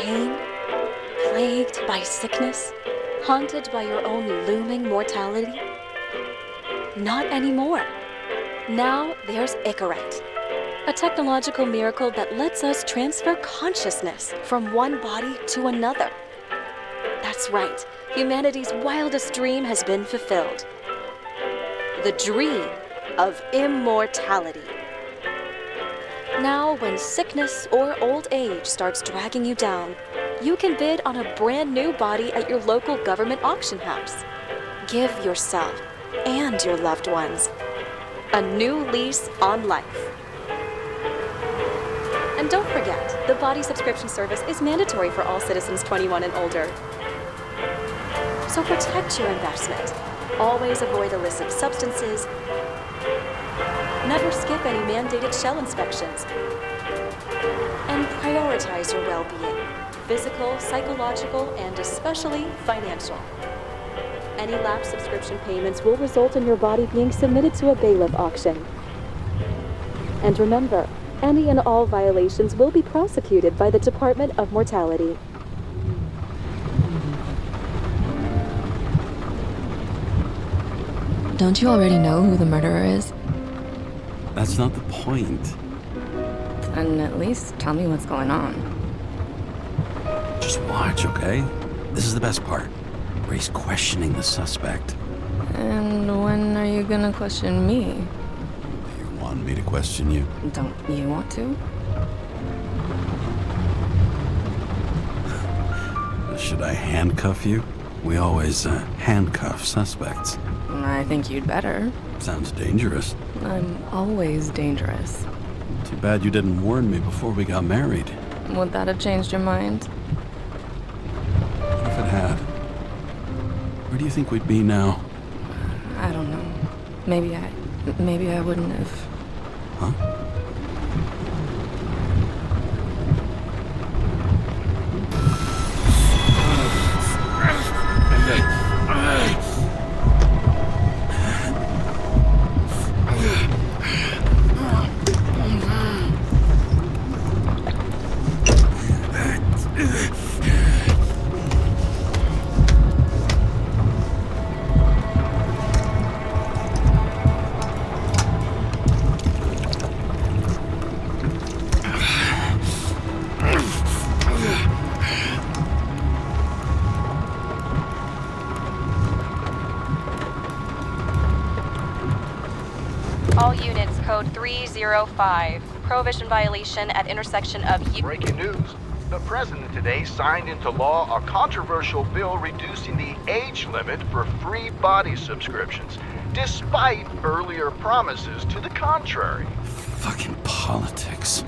pain? Plagued by sickness? Haunted by your own looming mortality? Not anymore. Now there's Icarus, a technological miracle that lets us transfer consciousness from one body to another. That's right, humanity's wildest dream has been fulfilled. The dream of immortality. Now, when sickness or old age starts dragging you down, you can bid on a brand new body at your local government auction house. Give yourself and your loved ones a new lease on life. And don't forget, the body subscription service is mandatory for all citizens 21 and older. So protect your investment. Always avoid illicit substances. Never skip any mandated shell inspections. And prioritize your well-being, physical, psychological, and especially financial. Any lapsed subscription payments will result in your body being submitted to a bailiff auction. And remember, any and all violations will be prosecuted by the Department of Mortality. Don't you already know who the murderer is? That's not the point. And at least tell me what's going on. Just watch, okay? This is the best part. Ray's questioning the suspect. And when are you gonna question me? Do you want me to question you? Don't you want to? Should I handcuff you? We always handcuff suspects. I think you'd better. Sounds dangerous. I'm always dangerous. Too bad you didn't warn me before we got married. Would that have changed your mind? What if it had? Where do you think we'd be now? I don't know. Maybe I wouldn't have. Huh? All units, code 305. Prohibition violation at intersection of... Breaking news. The president today signed into law a controversial bill reducing the age limit for free body subscriptions, despite earlier promises to the contrary. Fucking politics.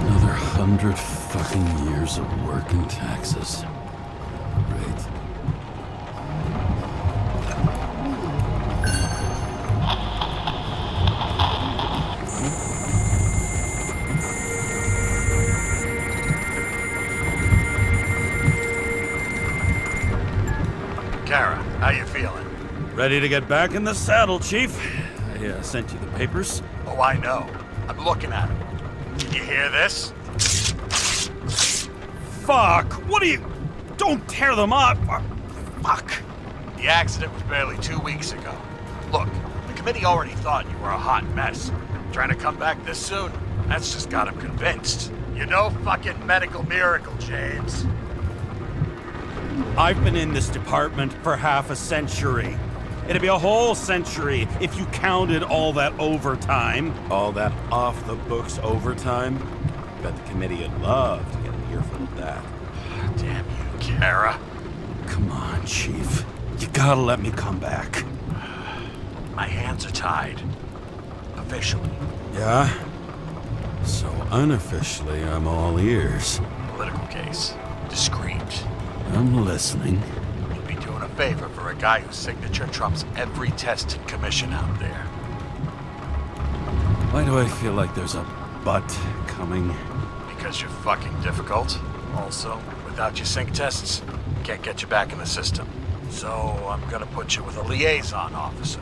Another 100 fucking years of work and taxes. Right. Kara, how you feeling? Ready to get back in the saddle, Chief. I sent you the papers. Oh, I know. I'm looking at them. Did you hear this? Fuck! What are you... Don't tear them up! Fuck! The accident was barely 2 weeks ago. Look, the committee already thought you were a hot mess. Trying to come back this soon? That's just got them convinced. You're no fucking medical miracle, James. I've been in this department for half a century. It'd be a whole century if you counted all that overtime. All that off-the-books overtime? Bet the committee would love to get an earful of that. Damn you, Kara. Come on, Chief. You gotta let me come back. My hands are tied. Officially. Yeah? So unofficially, I'm all ears. Political case. Discreet. Huh? I'm listening. You'd be doing a favor for a guy whose signature trumps every test and commission out there. Why do I feel like there's a but coming? Because you're fucking difficult. Also, without your sync tests, can't get you back in the system. So I'm gonna put you with a liaison officer.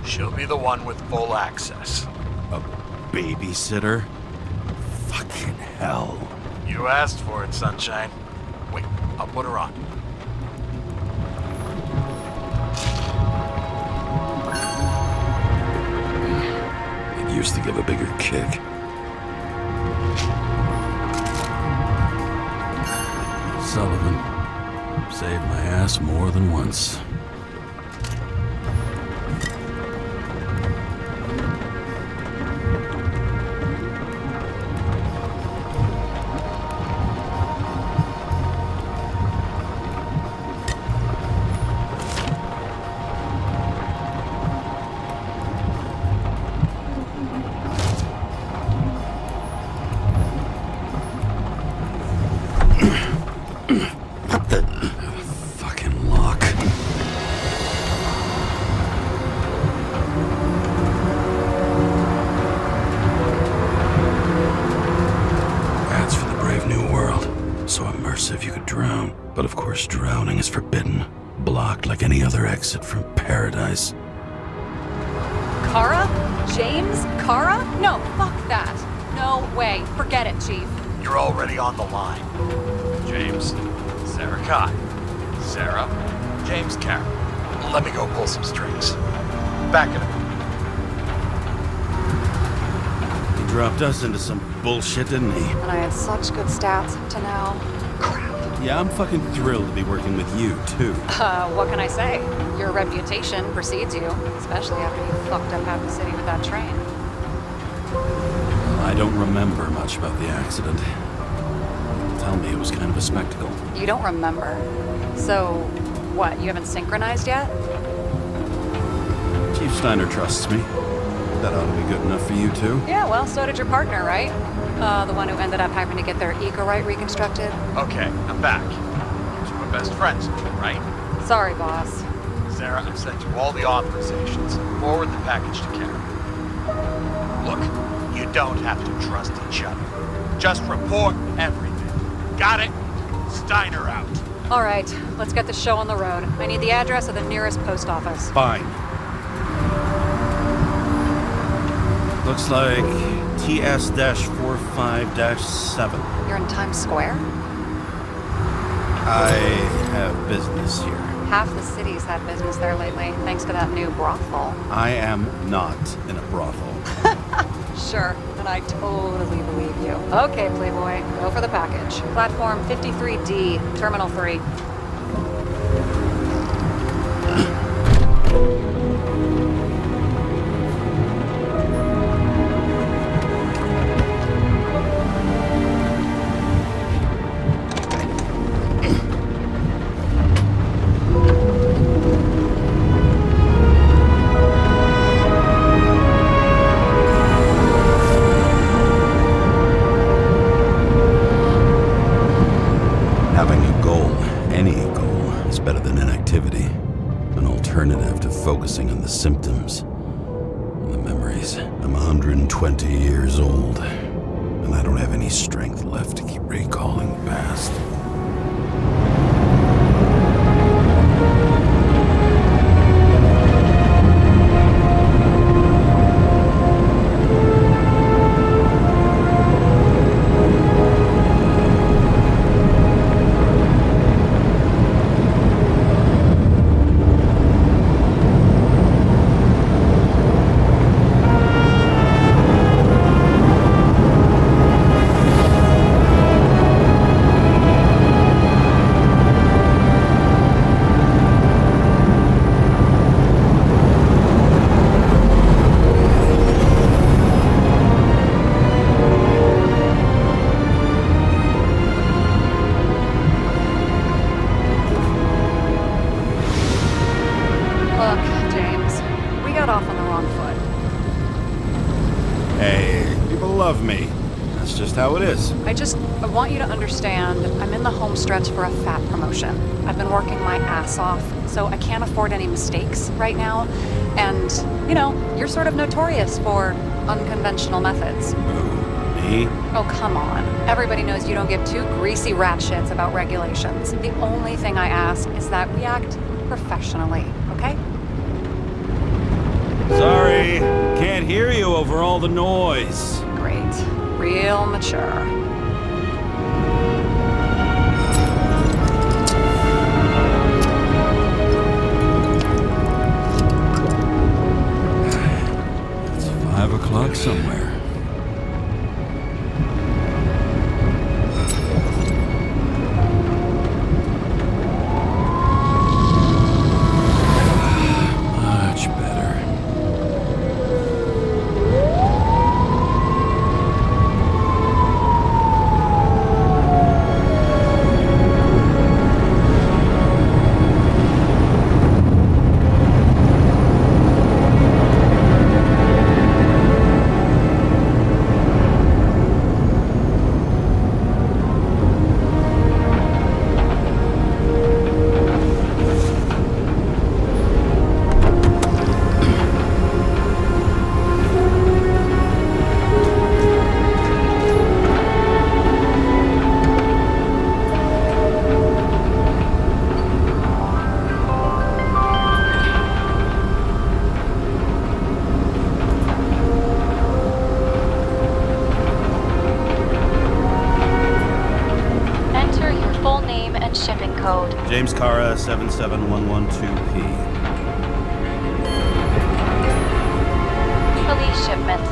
She'll be the one with full access. A babysitter? Fucking hell. You asked for it, Sunshine. Wait, I'll put her on. It used to give a bigger kick. Sullivan saved my ass more than once. What the fucking lock? Ads for the brave new world. So immersive you could drown. But of course drowning is forbidden. Blocked like any other exit from paradise. Karra? James Karra? No, fuck that. No way. Forget it, Chief. You're already on the line. James, Sara Kai. Sara, James Karra. Let me go pull some strings. Back in a minute. He dropped us into some bullshit, didn't he? And I had such good stats up to now. Crap. Yeah, I'm fucking thrilled to be working with you, too. What can I say? Your reputation precedes you, especially after you fucked up half the city with that train. I don't remember much about the accident. Tell me it was kind of a spectacle. You don't remember. So, what, you haven't synchronized yet? Chief Steiner trusts me. That ought to be good enough for you, too. Yeah, well, so did your partner, right? The one who ended up having to get their ego right reconstructed. Okay, I'm back. So we're best friends, right? Sorry, boss. Sara, I've sent you all the authorizations. Forward the package to Karra. Look, you don't have to trust each other. Just report everything. Got it? Steiner out. All right, let's get the show on the road. I need the address of the nearest post office. Fine. Looks like TS-45-7. You're in Times Square? I have business here. Half the city's had business there lately, thanks to that new brothel. I am not in a brothel. Sure, and I totally believe you. Okay, Playboy, go for the package. Platform 53D, Terminal 3. Having a goal, any goal, is better than inactivity. An alternative to focusing on the symptoms and the memories. I'm 120 years old, and I don't have any strength left to keep recalling the past. just how it is. I want you to understand, I'm in the home stretch for a fat promotion. I've been working my ass off, so I can't afford any mistakes right now. And, you're sort of notorious for unconventional methods. Me? Oh, come on. Everybody knows you don't give two greasy rat shits about regulations. The only thing I ask is that we act professionally, okay? Sorry, can't hear you over all the noise. Great. Real mature. It's 5 o'clock somewhere. Much better. James Karra, 77112P. Police shipment.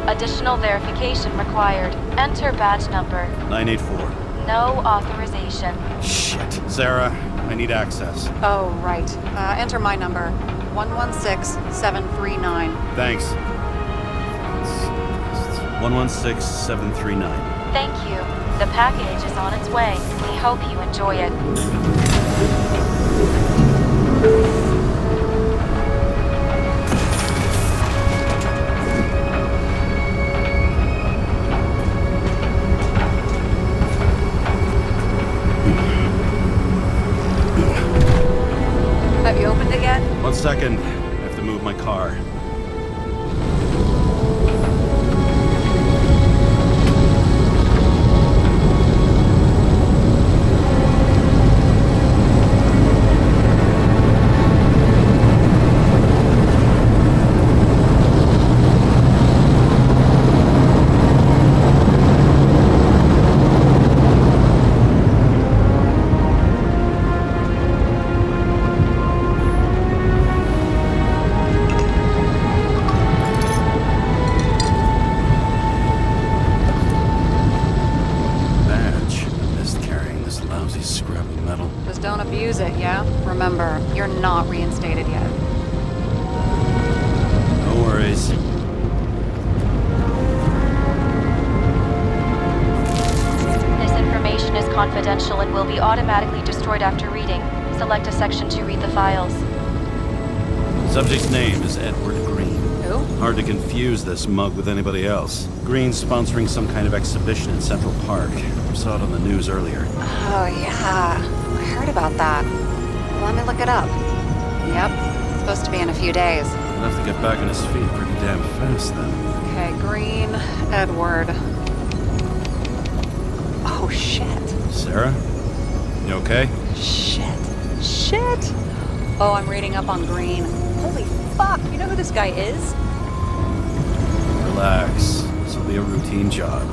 Additional verification required. Enter badge number. 984. No authorization. Shit. Sarah, I need access. Oh, right. Enter my number. 116739. Thanks. 116739. Thank you. The package is on its way. We hope you enjoy it. Have you opened it yet? 1 second. I have to move my car. Don't abuse it, yeah? Remember, you're not reinstated yet. No worries. This information is confidential and will be automatically destroyed after reading. Select a section to read the files. Subject's name is Edward Green. Who? Hard to confuse this mug with anybody else. Green's sponsoring some kind of exhibition in Central Park. Saw it on the news earlier. Oh, yeah. I heard about that. Let me look it up. Yep. It's supposed to be in a few days. He'll have to get back on his feet pretty damn fast then. Okay, Green, Edward. Oh, shit. Sarah? You okay? Shit. Oh, I'm reading up on Green. Holy fuck, you know who this guy is? Relax. This will be a routine job.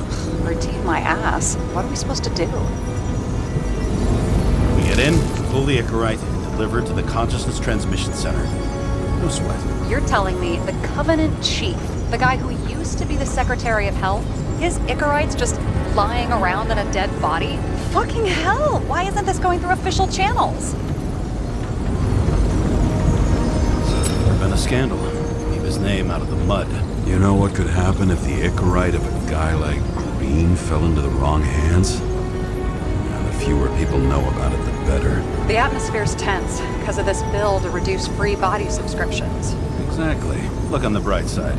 Routine my ass. What are we supposed to do? We get in, fully Icarite, and delivered to the Consciousness Transmission Center. No sweat. You're telling me the Covenant Chief, the guy who used to be the Secretary of Health, his Icarite's just lying around in a dead body? Fucking hell! Why isn't this going through official channels? There's been a scandal. Keep his name out of the mud. You know what could happen if the Icarite of a guy like Green fell into the wrong hands? And the fewer people know about it, the better. The atmosphere's tense because of this bill to reduce free body subscriptions. Exactly. Look on the bright side.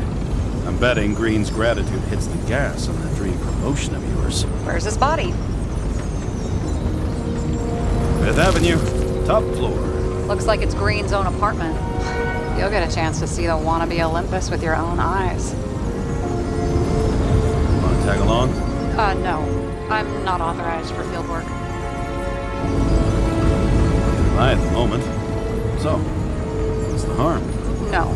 I'm betting Green's gratitude hits the gas on that dream promotion of yours. Where's his body? 5th Avenue, top floor. Looks like it's Green's own apartment. You'll get a chance to see the wannabe Olympus with your own eyes. Wanna tag along? No. I'm not authorized for field work. At the moment. So, what's the harm? No,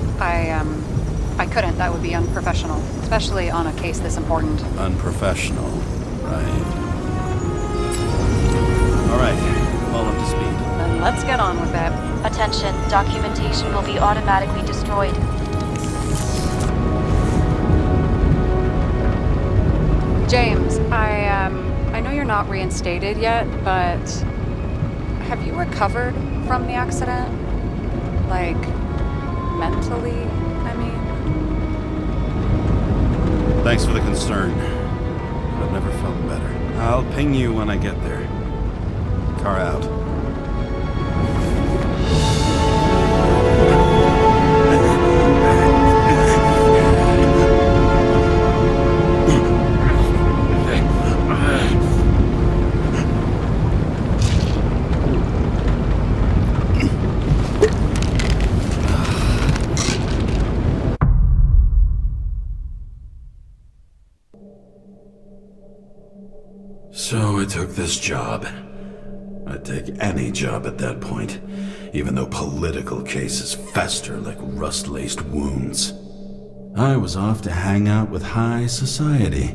I couldn't. That would be unprofessional, especially on a case this important. Unprofessional, right. All right, all up to speed. Then let's get on with it. Attention, documentation will be automatically destroyed. James, I know you're not reinstated yet, but have you recovered from the accident? Like, mentally, I mean? Thanks for the concern. I've never felt better. I'll ping you when I get there. Car out. So I took this job. I'd take any job at that point, even though political cases fester like rust-laced wounds. I was off to hang out with high society,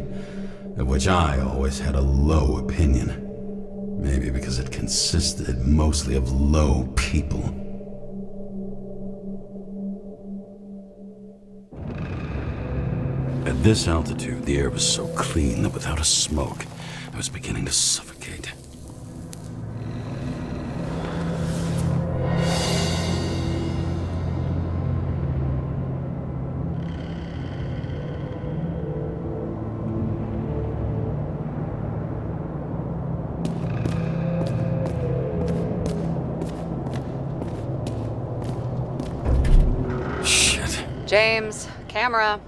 of which I always had a low opinion. Maybe because it consisted mostly of low people. At this altitude, the air was so clean that without a smoke, I was beginning to suffocate. Shit. James, camera.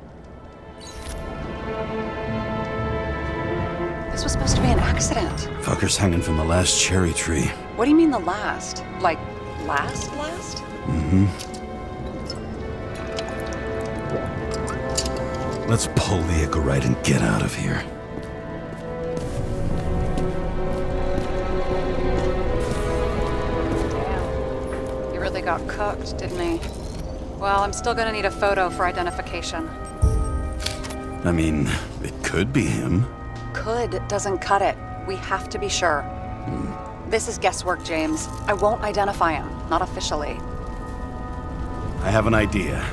This was supposed to be an accident. Fucker's hanging from the last cherry tree. What do you mean the last? Like, last? Let's pull the Icarus and get out of here. Damn. He really got cooked, didn't he? Well, I'm still gonna need a photo for identification. I mean, it could be him. Could doesn't cut it. We have to be sure. This is guesswork, James. I won't identify him. Not officially. I have an idea.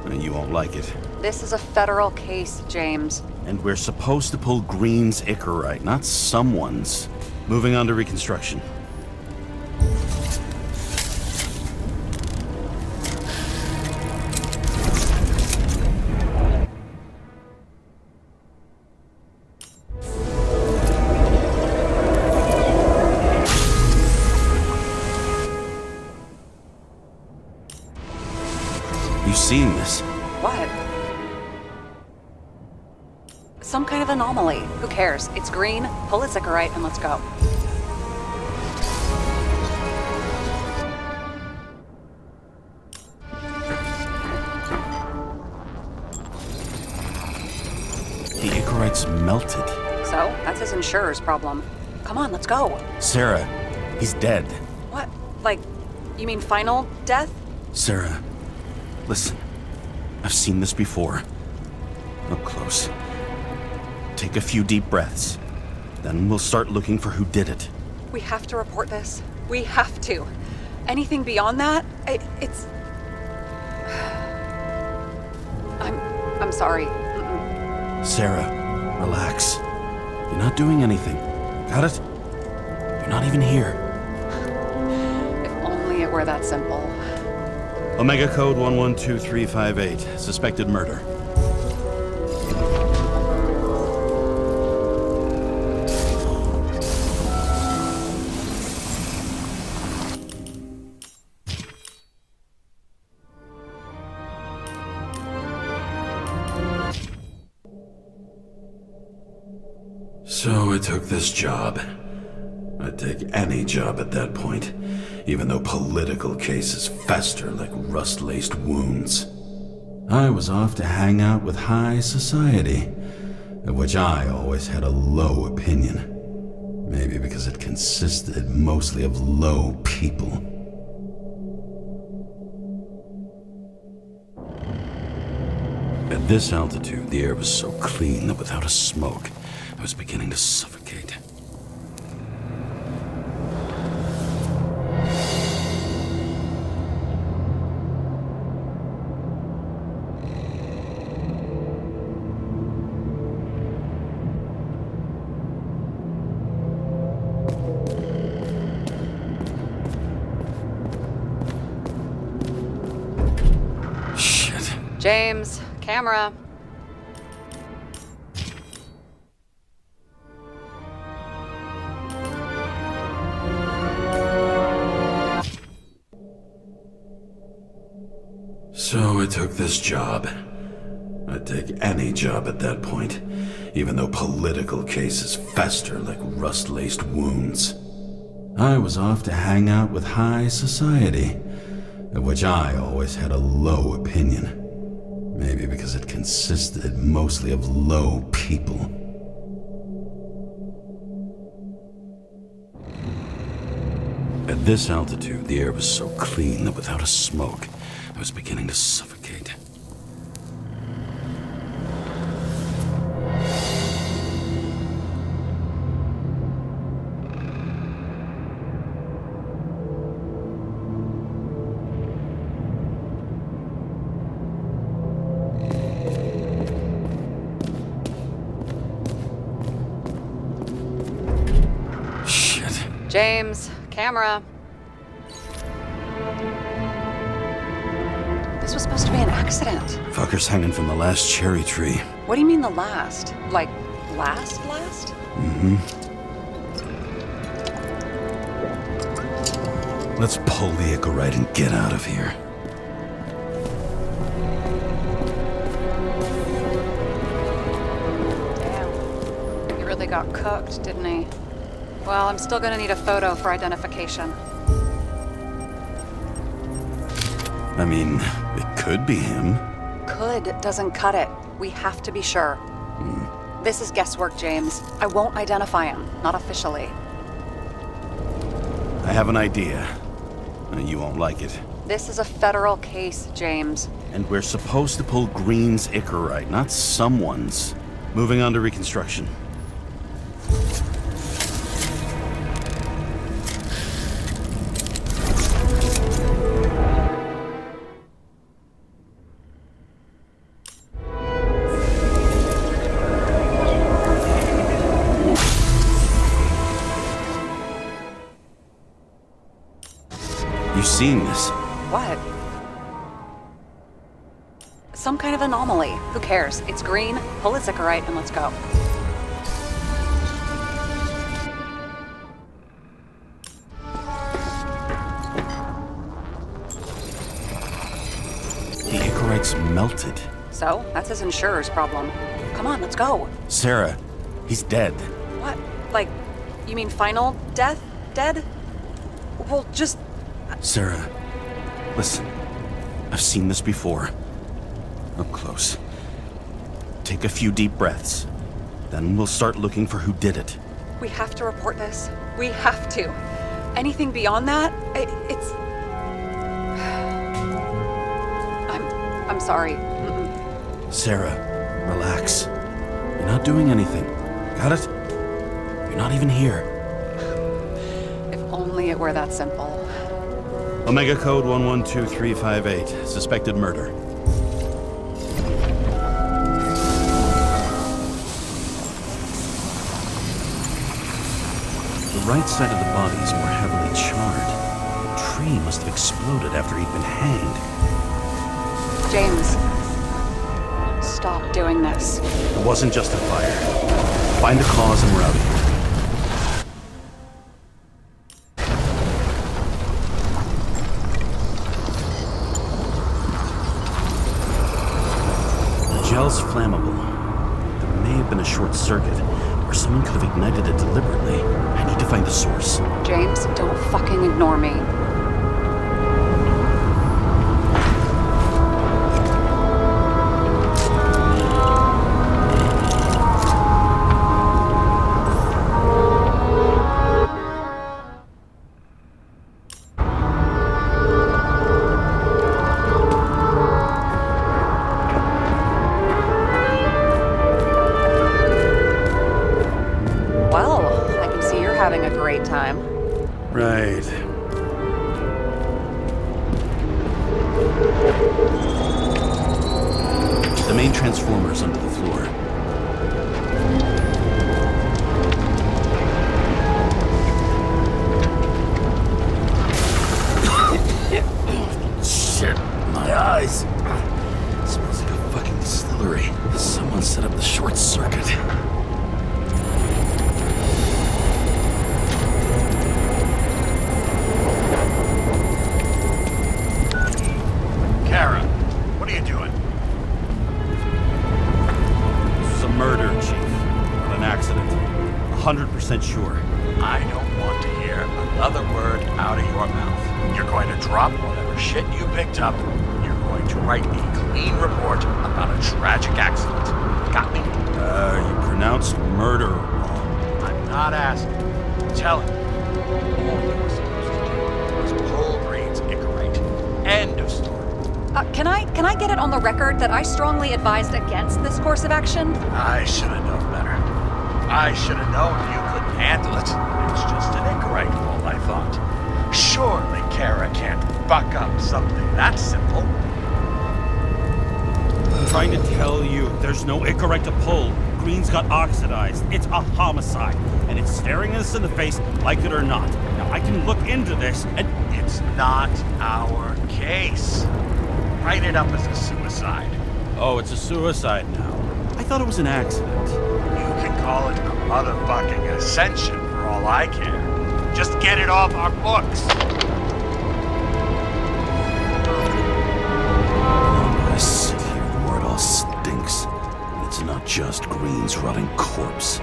And you won't like it. This is a federal case, James. And we're supposed to pull Green's Icarus, not someone's. Moving on to reconstruction. You seeing this? What? Some kind of anomaly. Who cares? It's green. Pull its Icarus and let's go. The Icarus melted. So, that's his insurer's problem. Come on, let's go. Sarah, he's dead. What? Like, you mean final death? Sarah, listen. I've seen this before. Up close. Take a few deep breaths. Then we'll start looking for who did it. We have to report this. We have to. Anything beyond that, it's... I'm sorry. Sarah, relax. You're not doing anything. Got it? You're not even here. If only it were that simple. Omega code 112358. Suspected murder. So I took this job. I'd take any job at that point, even though political cases fester like rust-laced wounds. I was off to hang out with high society, of which I always had a low opinion. Maybe because it consisted mostly of low people. At this altitude, the air was so clean that without a smoke, I was beginning to suffocate. James, camera. So I took this job. I'd take any job at that point, even though political cases fester like rust-laced wounds. I was off to hang out with high society, of which I always had a low opinion. Maybe because it consisted mostly of low people. At this altitude, the air was so clean that without a smoke, I was beginning to suffocate. James, camera. This was supposed to be an accident. Fucker's hanging from the last cherry tree. What do you mean the last? Like, last? Mm-hmm. Let's pull the Icarus and get out of here. Damn. He really got cooked, didn't he? Well, I'm still gonna need a photo for identification. I mean, it could be him. Could doesn't cut it. We have to be sure. This is guesswork, James. I won't identify him. Not officially. I have an idea. You won't like it. This is a federal case, James. And we're supposed to pull Green's Icarus, not someone's. Moving on to reconstruction. You've seen this. What? Some kind of anomaly. Who cares? It's green, pull its Icarus, and let's go. The Icarus melted. So, that's his insurer's problem. Come on, let's go. Sarah, he's dead. What? Like, you mean final death? Dead? Well, just... Sarah, listen. I've seen this before. Up close. Take a few deep breaths. Then we'll start looking for who did it. We have to report this. We have to. Anything beyond that, it's... I'm sorry. Mm-mm. Sarah, relax. You're not doing anything. Got it? You're not even here. If only it were that simple. Omega code 112358. Suspected murder. The right side of the body is more heavily charred. The tree must have exploded after he'd been hanged. James, stop doing this. It wasn't just a fire. Find the cause and we're out of here. The gel's flammable. There may have been a short circuit, Or someone could have ignited it deliberately. I need to find the source. James, don't fucking ignore me. Having a great time. Right. The main transformer's under the floor. Shit, my eyes. It smells like a fucking distillery. Someone set up the short circuit. Kara, what are you doing? This is a murder, Chief. Not an accident. 100% sure. I don't want to hear another word out of your mouth. You're going to drop whatever shit you picked up. You're going to write a clean report about a tragic accident. Got me? You pronounced murder wrong. I'm not asking. I'm telling you. All you were supposed to do was pull Green's Icarus. End of story. Can I get it on the record that I strongly advised against this course of action? I should have known better. I should have known you couldn't handle it. It's just an Icarus ball, I thought. Surely Kara can't buck up something that simple. I'm trying to tell you, there's no Icarus to pull. Green's got oxidized. It's a homicide, and it's staring us in the face, like it or not. Now, I can look into this, and It's not our case. Write it up as a suicide. oh, it's a suicide now. I thought it was an accident. You can call it a motherfucking ascension for all I care. Just get it off our books. I sit here where it all stinks, and it's not just Green's rotting corpse.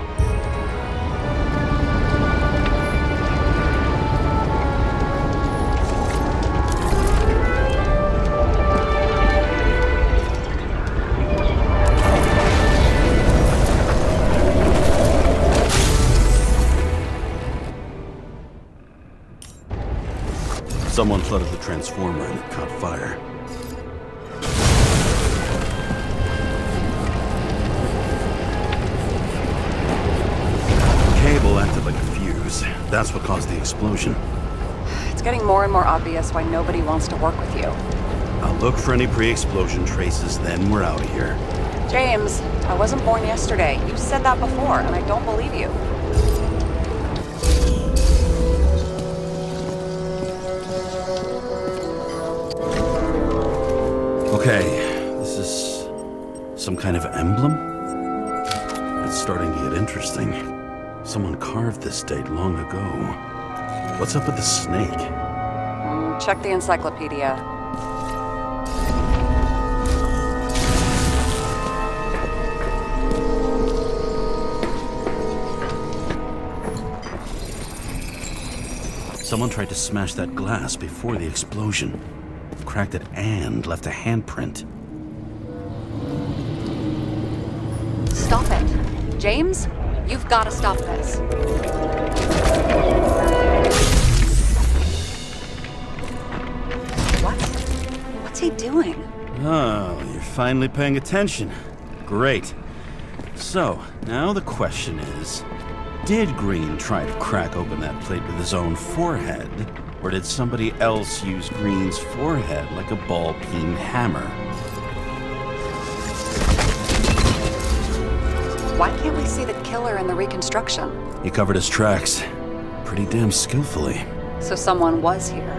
Someone flooded the transformer and it caught fire. Cable acted like a fuse. That's what caused the explosion. It's getting more and more obvious why nobody wants to work with you. I'll look for any pre-explosion traces, then we're out of here. James, I wasn't born yesterday. You said that before, and I don't believe you. Okay, this is some kind of emblem? It's starting to get interesting. Someone carved this date long ago. What's up with the snake? Check the encyclopedia. Someone tried to smash that glass before the explosion. Cracked it and left a handprint. Stop it. James, you've got to stop this. What's he doing? Oh, you're finally paying attention. Great. So, now the question is, did Green try to crack open that plate with his own forehead? Or did somebody else use Green's forehead like a ball-peen hammer? Why can't we see the killer in the reconstruction? He covered his tracks pretty damn skillfully. So someone was here.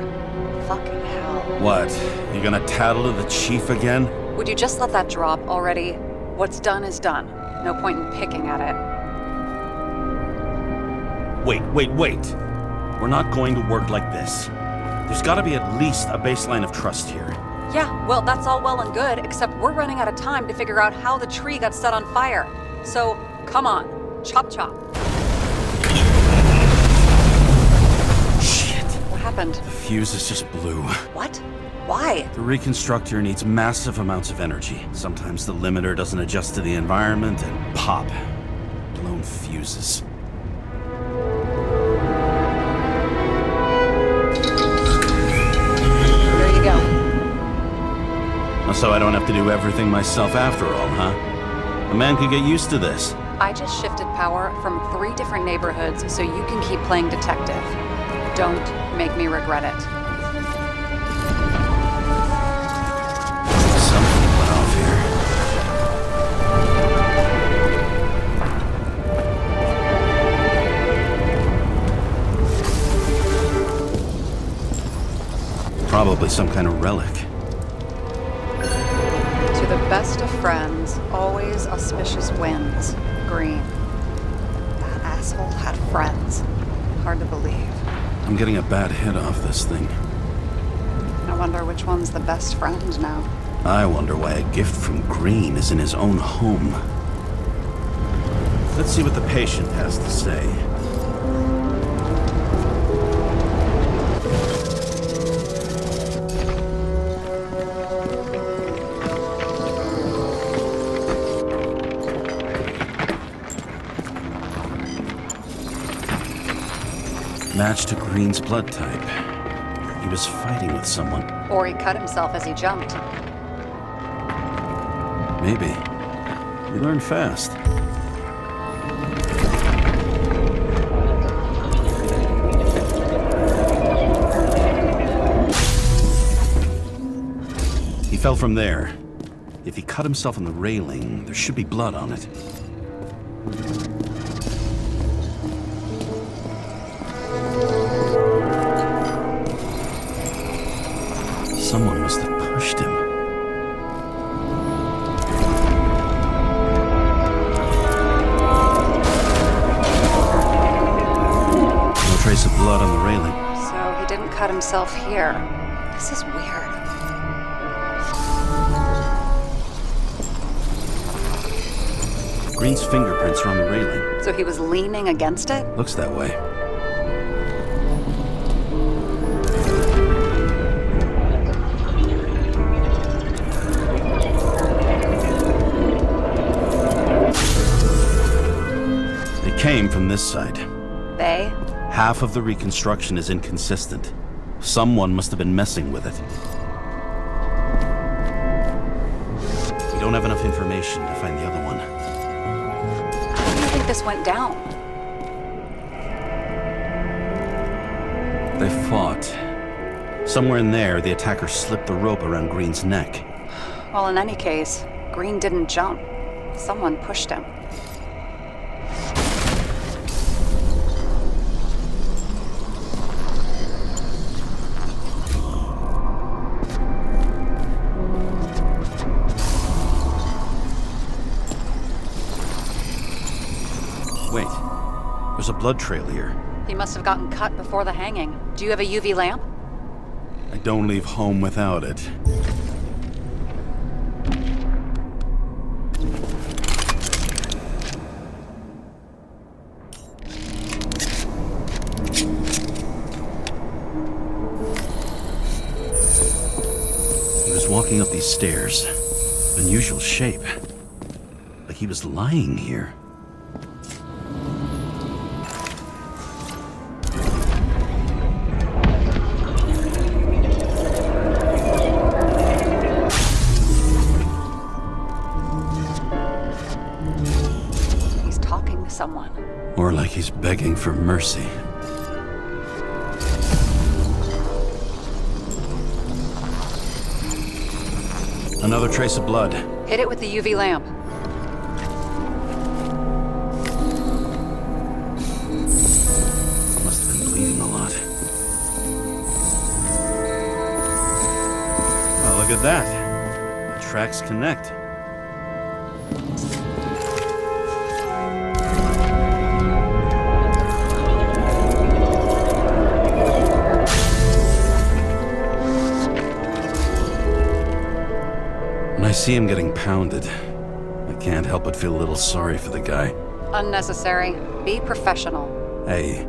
Fucking hell. What? You gonna tattle to the chief again? Would you just let that drop already? What's done is done. No point in picking at it. Wait. We're not going to work like this. There's gotta be at least a baseline of trust here. Yeah, well, that's all well and good, except we're running out of time to figure out how the tree got set on fire. So, come on. Chop chop. Shit. What happened? The fuses just blew. What? Why? The reconstructor needs massive amounts of energy. Sometimes the limiter doesn't adjust to the environment and pop. Blown fuses. There you go. So I don't have to do everything myself after all, huh? A man could get used to this. I just shifted power from 3 different neighborhoods so you can keep playing detective. Don't make me regret it. Something went off here. Probably some kind of relic. To the best of friends, always auspicious winds. Green. That asshole had friends. Hard to believe. I'm getting a bad hit off this thing. I wonder which one's the best friend now. I wonder why a gift from Green is in his own home. Let's see what the patient has to say. Match to Green's blood type. He was fighting with someone. Or he cut himself as he jumped. Maybe. You learn fast. He fell from there. If he cut himself on the railing, there should be blood on it. Someone must have pushed him. No trace of blood on the railing. So he didn't cut himself here. This is weird. Green's fingerprints are on the railing. So he was leaning against it? Looks that way. Came from this side. They? Half of the reconstruction is inconsistent. Someone must have been messing with it. We don't have enough information to find the other one. How do you think this went down? They fought. Somewhere in there, the attacker slipped the rope around Green's neck. Well, in any case, Green didn't jump. Someone pushed him. Wait, there's a blood trail here. He must have gotten cut before the hanging. Do you have a UV lamp? I don't leave home without it. He was walking up these stairs. Unusual shape. Like he was lying here. Someone. Or like he's begging for mercy. Another trace of blood. Hit it with the UV lamp. Must have been bleeding a lot. Oh, look at that. The tracks connect. When I see him getting pounded, I can't help but feel a little sorry for the guy. Unnecessary. Be professional. Hey,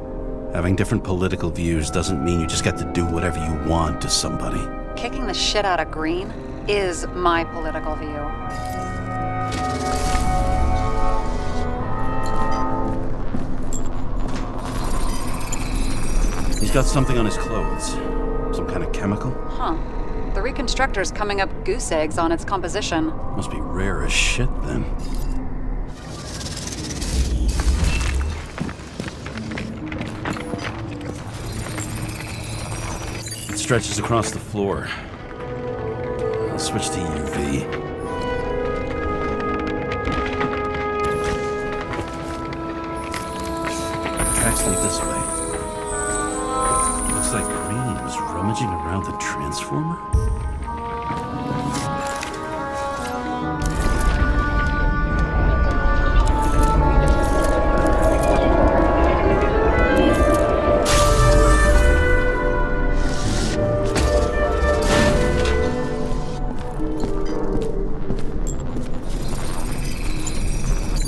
having different political views doesn't mean you just get to do whatever you want to somebody. Kicking the shit out of Green is my political view. He's got something on his clothes. Some kind of chemical? Huh. The reconstructor's coming up goose eggs on its composition. Must be rare as shit then. It stretches across the floor. I'll switch to UV. Tracks lead this way. Looks like Green was rummaging around the transformer.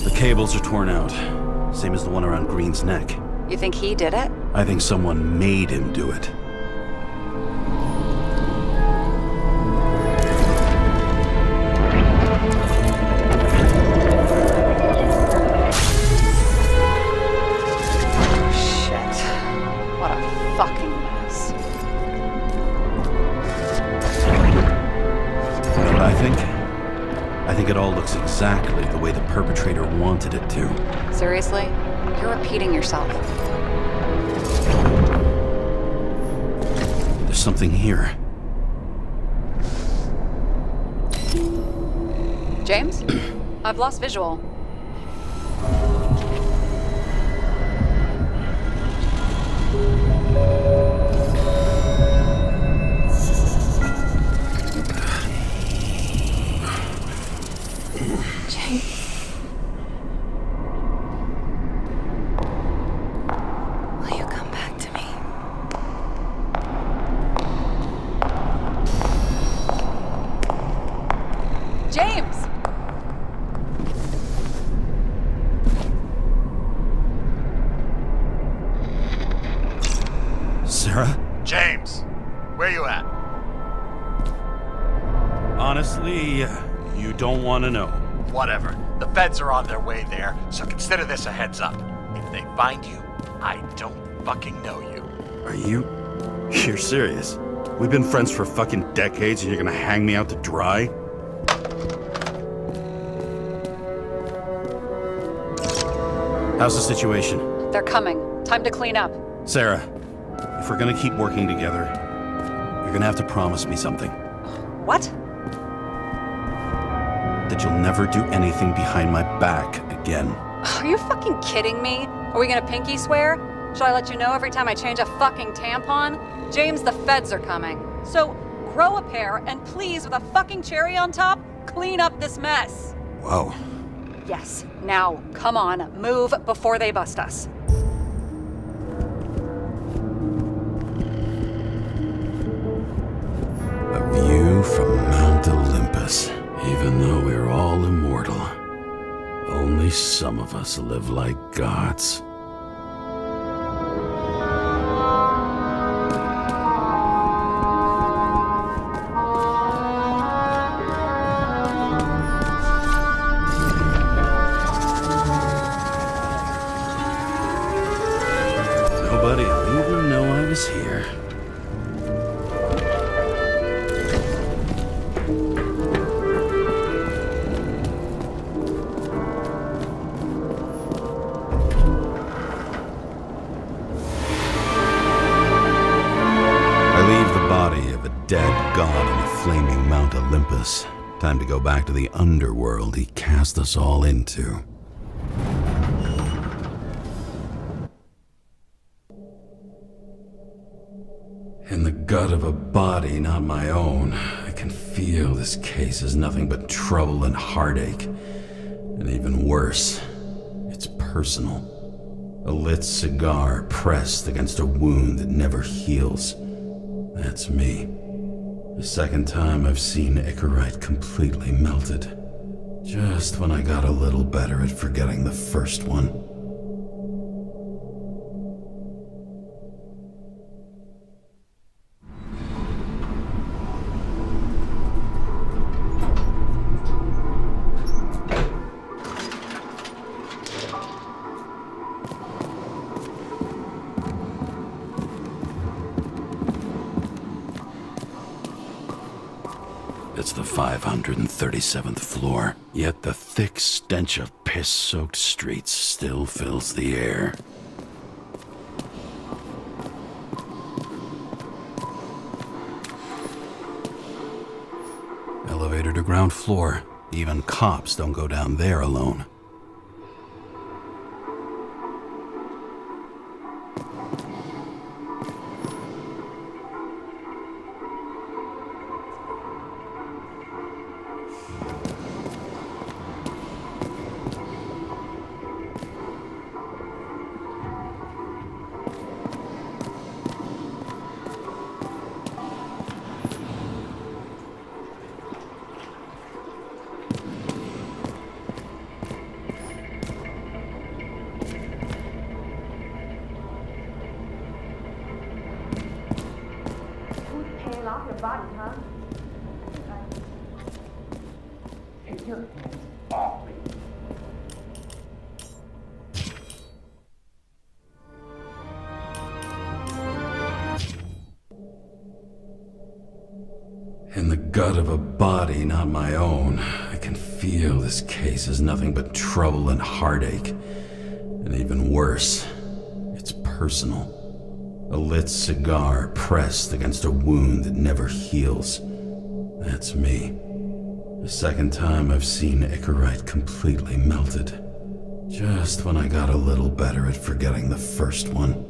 The cables are torn out, same as the one around Green's neck. You think he did it? I think someone made him do it. Shit. What a fucking mess. You know what I think? I think it all looks exactly the way the perpetrator wanted it to. Seriously? You're repeating yourself. There's something here. James? I've lost visual. Will you come back to me? James! Sarah? James, where you at? Honestly, you don't want to know. Whatever. The feds are on their way there, so consider this a heads up. If they find you, I don't fucking know you. Are you? You're serious? We've been friends for fucking decades and you're gonna hang me out to dry? How's the situation? They're coming. Time to clean up. Sarah, if we're gonna keep working together, you're gonna have to promise me something. What? That you'll never do anything behind my back again. Are you fucking kidding me? Are we gonna pinky swear? Should I let you know every time I change a fucking tampon? James, the feds are coming. So grow a pair and please, with a fucking cherry on top, clean up this mess. Whoa. Yes. Now, come on, move before they bust us. A view from Mount Olympus. Even though we're all immortal, only some of us live like gods. Nobody'll even know I was here. Dead god on the flaming Mount Olympus. Time to go back to the underworld he cast us all into. In the gut of a body not my own, I can feel this case is nothing but trouble and heartache. And even worse, it's personal. A lit cigar pressed against a wound that never heals. That's me. The second time I've seen Icarite completely melted. Just when I got a little better at forgetting the first one. It's the 537th floor, yet the thick stench of piss-soaked streets still fills the air. Elevator to ground floor. Even cops don't go down there alone. In the gut of a body not my own, I can feel this case is nothing but trouble and heartache. And even worse, it's personal. A lit cigar pressed against a wound that never heals. That's me. The second time I've seen Icarite completely melted. Just when I got a little better at forgetting the first one.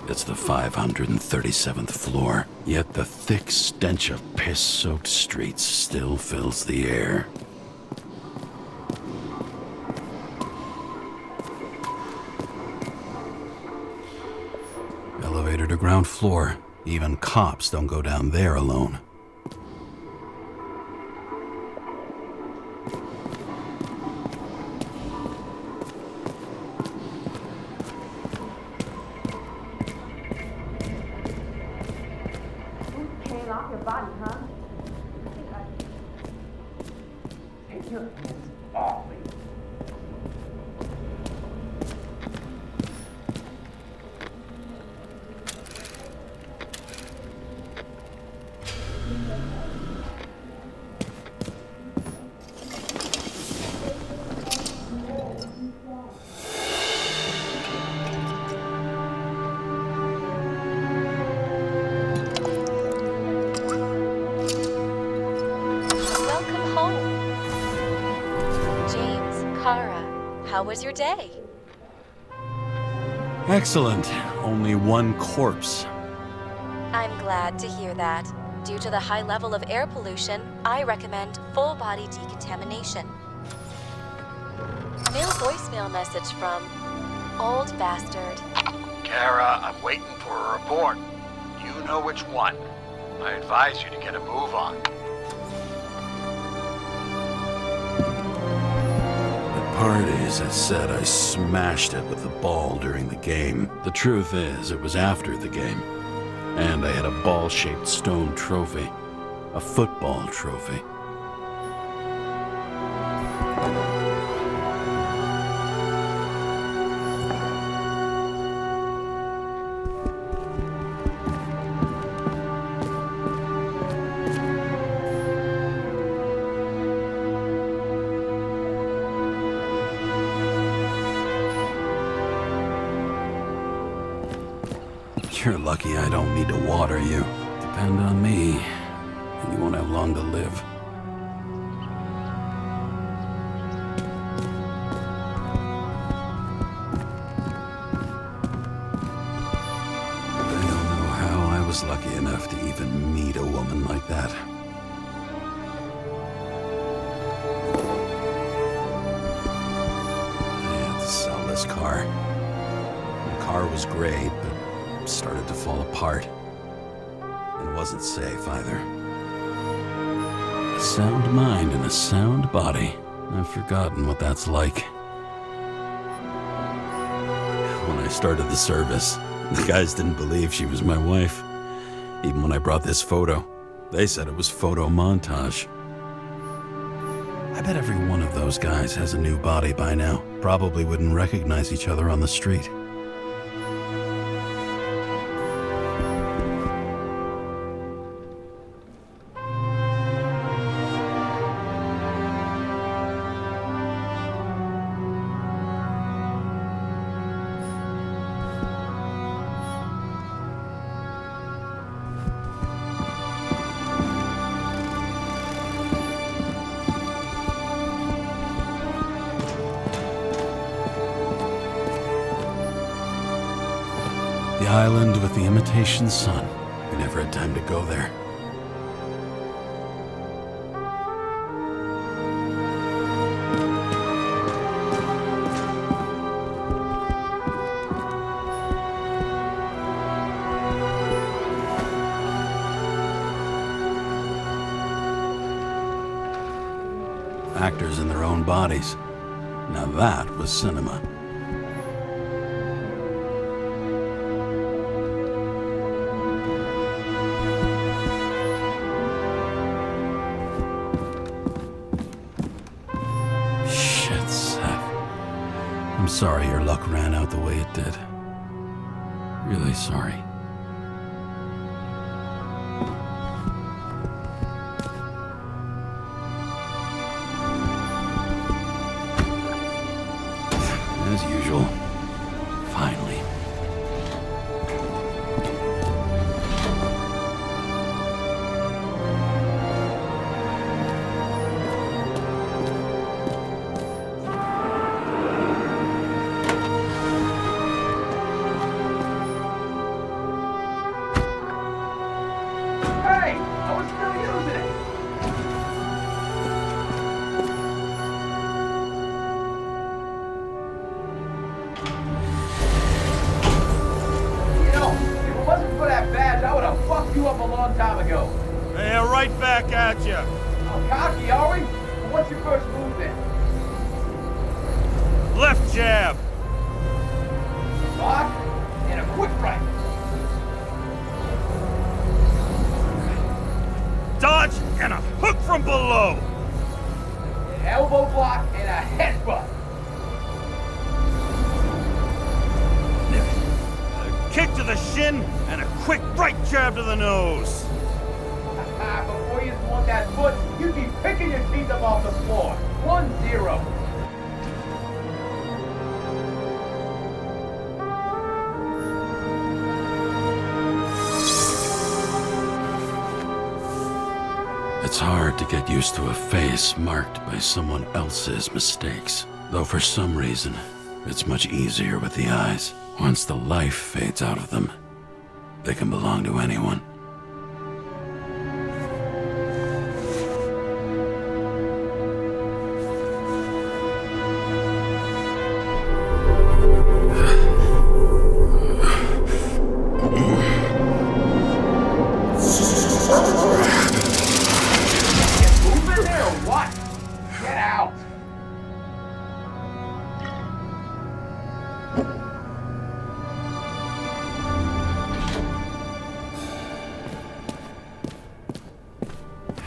It's the 537th floor, yet the thick stench of piss-soaked streets still fills the air. Elevator to ground floor. Even cops don't go down there alone. James Karra, how was your day? Excellent. Only one corpse. I'm glad to hear that. Due to the high level of air pollution, I recommend full-body decontamination. New voicemail message from Old Bastard. Kara, I'm waiting for a report. You know which one. I advise you to get a move on. The parties, I said I smashed it with the ball during the game. The truth is, it was after the game. And I had a ball-shaped stone trophy. A football trophy. You're lucky I don't need to water you. Depend on me, and you won't have long to live. They don't even meet a woman like that. I had to sell this car. The car was great, but started to fall apart. It wasn't safe either. A sound mind and a sound body. I've forgotten what that's like. When I started the service, the guys didn't believe she was my wife. Even when I brought this photo, they said it was photo montage. I bet every one of those guys has a new body by now. Probably wouldn't recognize each other on the street. The island with the imitation sun. We never had time to go there. Actors in their own bodies. Now that was cinema. I'm sorry your luck ran out the way it did. Really sorry. As usual. Finally. You up a long time ago. Hey, right back at you. Oh, cocky, are we? Well, what's your first move then? Left jab. Block and a quick right. Dodge and a hook from below. An elbow block and a headbutt. A kick to the shin and a quick right jab to the nose. Before you swung that foot, you'd be picking your teeth up off the floor. 1-0. It's hard to get used to a face marked by someone else's mistakes. Though for some reason, it's much easier with the eyes. Once the life fades out of them, they can belong to anyone.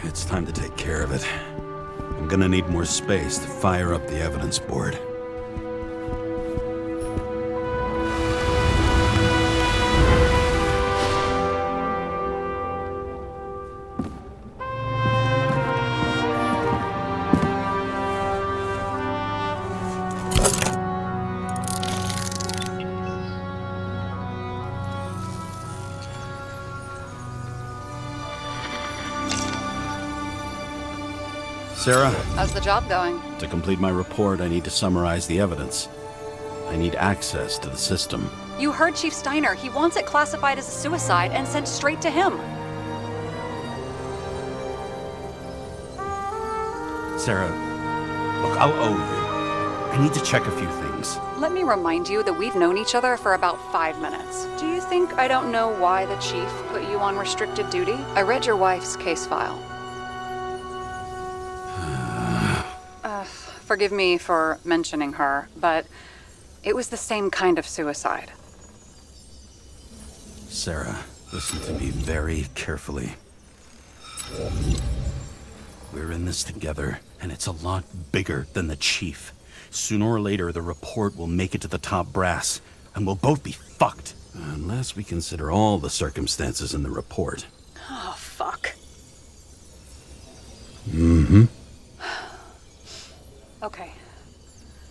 It's time to take care of it. I'm gonna need more space to fire up the evidence board. Sarah? How's the job going? To complete my report, I need to summarize the evidence. I need access to the system. You heard Chief Steiner. He wants it classified as a suicide and sent straight to him. Sarah, look, I'll owe you. I need to check a few things. Let me remind you that we've known each other for about 5 minutes. Do you think I don't know why the chief put you on restricted duty? I read your wife's case file. Forgive me for mentioning her, but it was the same kind of suicide. Sarah, listen to me very carefully. We're in this together, and it's a lot bigger than the chief. Sooner or later, the report will make it to the top brass, and we'll both be fucked. Unless we consider all the circumstances in the report. Oh, fuck. Mm-hmm.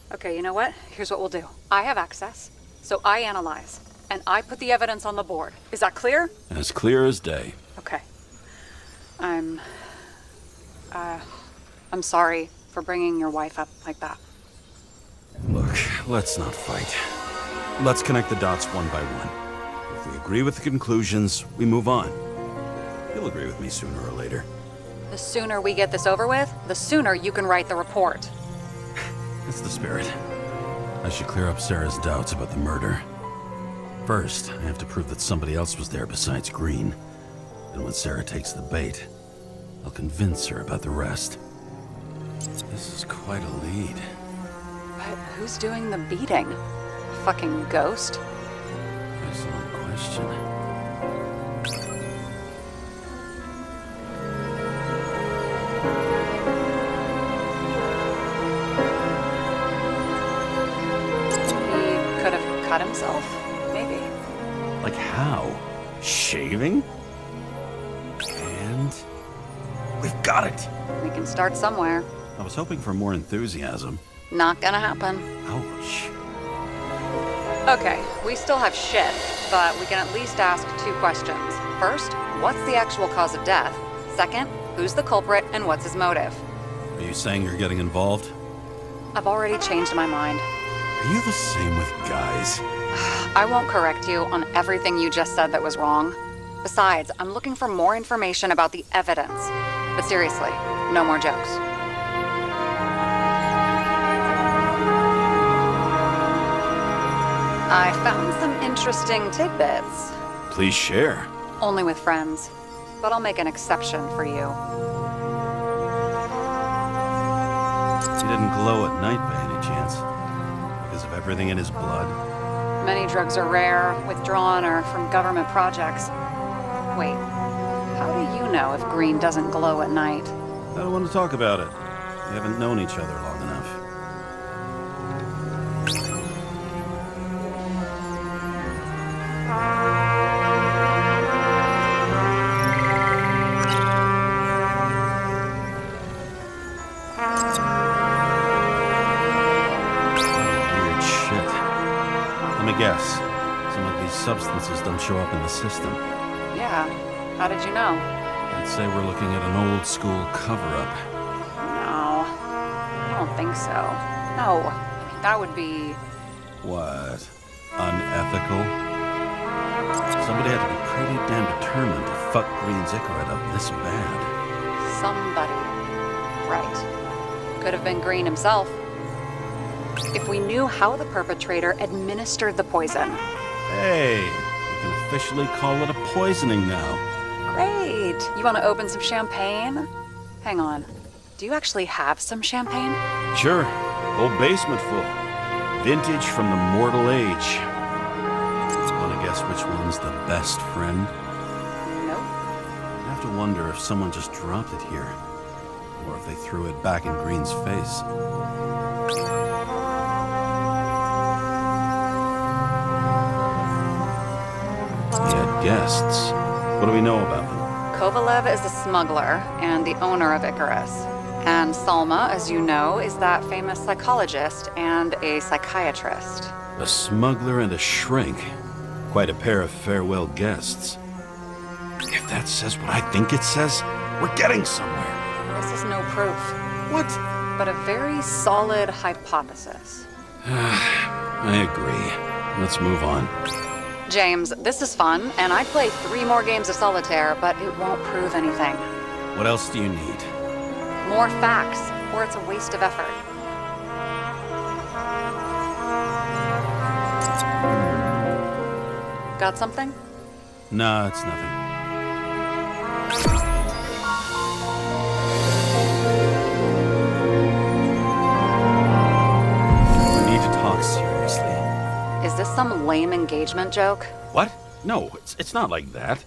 Okay, you know what? Here's what we'll do. I have access, so I analyze, and I put the evidence on the board. Is that clear? As clear as day. Okay. I'm sorry for bringing your wife up like that. Look, let's not fight. Let's connect the dots one by one. If we agree with the conclusions, we move on. You'll agree with me sooner or later. The sooner we get this over with, the sooner you can write the report. That's the spirit. I should clear up Sarah's doubts about the murder. First, I have to prove that somebody else was there besides Green. And when Sarah takes the bait, I'll convince her about the rest. This is quite a lead. But who's doing the beating? A fucking ghost? Excellent question. He could have cut himself, maybe. Like how? Shaving? And we've got it. We can start somewhere. I was hoping for more enthusiasm. Not gonna happen. Ouch. Okay, we still have shit, but we can at least ask 2 questions. First, what's the actual cause of death? Second, who's the culprit and what's his motive? Are you saying you're getting involved? I've already changed my mind. Are you the same with guys? I won't correct you on everything you just said that was wrong. Besides, I'm looking for more information about the evidence. But seriously, no more jokes. I found some interesting tidbits. Please share. Only with friends. But I'll make an exception for you. He didn't glow at night by any chance. Because of everything in his blood. Many drugs are rare, withdrawn, or from government projects. Wait, how do you know if Green doesn't glow at night? I don't want to talk about it. We haven't known each other long enough. Weird shit. Let me guess. Some of these substances don't show up in the system. Yeah, how did you know? I'd say we're looking at an old school cover-up. No, I don't think so. No, I mean, that would be... What? Unethical? Somebody had to be pretty damn determined to fuck Green's Icarus up this bad. somebody. Right. Could have been Green himself. If we knew how the perpetrator administered the poison. Hey, we can officially call it a poisoning now. Great. You want to open some champagne? Hang on. Do you actually have some champagne? Sure. Whole basement full. Vintage from the mortal age. Want to guess which one's the best friend? Nope. I have to wonder if someone just dropped it here. Or if they threw it back in Green's face. He had guests. What do we know about them? Kovalev is a smuggler and the owner of Icarus. And Salma, as you know, is that famous psychologist and a psychiatrist. A smuggler and a shrink. Quite a pair of farewell guests. If that says what I think it says, we're getting somewhere. This is no proof. What? But a very solid hypothesis. I agree. Let's move on. James, this is fun, and I'd play 3 more games of solitaire, but it won't prove anything. What else do you need? More facts, or it's a waste of effort. Got something? No, it's nothing. We need to talk seriously. Is this some lame engagement joke? What? No, it's not like that.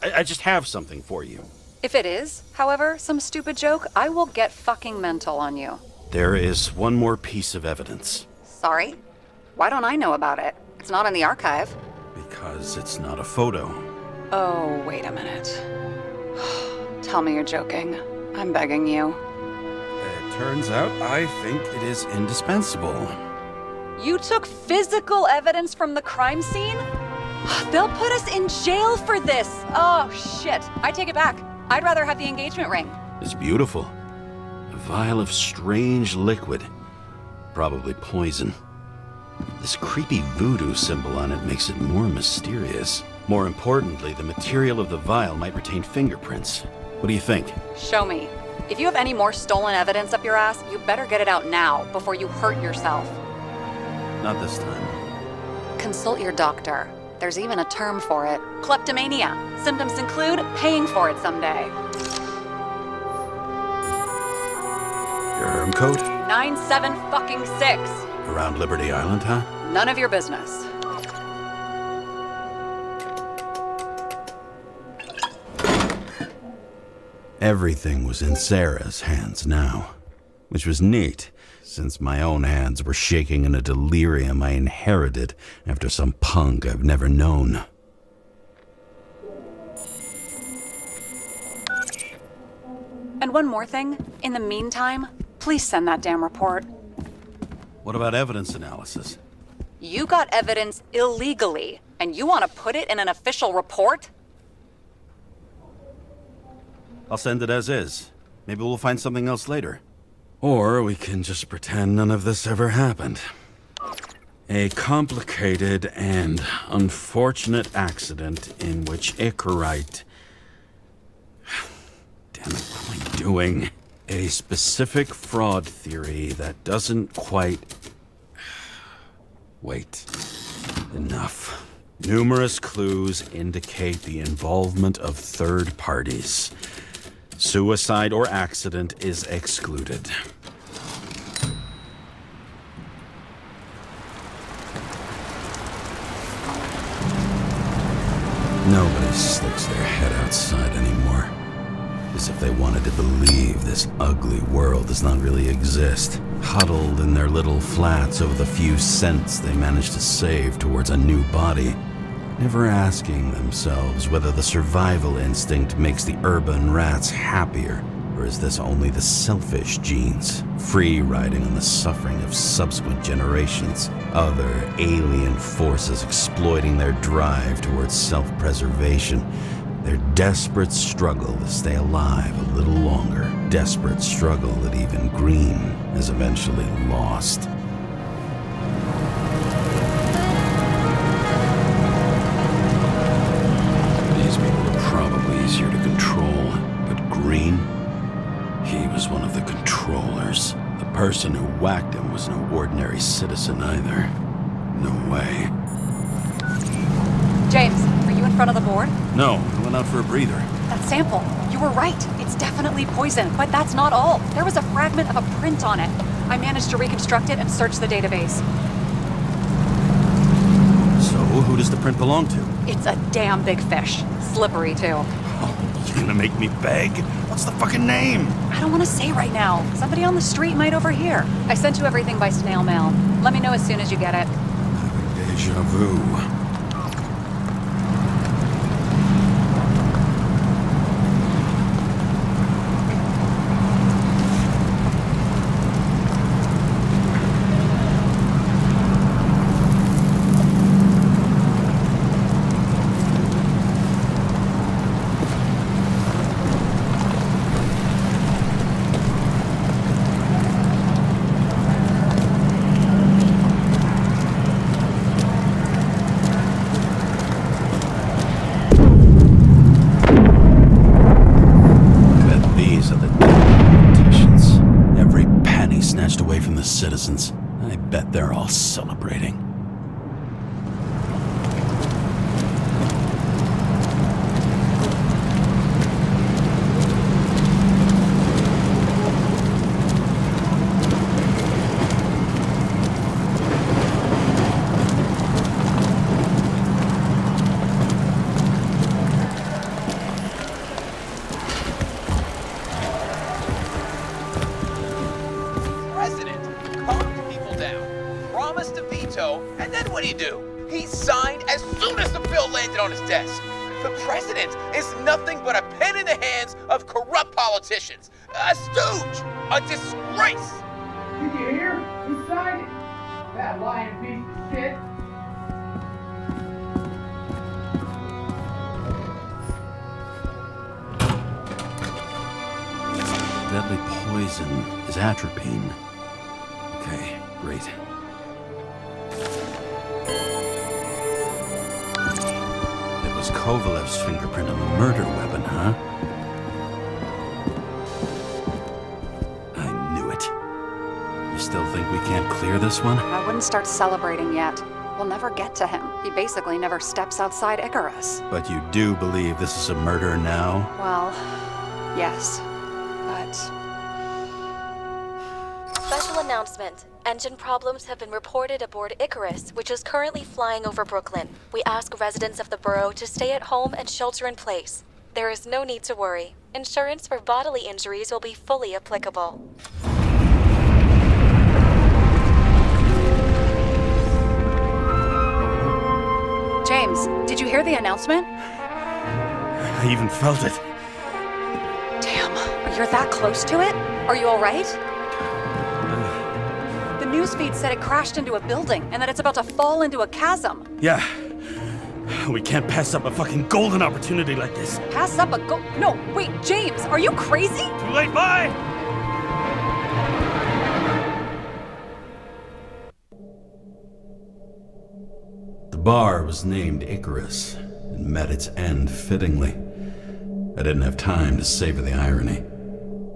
I just have something for you. If it is, however, some stupid joke, I will get fucking mental on you. There is one more piece of evidence. Sorry? Why don't I know about it? It's not in the archive. Because it's not a photo. Oh, wait a minute. Tell me you're joking. I'm begging you. It turns out I think it is indispensable. You took physical evidence from the crime scene? They'll put us in jail for this! Oh, shit. I take it back. I'd rather have the engagement ring. It's beautiful. A vial of strange liquid. Probably poison. This creepy voodoo symbol on it makes it more mysterious. More importantly, the material of the vial might retain fingerprints. What do you think? Show me. If you have any more stolen evidence up your ass, you better get it out now before you hurt yourself. Not this time. Consult your doctor. There's even a term for it. Kleptomania. Symptoms include paying for it someday. Your herm code? 97-fucking-6. Around Liberty Island, huh? None of your business. Everything was in Sarah's hands now, which was neat, since my own hands were shaking in a delirium I inherited after some punk I've never known. And one more thing. In the meantime, please send that damn report. What about evidence analysis? You got evidence illegally, and you want to put it in an official report? I'll send it as is. Maybe we'll find something else later. Or we can just pretend none of this ever happened. A complicated and unfortunate accident in which Icarus... Damn it, what am I doing? A specific fraud theory that doesn't quite... Wait. Enough. Numerous clues indicate the involvement of third parties. Suicide or accident is excluded. Nobody sticks their head outside anymore. As if they wanted to believe this ugly world does not really exist. Huddled in their little flats over the few cents they managed to save towards a new body. Never asking themselves whether the survival instinct makes the urban rats happier, or is this only the selfish genes, free riding on the suffering of subsequent generations, other alien forces exploiting their drive towards self-preservation, their desperate struggle to stay alive a little longer, desperate struggle that even Green has eventually lost. Easier to control, but Green, he was one of the controllers. The person who whacked him was no ordinary citizen either. No way. James, are you in front of the board? No, I went out for a breather. That sample. You were right. It's definitely poison, but that's not all. There was a fragment of a print on it. I managed to reconstruct it and search the database. So, who does the print belong to? It's a damn big fish. Slippery, too. Oh, you gonna make me beg? What's the fucking name? I don't want to say right now. Somebody on the street might overhear. I sent you everything by snail mail. Let me know as soon as you get it. Deja vu. citizens. I bet they're all celebrating. He signed as soon as the bill landed on his desk. The president is nothing but a pen in the hands of corrupt politicians. A stooge! A disgrace! Did you hear? He signed it. That lying piece of shit. Deadly poison is atropine. Okay, great. It was Kovalev's fingerprint on the murder weapon, huh? I knew it. You still think we can't clear this one? I wouldn't start celebrating yet. We'll never get to him. He basically never steps outside Icarus. But you do believe this is a murder now? Well, yes. But... Special announcement. Engine problems have been reported aboard Icarus, which is currently flying over Brooklyn. We ask residents of the borough to stay at home and shelter in place. There is no need to worry. Insurance for bodily injuries will be fully applicable. James, did you hear the announcement? I even felt it. Damn, you're that close to it? Are you all right? The newsfeed said it crashed into a building and that it's about to fall into a chasm. Yeah. We can't pass up a fucking golden opportunity like this. Pass up a No, wait, James, are you crazy? Too late, bye! The bar was named Icarus and met its end fittingly. I didn't have time to savor the irony.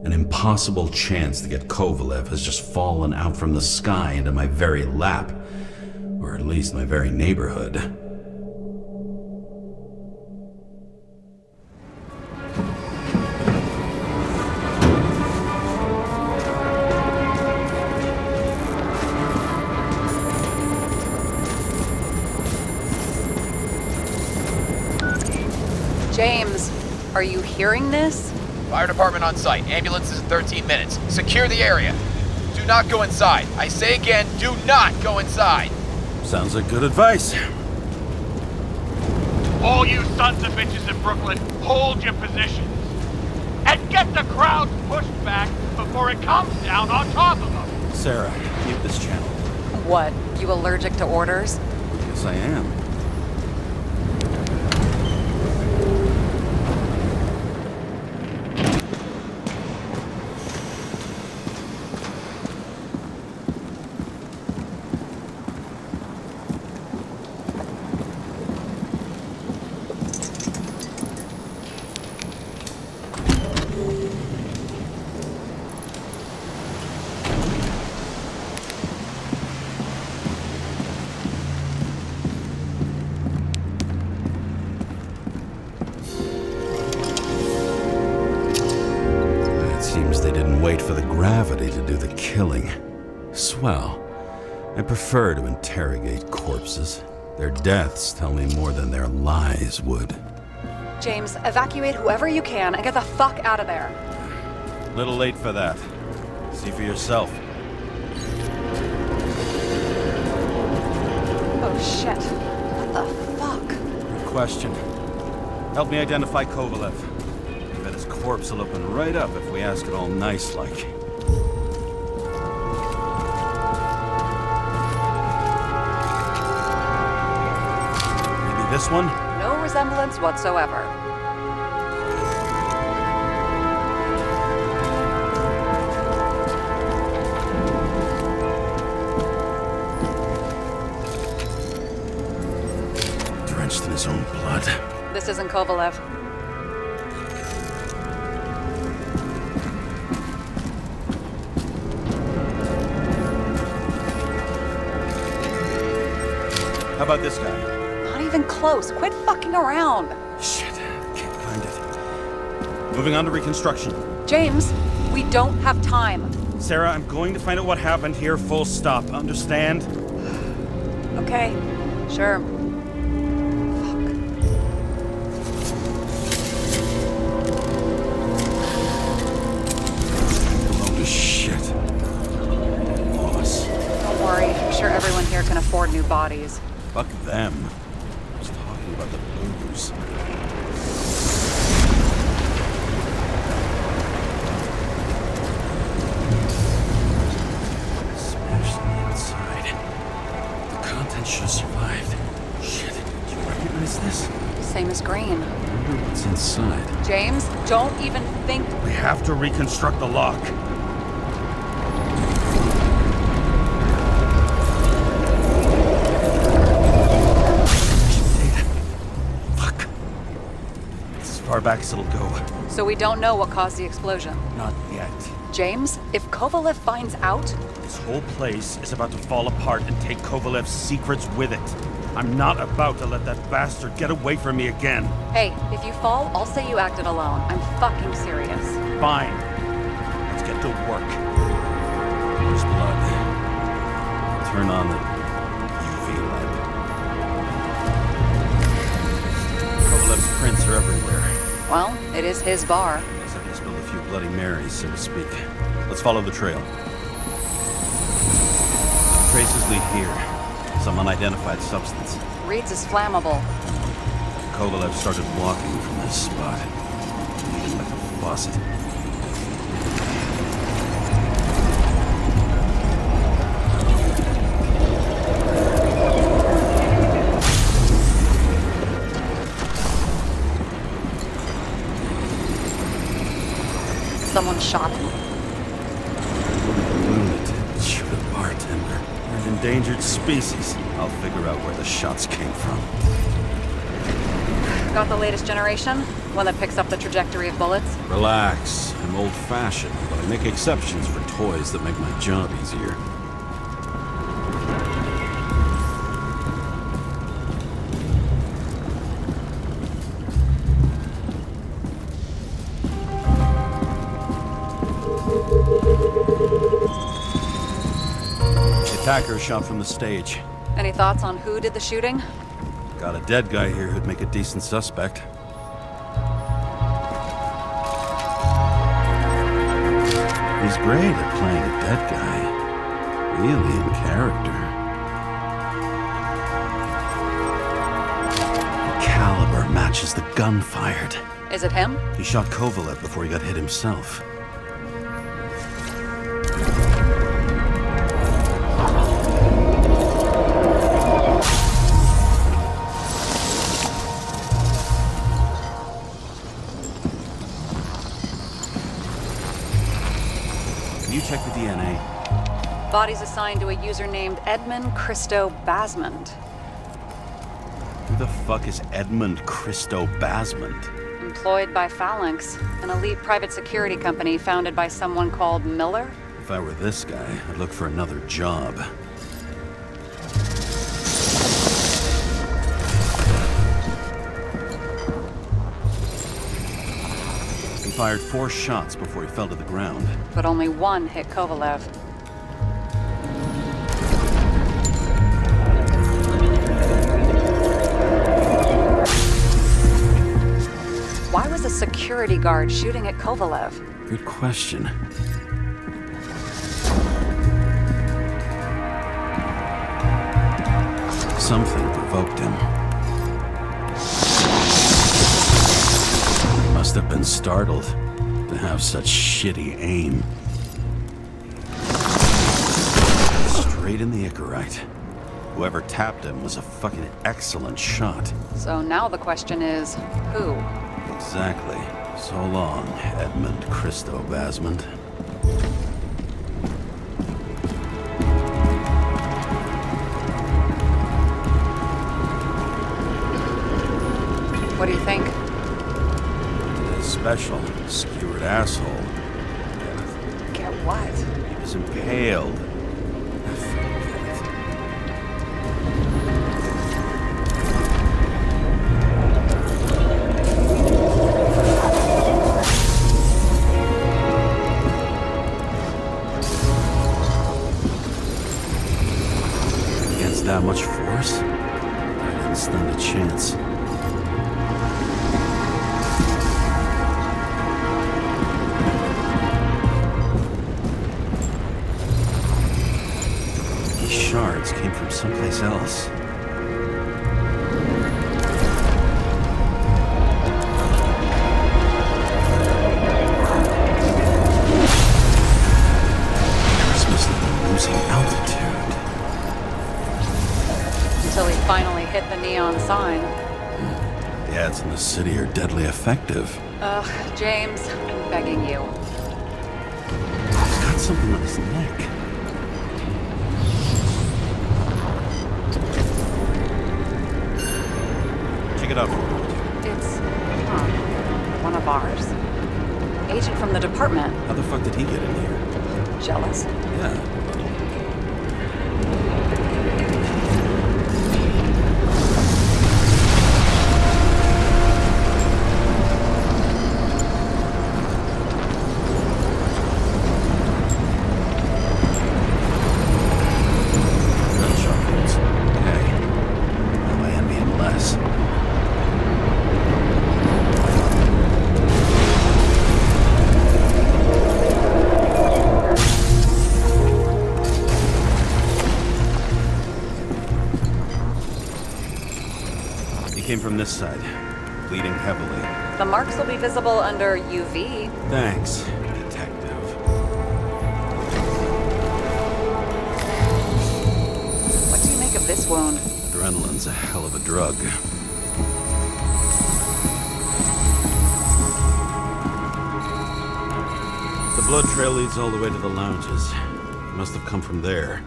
An impossible chance to get Kovalev has just fallen out from the sky into my very lap, or at least my very neighborhood. James, are you hearing this? Fire department on site. Ambulances in 13 minutes. Secure the area. Do not go inside. I say again, do not go inside. Sounds like good advice. All you sons of bitches in Brooklyn, hold your positions. And get the crowd pushed back before it comes down on top of them. Sarah, mute this channel. What, you allergic to orders? Yes, I am. Wait for the gravity to do the killing. Swell. I prefer to interrogate corpses. Their deaths tell me more than their lies would. James, evacuate whoever you can and get the fuck out of there. Little late for that. See for yourself. Oh shit. What the fuck? Good question. Help me identify Kovalev. I bet his corpse will open right up if we ask it all nice-like. Maybe this one? No resemblance whatsoever. Drenched in his own blood. This isn't Kovalev. How about this guy? Not even close. Quit fucking around. Shit, can't find it. Moving on to reconstruction. James, we don't have time. Sarah, I'm going to find out what happened here, full stop. Understand? Okay, sure. Holy shit. Boss. Don't worry, I'm sure everyone here can afford new bodies. Fuck them. I was talking about the booze. Smashed on the outside. The contents should have survived. Shit. Do you recognize this? Same as green. I wonder what's inside. James, don't even think. We have to reconstruct the lock. Fuck. It's as far back as it'll go. So we don't know what caused the explosion. Not yet. James, if Kovalev finds out, This whole place is about to fall apart and take Kovalev's secrets with it. I'm not about to let that bastard get away from me again. hey, if you fall, I'll say you acted alone. I'm fucking serious. Fine. Let's get to work. There's blood. Turn on the UV light. Kovalev's prints are everywhere. Well, it is his bar. Looks like he spilled a few Bloody Marys, so to speak. Let's follow the trail. Traces lead here. Some unidentified substance. Reeds is flammable. Kovalev started walking from this spot. Leading like a faucet. Someone shot him. Lunatic. Shoot a bartender. An endangered species. I'll figure out where the shots came from. Got the latest generation? One that picks up the trajectory of bullets? Relax. I'm old-fashioned, but I make exceptions for toys that make my job easier. The attacker shot from the stage. Any thoughts on who did the shooting? Got a dead guy here who'd make a decent suspect. He's great at playing a dead guy. Really in character. The caliber matches the gun fired. Is it him? He shot Kovalev before he got hit himself. You check the DNA. Body's assigned to a user named Edmund Christo Basmond. Who the fuck is Edmund Christo Basmond? Employed by Phalanx, an elite private security company founded by someone called Miller. If I were this guy, I'd look for another job. He fired 4 shots before he fell to the ground. But only one hit Kovalev. Why was a security guard shooting at Kovalev? Good question. Something provoked him. He must have been startled to have such shitty aim. Straight in the Icarite. Whoever tapped him was a fucking excellent shot. So now the question is, who? Exactly. So long, Edmund Christo Basmond. What do you think? A special, skewered asshole. Get what? He was impaled. that much force? I didn't stand a chance. These shards came from someplace else. Until he finally hit the neon sign. The ads in the city are deadly effective. Ugh, James, I'm begging you. He's got something on his neck. Check it out. It's, one of ours. Agent from the department. How the fuck did he get in here? Jealous? Yeah. Came from this side, bleeding heavily. The marks will be visible under UV. Thanks, detective. What do you make of this wound? Adrenaline's a hell of a drug. The blood trail leads all the way to the lounges. It must have come from there.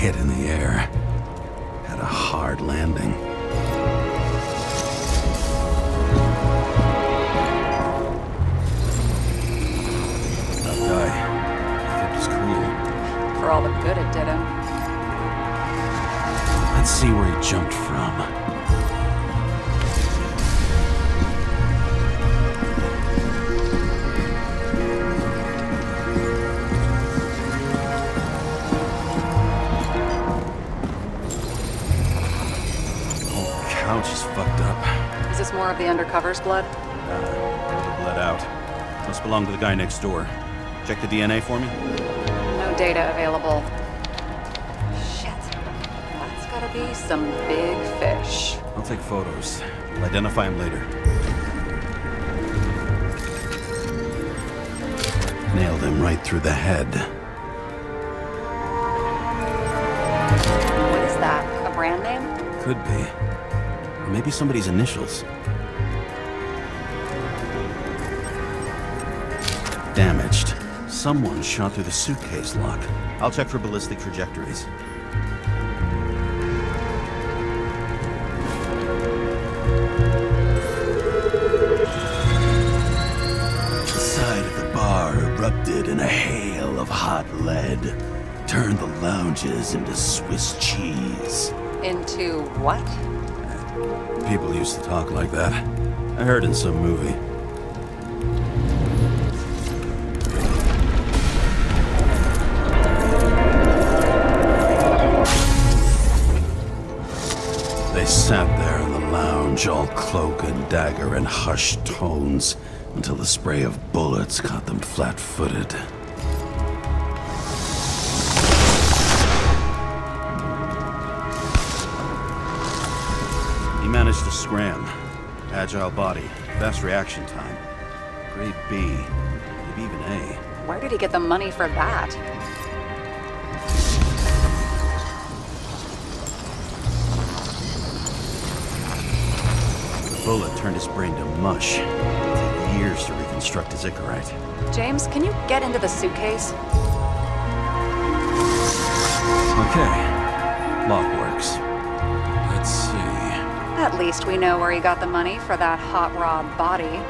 Hit in the air. Had a hard landing. That guy, I think he's cool. For all the good it did him. Let's see where he jumped from. Couch is fucked up. Is this more of the undercover's blood? Bled out. Must belong to the guy next door. Check the DNA for me? No data available. Shit. That's gotta be some big fish. I'll take photos. I'll identify him later. Nailed him right through the head. What is that? A brand name? Could be. Or maybe somebody's initials. Damaged. Someone shot through the suitcase lock. I'll check for ballistic trajectories. The side of the bar erupted in a hail of hot lead. Turned the lounges into Swiss cheese. Into what? People used to talk like that. I heard in some movie. They sat there in the lounge, all cloak and dagger and hushed tones, until the spray of bullets caught them flat-footed. He managed to scram. Agile body, fast reaction time. Grade B, maybe even A. Where did he get the money for that? The bullet turned his brain to mush. It'll take years to reconstruct his Icarite. James, can you get into the suitcase? Okay. Lock works. Let's see. At least we know where he got the money for that hot rod body.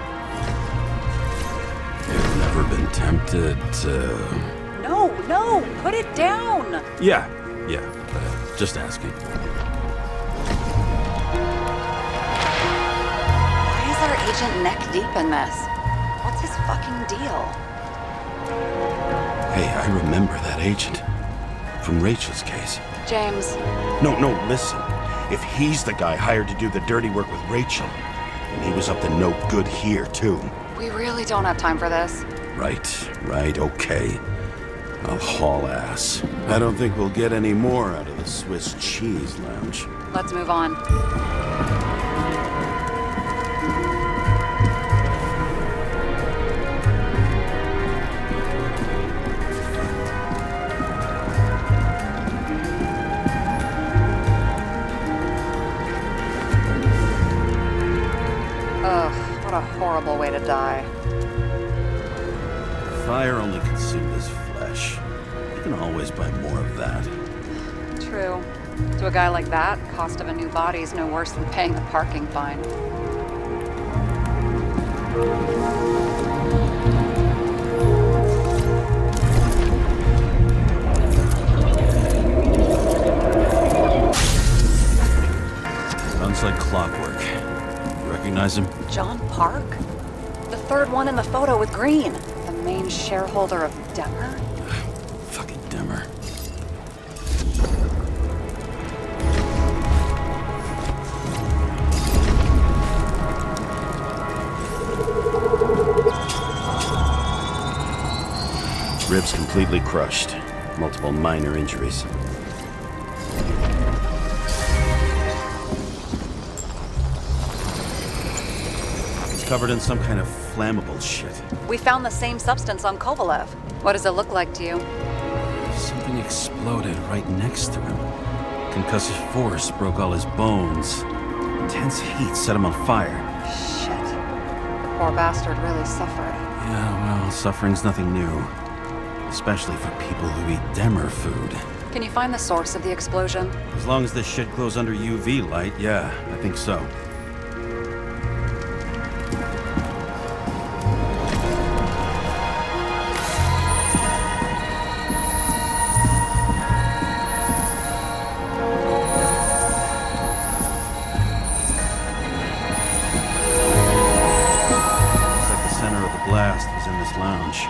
You've never been tempted to... No, put it down! Yeah, just asking. agent neck deep in this. What's his fucking deal? Hey, I remember that agent. From Rachel's case. James. No, listen. If he's the guy hired to do the dirty work with Rachel, and he was up to no good here, too. We really don't have time for this. Right, okay. I'll haul ass. I don't think we'll get any more out of the Swiss Cheese Lounge. Let's move on. Ugh, what a horrible way to die. Fire only consumed his flesh. You can always buy more of that. True. To a guy like that, cost of a new body is no worse than paying a parking fine. Runs like clockwork. You recognize him? John Park? The third one in the photo with Green. The main shareholder of Demmer? Fucking Demmer. Ribs completely crushed. Multiple minor injuries. It's covered in some kind of flammable shit. We found the same substance on Kovalev. What does it look like to you? Something exploded right next to him. Concussive force broke all his bones. Intense heat set him on fire. Shit. The poor bastard really suffered. Yeah, well, suffering's nothing new. Especially for people who eat Demmer food. Can you find the source of the explosion? As long as this shit glows under UV light, yeah, I think so. Looks like the center of the blast was in this lounge.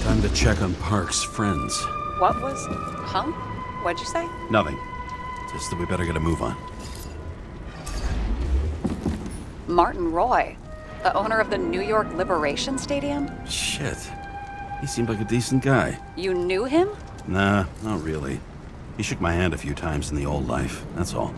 Time to check on Park's friends. What was... Huh? What'd you say? Nothing. Just that we better get a move on. Martin Roy, the owner of the New York Liberation Stadium? Shit. He seemed like a decent guy. You knew him? Nah, not really. He shook my hand a few times in the old life, that's all.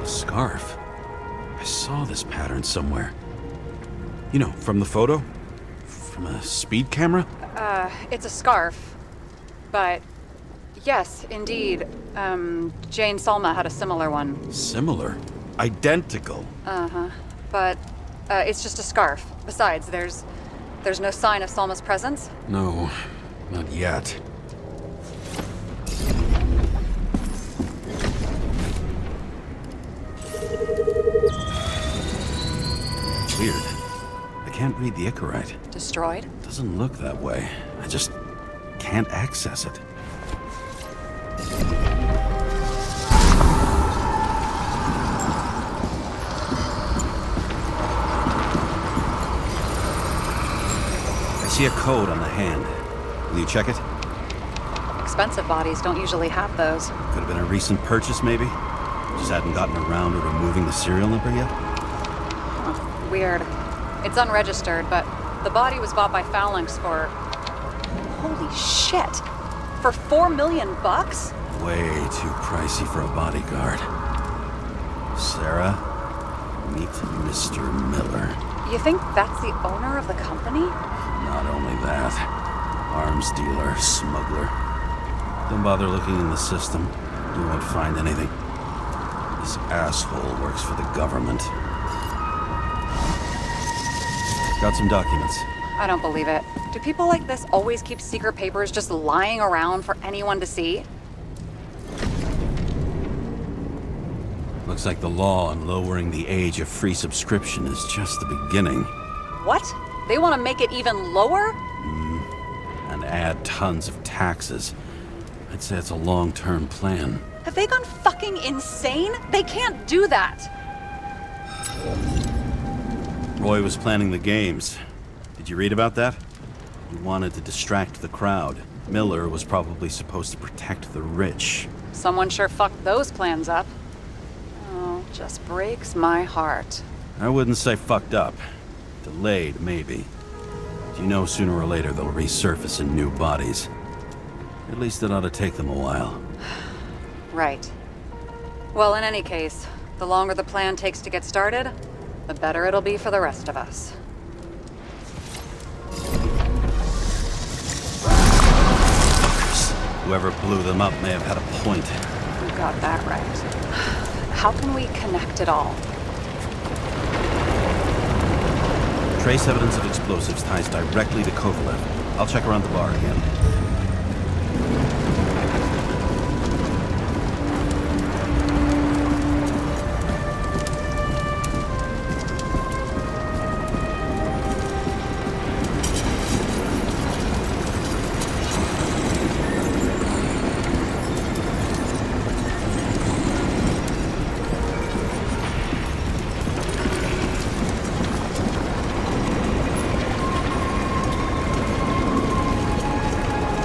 A scarf. I saw this pattern somewhere. You know, from the photo? From a speed camera? It's a scarf. But... Yes, indeed. Jane Salma had a similar one. Similar? Identical? Uh-huh. But, it's just a scarf. Besides, there's no sign of Salma's presence? No, not yet. Weird. I can't read the Icarite. Destroyed? Doesn't look that way. I just can't access it. I see a code on the hand. Will you check it? Expensive bodies don't usually have those. Could have been a recent purchase, maybe? Just hadn't gotten around to removing the serial number yet? Huh, weird. It's unregistered, but the body was bought by Phalanx for... Holy shit! For $4 million bucks? Way too pricey for a bodyguard. Sarah, meet Mr. Miller. You think that's the owner of the company? Not only that, arms dealer, smuggler. Don't bother looking in the system. You won't find anything. This asshole works for the government. Got some documents. I don't believe it. Do people like this always keep secret papers just lying around for anyone to see? Looks like the law on lowering the age of free subscription is just the beginning. What? They want to make it even lower? And add tons of taxes. I'd say it's a long-term plan. Have they gone fucking insane? They can't do that! Roy was planning the games. Did you read about that? He wanted to distract the crowd. Miller was probably supposed to protect the rich. Someone sure fucked those plans up. Oh, just breaks my heart. I wouldn't say fucked up. Delayed, maybe. You know sooner or later they'll resurface in new bodies. At least it ought to take them a while. Right. Well, in any case, the longer the plan takes to get started, the better it'll be for the rest of us. Whoever blew them up may have had a point. You got that right. How can we connect it all? Trace evidence of explosives ties directly to Kovalev. I'll check around the bar again.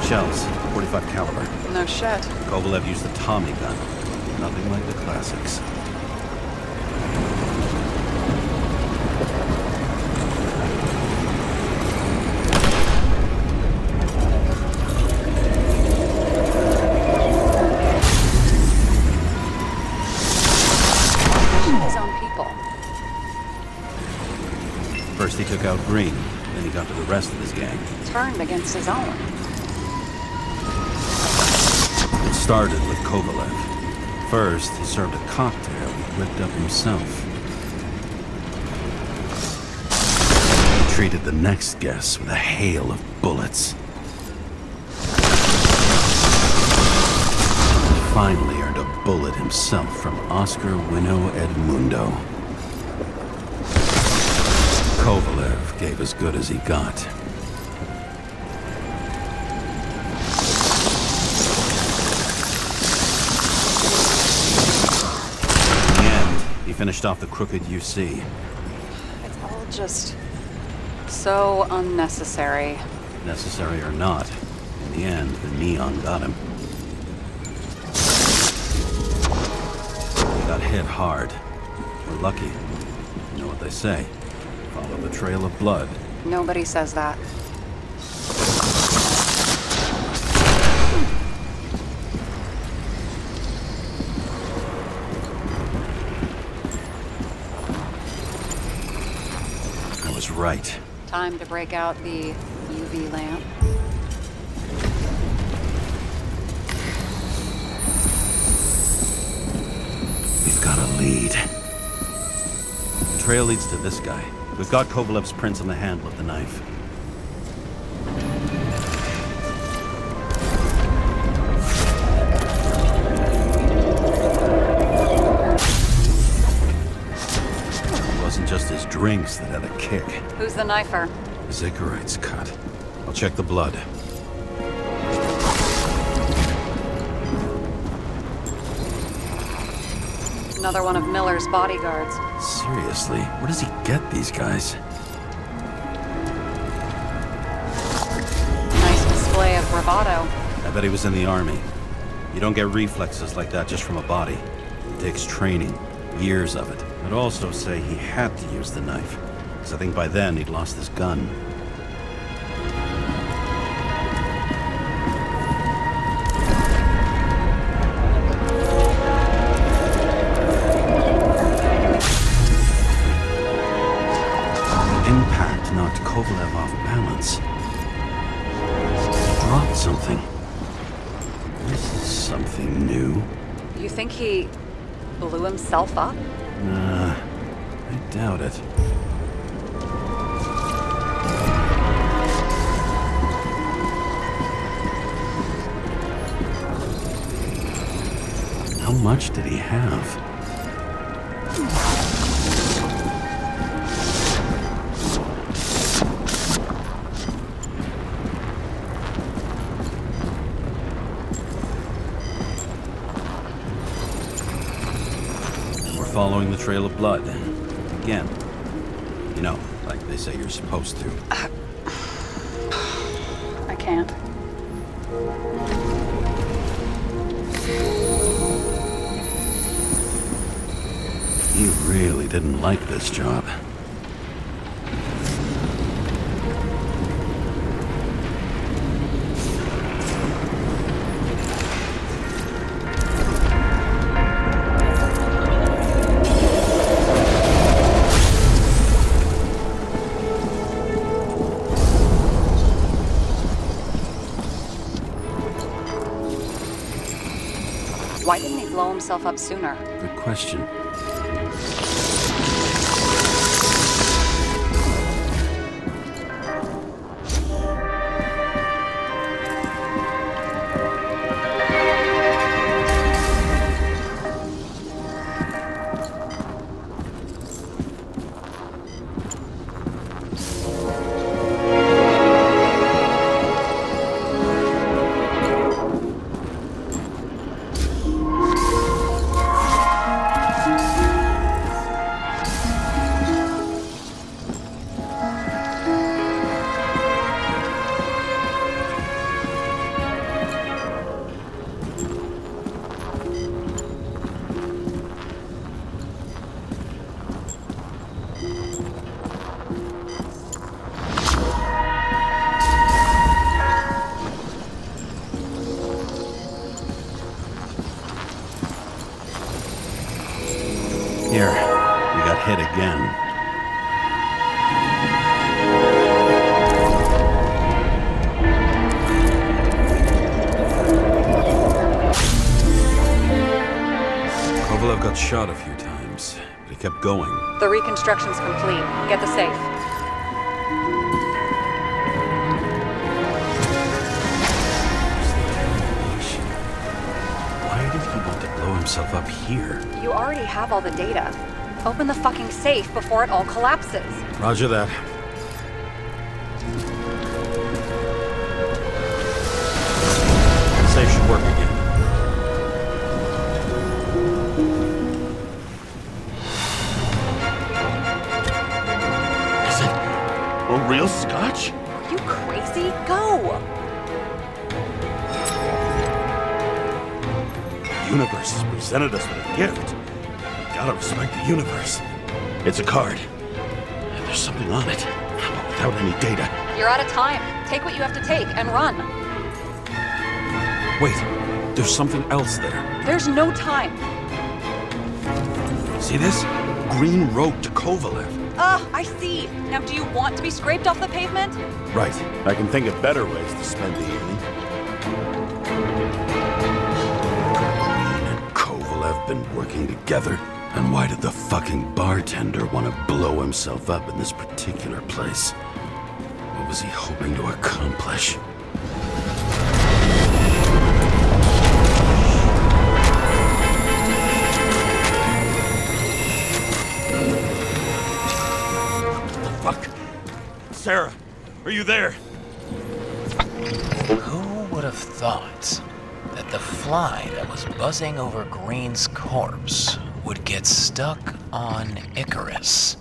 Shells, 45 caliber. No shit. Kovalev used the Tommy gun. Nothing like the classics. His own people. First he took out Green, then he got to the rest of his gang. Turned against his own. Started with Kovalev. First, he served a cocktail he whipped up himself. He treated the next guest with a hail of bullets. He finally earned a bullet himself from Oscar Wino Edmundo. Kovalev gave as good as he got. Finished off the crooked UC. It's all just so unnecessary. Necessary or not, in the end, the neon got him. He got hit hard. We're lucky. You know what they say. Follow the trail of blood. Nobody says that. Right. Time to break out the UV lamp. We've got a lead. The trail leads to this guy. We've got Kovalev's prints on the handle of the knife. Just his drinks that had a kick. Who's the knifer? Ziggurite's cut. I'll check the blood. Another one of Miller's bodyguards. Seriously, where does he get these guys? Nice display of bravado. I bet he was in the army. You don't get reflexes like that just from a body. It takes training. Years of it. I'd also say he had to use the knife, because I think by then he'd lost his gun. The impact knocked Kovalev off balance. He dropped something. This is something new. You think he blew himself up? Nah, I doubt it. much did he have? We're following the trail of blood. Again. You know, like they say you're supposed to. I can't. You really didn't like this job. Why didn't he blow himself up sooner? Good question. Here, we got hit again. Kovalev got shot a few times, but he kept going. The reconstruction's complete. Get the safe. Why did he want to blow himself up here? You already have all the data. Open the fucking safe before it all collapses. Roger that. The safe should work again. Is it a real scotch? Are you crazy? Go! The universe has presented us with a gift. We gotta respect the universe. It's a card. There's something on it, but without any data. You're out of time. Take what you have to take and run. Wait, there's something else there. There's no time. See this? Green road to Kovalev. I see. Now, do you want to be scraped off the pavement? Right. I can think of better ways to spend the evening. Green and Kovalev been working together. And why did the fucking bartender want to blow himself up in this particular place? What was he hoping to accomplish? What the fuck? Sarah, are you there? Who would have thought that the fly that was buzzing over Green's corpse would get stuck on Icarus?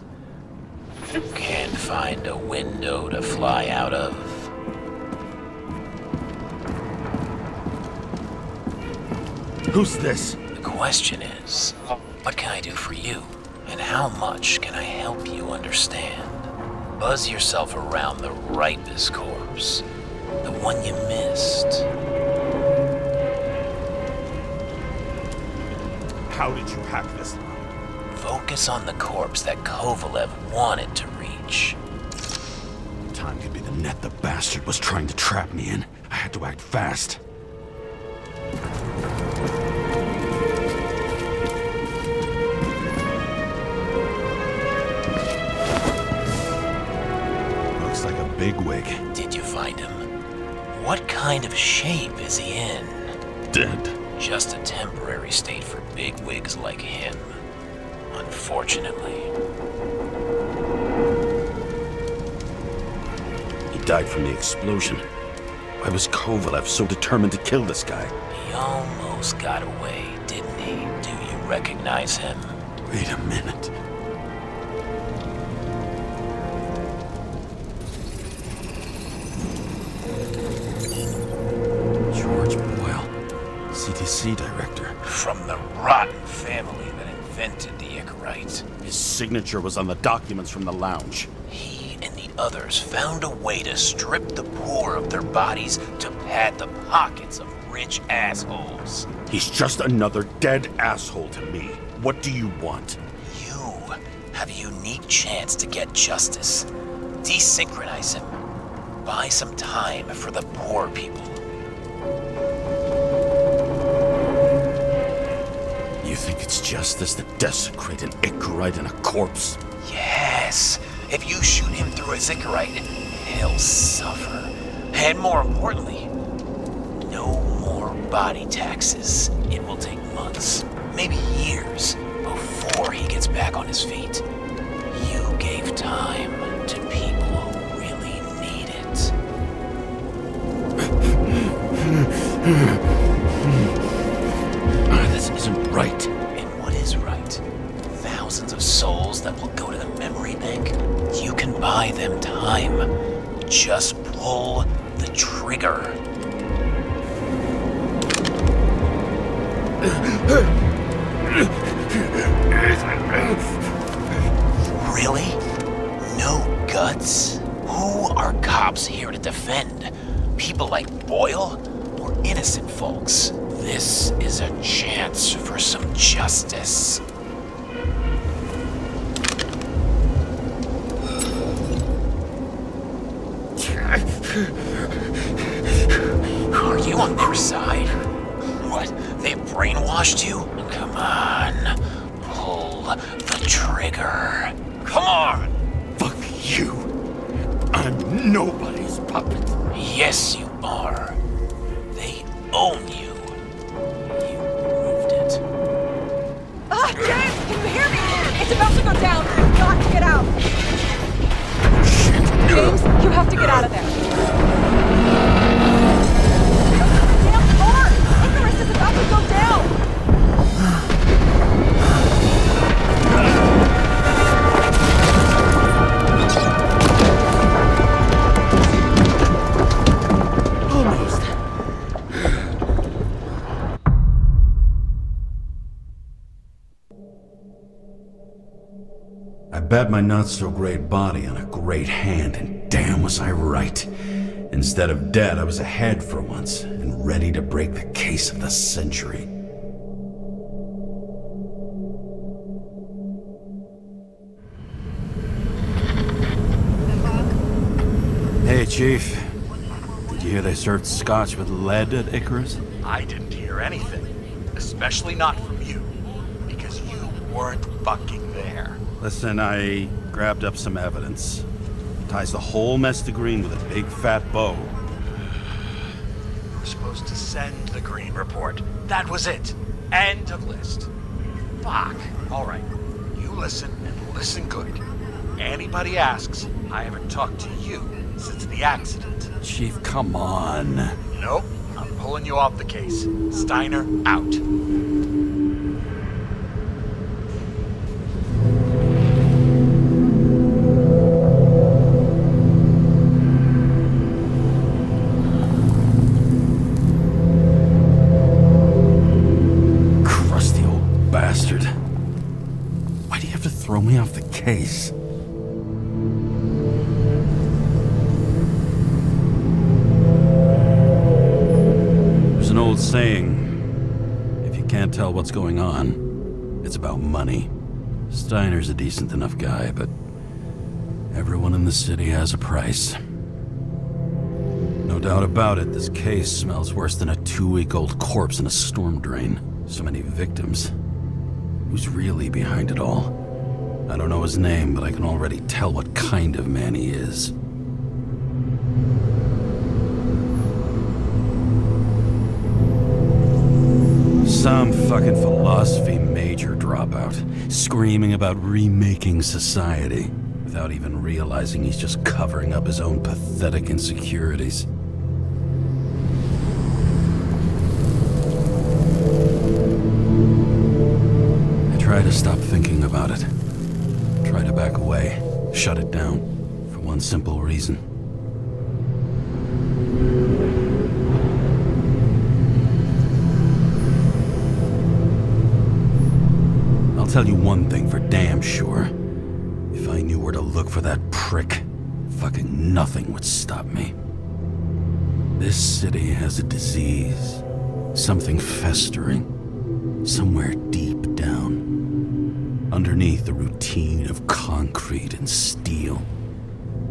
Can't find a window to fly out of. Who's this? The question is, what can I do for you? And how much can I help you understand? Buzz yourself around the Ripus corpse, the one you missed. How did you hack this? Focus on the corpse that Kovalev wanted to reach. Time could be the net the bastard was trying to trap me in. I had to act fast. Looks like a bigwig. Did you find him? What kind of shape is he in? Dead. Just a temporary state for bigwigs like him. Unfortunately. He died from the explosion. Why was Kovalev so determined to kill this guy? He almost got away, didn't he? Do you recognize him? Wait a minute. George Boyle, CDC director. From the rotten family that invented the Icarite. His signature was on the documents from the lounge. He and the others found a way to strip the poor of their bodies to pad the pockets of rich assholes. He's just another dead asshole to me. What do you want? You have a unique chance to get justice. Desynchronize him. Buy some time for the poor people. You think it's justice to desecrate an Icarite and a corpse? Yes. If you shoot him through a Icarite, he'll suffer. And more importantly, no more body taxes. It will take months, maybe years, before he gets back on his feet. You gave time to people who really need it. This isn't right. And what is right? Thousands of souls that will go to the memory bank? You can buy them time. Just pull the trigger. Really? No guts? Who are cops here to defend? People like Boyle or innocent folks? This is a chance for some justice. Are you on their side? What? They've brainwashed you? Come on. Pull the trigger. Come on! Fuck you. I'm nobody's puppet. Yes, you are. They own you. You proved it. Ah, James, can you hear me? It's about to go down. You've got to get out. James, you have to get out of there. Damn car! Icarus is about to go down. Almost. I bet my not-so-great body on a great hand, and damn was I right. Instead of dead, I was ahead for once, and ready to break the case of the century. Hey, Chief. Did you hear they served scotch with lead at Icarus? I didn't hear anything. Especially not from you. Because you weren't fucking there. Listen, I grabbed up some evidence. Ties the whole mess to green with a big fat bow. You were supposed to send the green report. That was it. End of list. Fuck. Alright. You listen and listen good. Anybody asks, I haven't talked to you since the accident. Chief, come on. Nope. I'm pulling you off the case. Steiner, out. Crusty old bastard. Why do you have to throw me off the case? There's an old saying, if you can't tell what's going on, it's about money. Steiner's a decent enough guy, but everyone in the city has a price. No doubt about it, this case smells worse than a 2-week-old corpse in a storm drain. So many victims. Who's really behind it all? I don't know his name, but I can already tell what kind of man he is. Some fucking philosophy major dropout, screaming about remaking society, without even realizing he's just covering up his own pathetic insecurities. I try to stop thinking about it. Try to back away, shut it down, for one simple reason. I'll tell you one thing for damn sure. If I knew where to look for that prick, fucking nothing would stop me. This city has a disease. Something festering. Somewhere deep down. Underneath the routine of concrete and steel.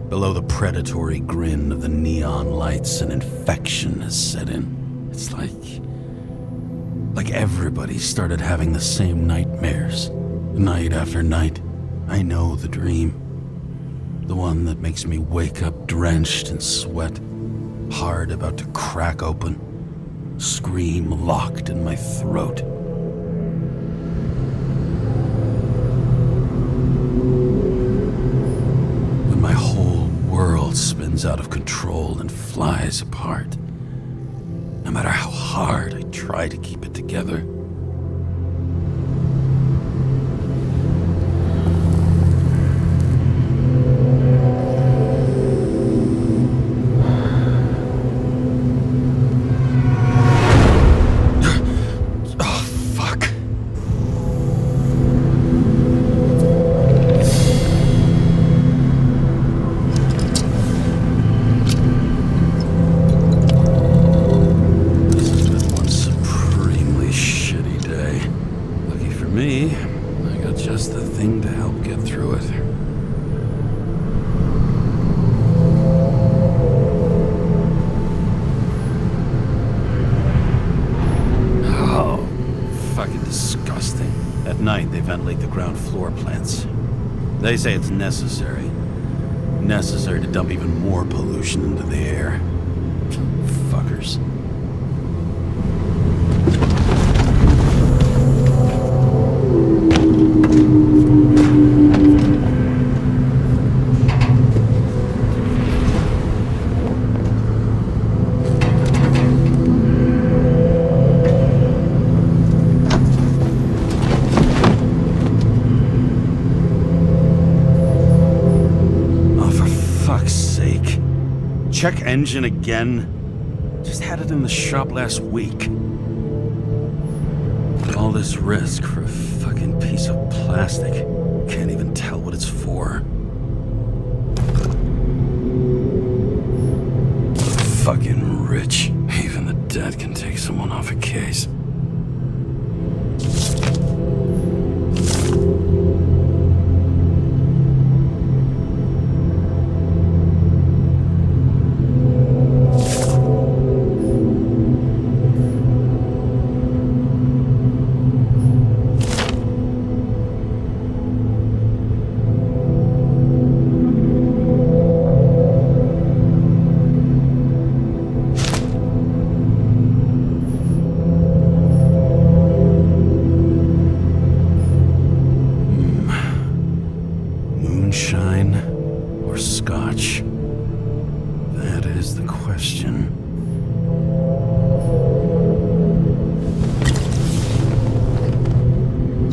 Below the predatory grin of the neon lights, an infection has set in. It's like everybody started having the same nightmares, night after night. I know the dream. The one that makes me wake up drenched in sweat, heart about to crack open, scream locked in my throat. When my whole world spins out of control and flies apart. No matter how hard I try to keep it together. They say it's necessary. Necessary to dump even more pollution into the air. Fuckers. Check engine again? Just had it in the shop last week. All this risk for a fucking piece of plastic. Can't even tell what it's for. Fucking rich. Even the dead can take someone off a case.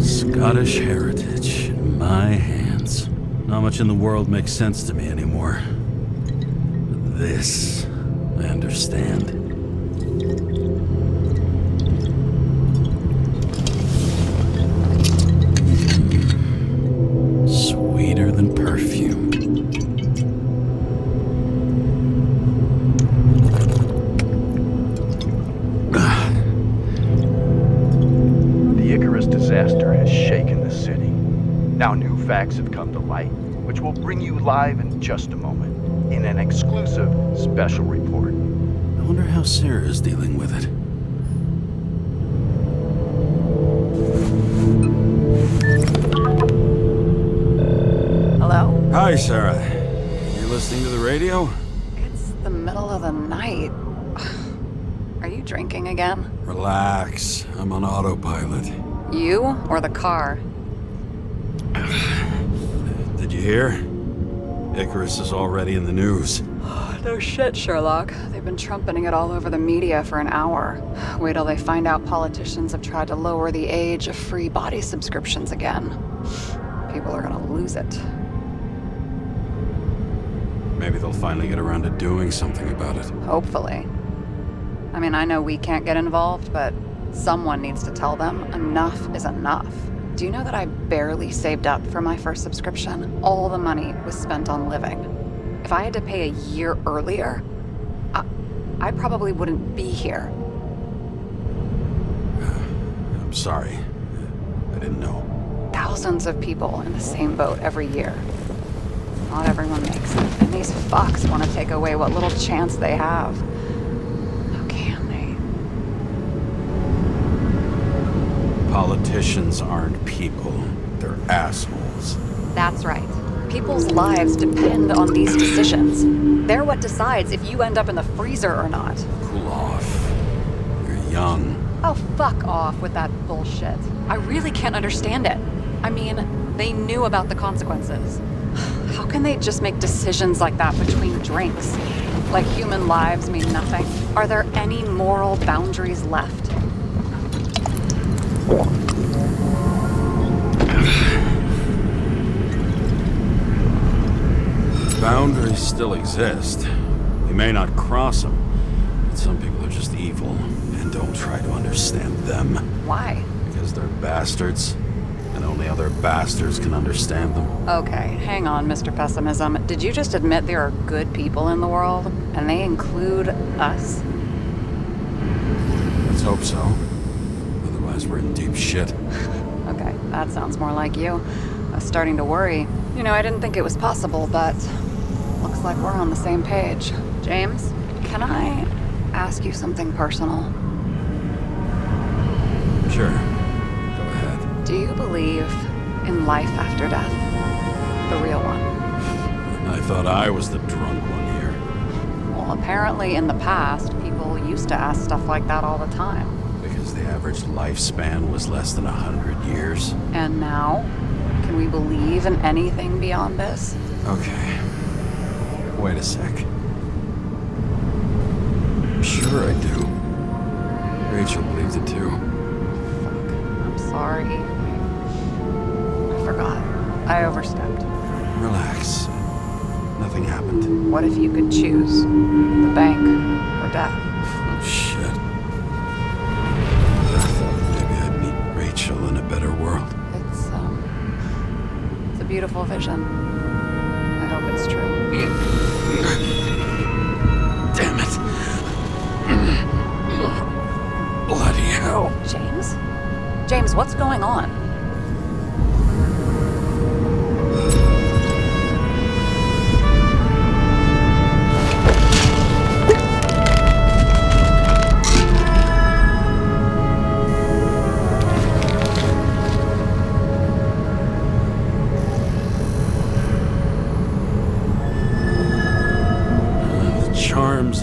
Scottish heritage in my hands. Not much in the world makes sense to me anymore. But this, I understand. Sweeter than perfume. Disaster has shaken the city. Now new facts have come to light, which will bring you live in just a moment, in an exclusive special report. I wonder how Sarah is dealing with it. Hello? Hi, Sarah. You listening to the radio? It's the middle of the night. Are you drinking again? Relax. I'm on autopilot. You or the car? Did you hear? Icarus is already in the news. No shit, Sherlock. They've been trumpeting it all over the media for an hour. Wait till they find out politicians have tried to lower the age of free body subscriptions again. People are gonna lose it. Maybe they'll finally get around to doing something about it. Hopefully. I mean, I know we can't get involved, but someone needs to tell them enough is enough. Do you know that I barely saved up for my first subscription? All the money was spent on living. If I had to pay a year earlier, I probably wouldn't be here. I'm sorry. I didn't know. Thousands of people in the same boat every year. Not everyone makes it, and these fucks want to take away what little chance they have. How can they? Politicians aren't people. They're assholes. That's right. People's lives depend on these decisions. They're what decides if you end up in the freezer or not. Cool off. You're young. Oh, fuck off with that bullshit. I really can't understand it. I mean, they knew about the consequences. How can they just make decisions like that between drinks? Like human lives mean nothing? Are there any moral boundaries left? Boundaries still exist. We may not cross them, but some people are just evil and don't try to understand them. Why? Because they're bastards, and only other bastards can understand them. Okay, hang on, Mr. Pessimism. Did you just admit there are good people in the world, and they include us? Let's hope so. Otherwise, we're in deep shit. Okay, that sounds more like you. I was starting to worry. You know, I didn't think it was possible, but looks like we're on the same page. James, can I ask you something personal? Sure. Go ahead. Do you believe in life after death? The real one? I thought I was the drunk one here. Well, apparently in the past, people used to ask stuff like that all the time. Because the average lifespan was less than 100 years. And now? Can we believe in anything beyond this? Okay. Wait a sec. Sure I do. Rachel believed it too. Fuck. I'm sorry. I forgot. I overstepped. Relax. Nothing happened. What if you could choose? The bank or death? Oh, shit. I thought maybe I'd meet Rachel in a better world. It's a beautiful vision. I hope it's true. Damn it. Bloody hell. James? James, what's going on?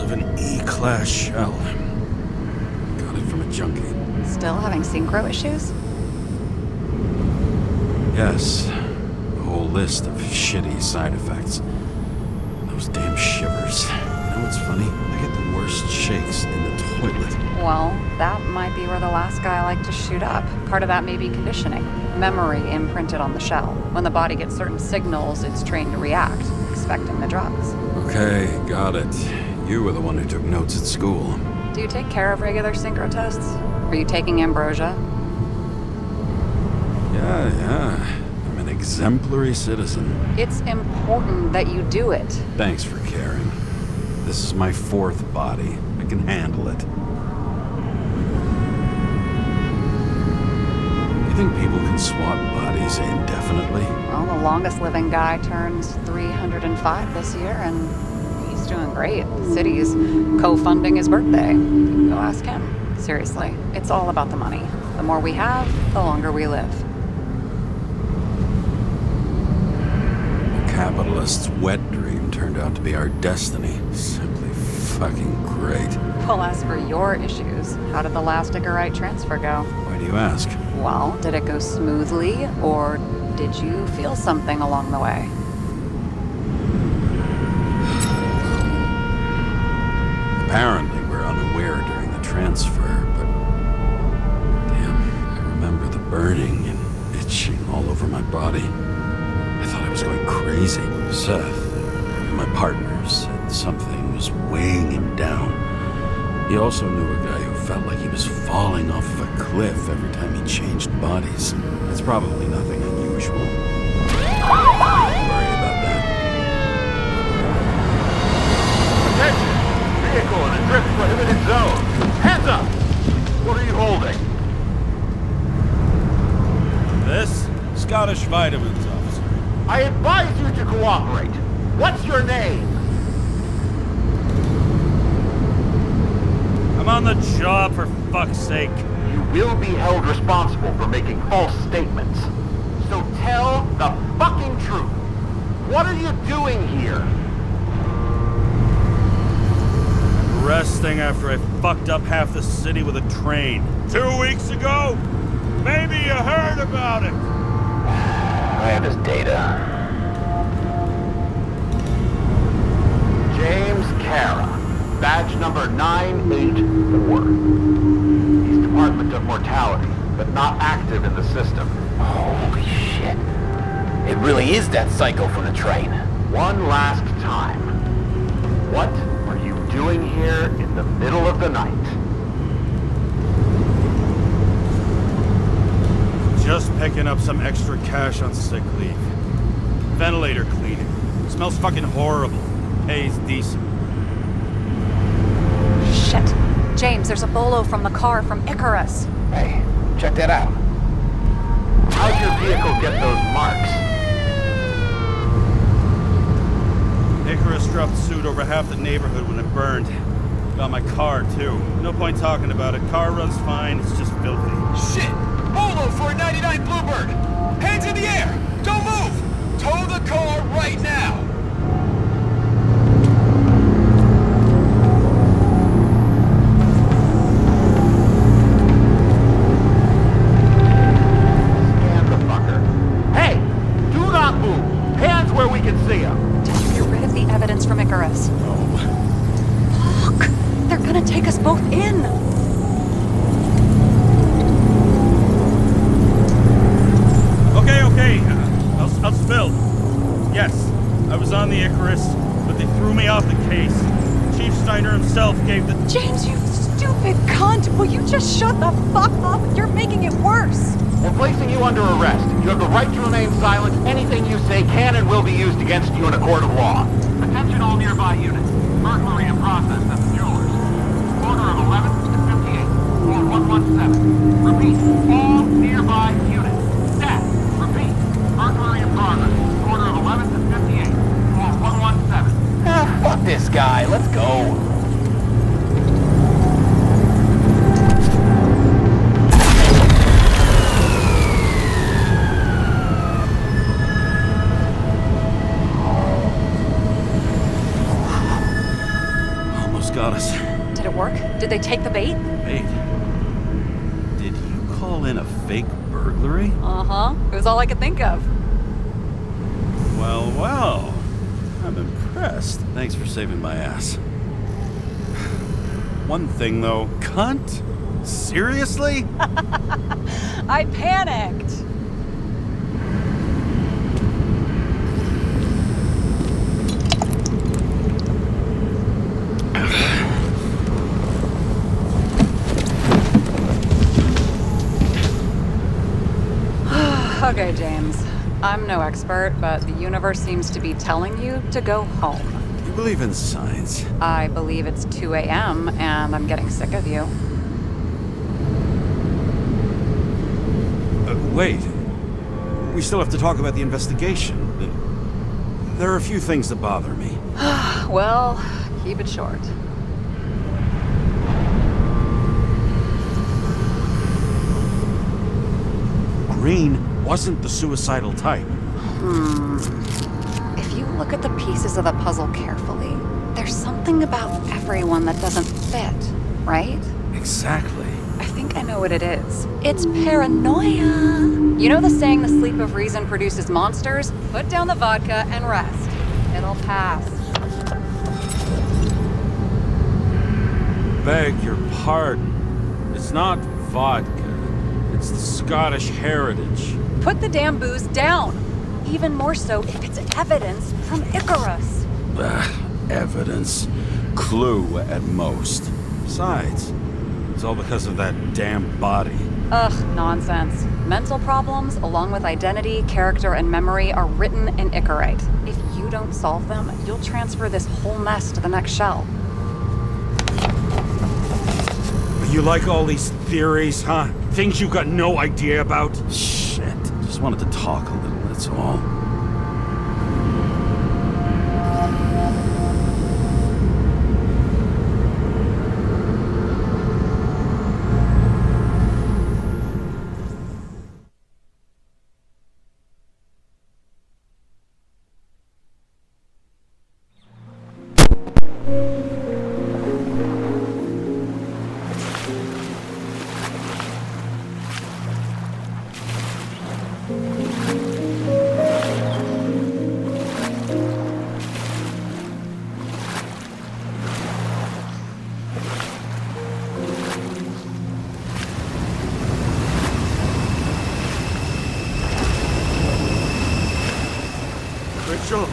Of an E-class shell. Got it from a junkie. Still having synchro issues? Yes. A whole list of shitty side effects. Those damn shivers. You know what's funny? I get the worst shakes in the toilet. Well, that might be where the last guy liked to shoot up. Part of that may be conditioning. Memory imprinted on the shell. When the body gets certain signals, it's trained to react, expecting the drugs. Okay, got it. You were the one who took notes at school. Do you take care of regular synchro tests? Are you taking ambrosia? Yeah. I'm an exemplary citizen. It's important that you do it. Thanks for caring. This is my fourth body. I can handle it. You think people can swap bodies indefinitely? Well, the longest living guy turns 305 this year, and he's doing great. The city's co-funding his birthday. Go ask him. Seriously, it's all about the money. The more we have, the longer we live. The capitalist's wet dream turned out to be our destiny. Simply fucking great. Well, as for your issues, how did the last Icarite transfer go? Why do you ask? Well, did it go smoothly, or did you feel something along the way? Apparently, we're unaware during the transfer, but... Damn, I remember the burning and itching all over my body. I thought I was going crazy. Seth, my partner, said something was weighing him down. He also knew a guy who felt like he was falling off of a cliff every time he changed bodies. It's probably nothing unusual. Don't worry about that. Attention! Vehicle in a drift prohibited zone. Hands up! What are you holding? This? Scottish vitamins, officer. I advise you to cooperate. What's your name? I'm on the job, for fuck's sake. You will be held responsible for making false statements. So tell the fucking truth. What are you doing here? Resting after I fucked up half the city with a train. 2 weeks ago? Maybe you heard about it. I have his data. James Karra, badge number 984. He's Department of Mortality, but not active in the system. Holy shit. It really is that psycho from the train. One last time. What are you doing here in the middle of the night? Just picking up some extra cash on sick leave. Ventilator cleaning. Smells fucking horrible. Pays decent. Shit. James, there's a bolo from the car from Icarus. Hey, check that out. How'd your vehicle get those marks? Icarus dropped suit over half the neighborhood when it burned. Got my car, too. No point talking about it. Car runs fine, it's just filthy. Shit! Bolo for a 99 Bluebird! Hands in the air! Don't move! Tow the car right now! Scan the fucker. Hey! Do not move! Hands where we can see them! Did you get rid of the evidence from Icarus? Look! They're gonna take us both in! Okay. I'll spill. Yes, I was on the Icarus, but they threw me off the case. Chief Steiner himself gave the... James, you stupid cunt! Will you just shut the fuck up? You're making it worse! We're placing you under arrest. You have the right to remain silent. Anything you say can and will be used against you in a court of law. Attention all nearby units. Burglary in process at the jewelers. Corner of 11th and 58. Floor 117. Repeat. All nearby units. Staff. Repeat. Burglary in progress. Corner of 11th and 58. Floor 117. Ah, fuck this guy. Let's go. Got us. Did it work? Did they take the bait? Bait? Did you call in a fake burglary? Uh-huh. It was all I could think of. Well. I'm impressed. Thanks for saving my ass. One thing, though. Cunt? Seriously? I panicked. Okay, James. I'm no expert, but the universe seems to be telling you to go home. You believe in science? I believe it's 2 a.m. and I'm getting sick of you. Wait. We still have to talk about the investigation. There are a few things that bother me. Well, keep it short. Green wasn't the suicidal type. If you look at the pieces of the puzzle carefully, there's something about everyone that doesn't fit. right? Exactly. I think I know what it is. It's paranoia. You know the saying the sleep of reason produces monsters? Put down the vodka and rest. It'll pass. Beg your pardon. It's not vodka. It's the Scottish heritage. Put the damn booze down. Even more so if it's evidence from Icarus. Evidence. Clue at most. Besides, it's all because of that damn body. Ugh, nonsense. Mental problems, along with identity, character, and memory, are written in Icarite. If you don't solve them, you'll transfer this whole mess to the next shell. You like all these theories, huh? Things you got no idea about? Shit. Just wanted to talk a little, that's all. Rachel!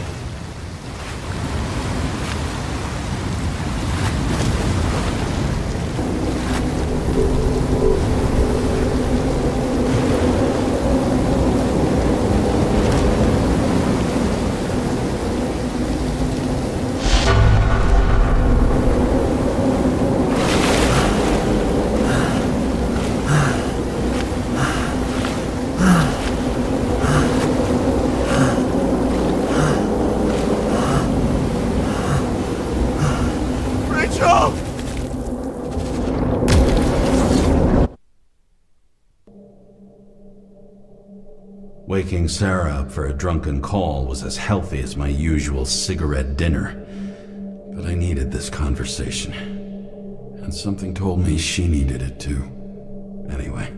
Waking Sara up for a drunken call was as healthy as my usual cigarette dinner. But I needed this conversation. And something told me she needed it too. Anyway,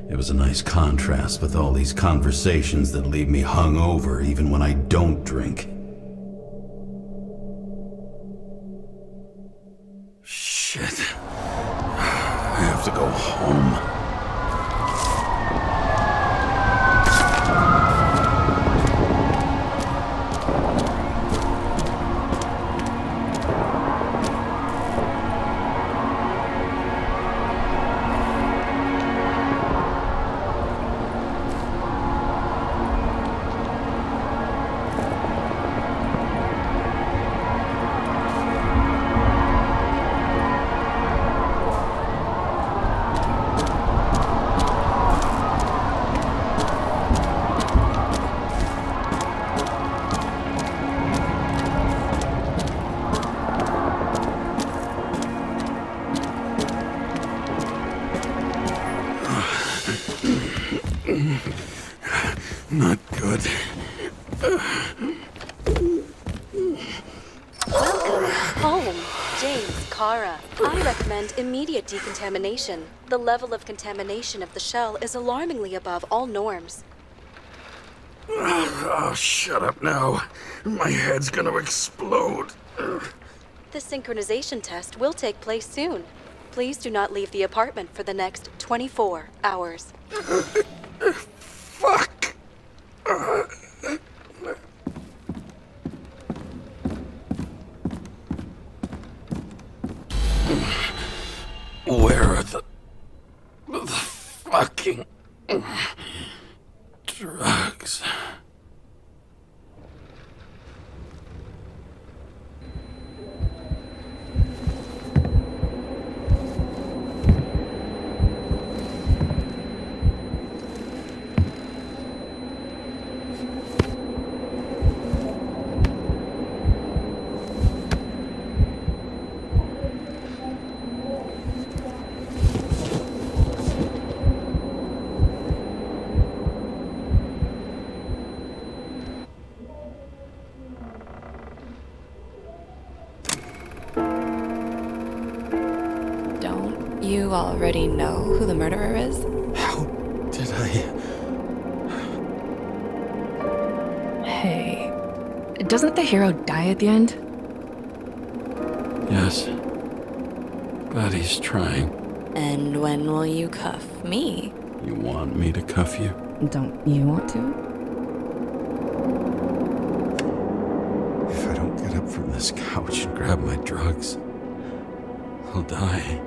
it was a nice contrast with all these conversations that leave me hungover even when I don't drink. Shit. I have to go home. Not good. Welcome home, James Karra. I recommend immediate decontamination. The level of contamination of the shell is alarmingly above all norms. Oh, shut up now. My head's gonna explode. The synchronization test will take place soon. Please do not leave the apartment for the next 24 hours. Fuck! Where are the fucking drugs? You already know who the murderer is? How did I... Hey, doesn't the hero die at the end? Yes. But he's trying. And when will you cuff me? You want me to cuff you? Don't you want to? If I don't get up from this couch and grab my drugs, I'll die.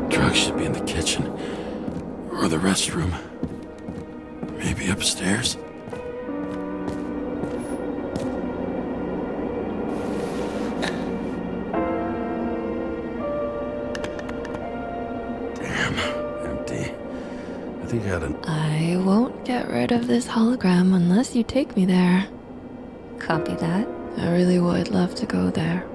Drugs should be in the kitchen. Or the restroom. Maybe upstairs. Damn, empty. I think I had an... I won't get rid of this hologram unless you take me there. Copy that. I really would love to go there.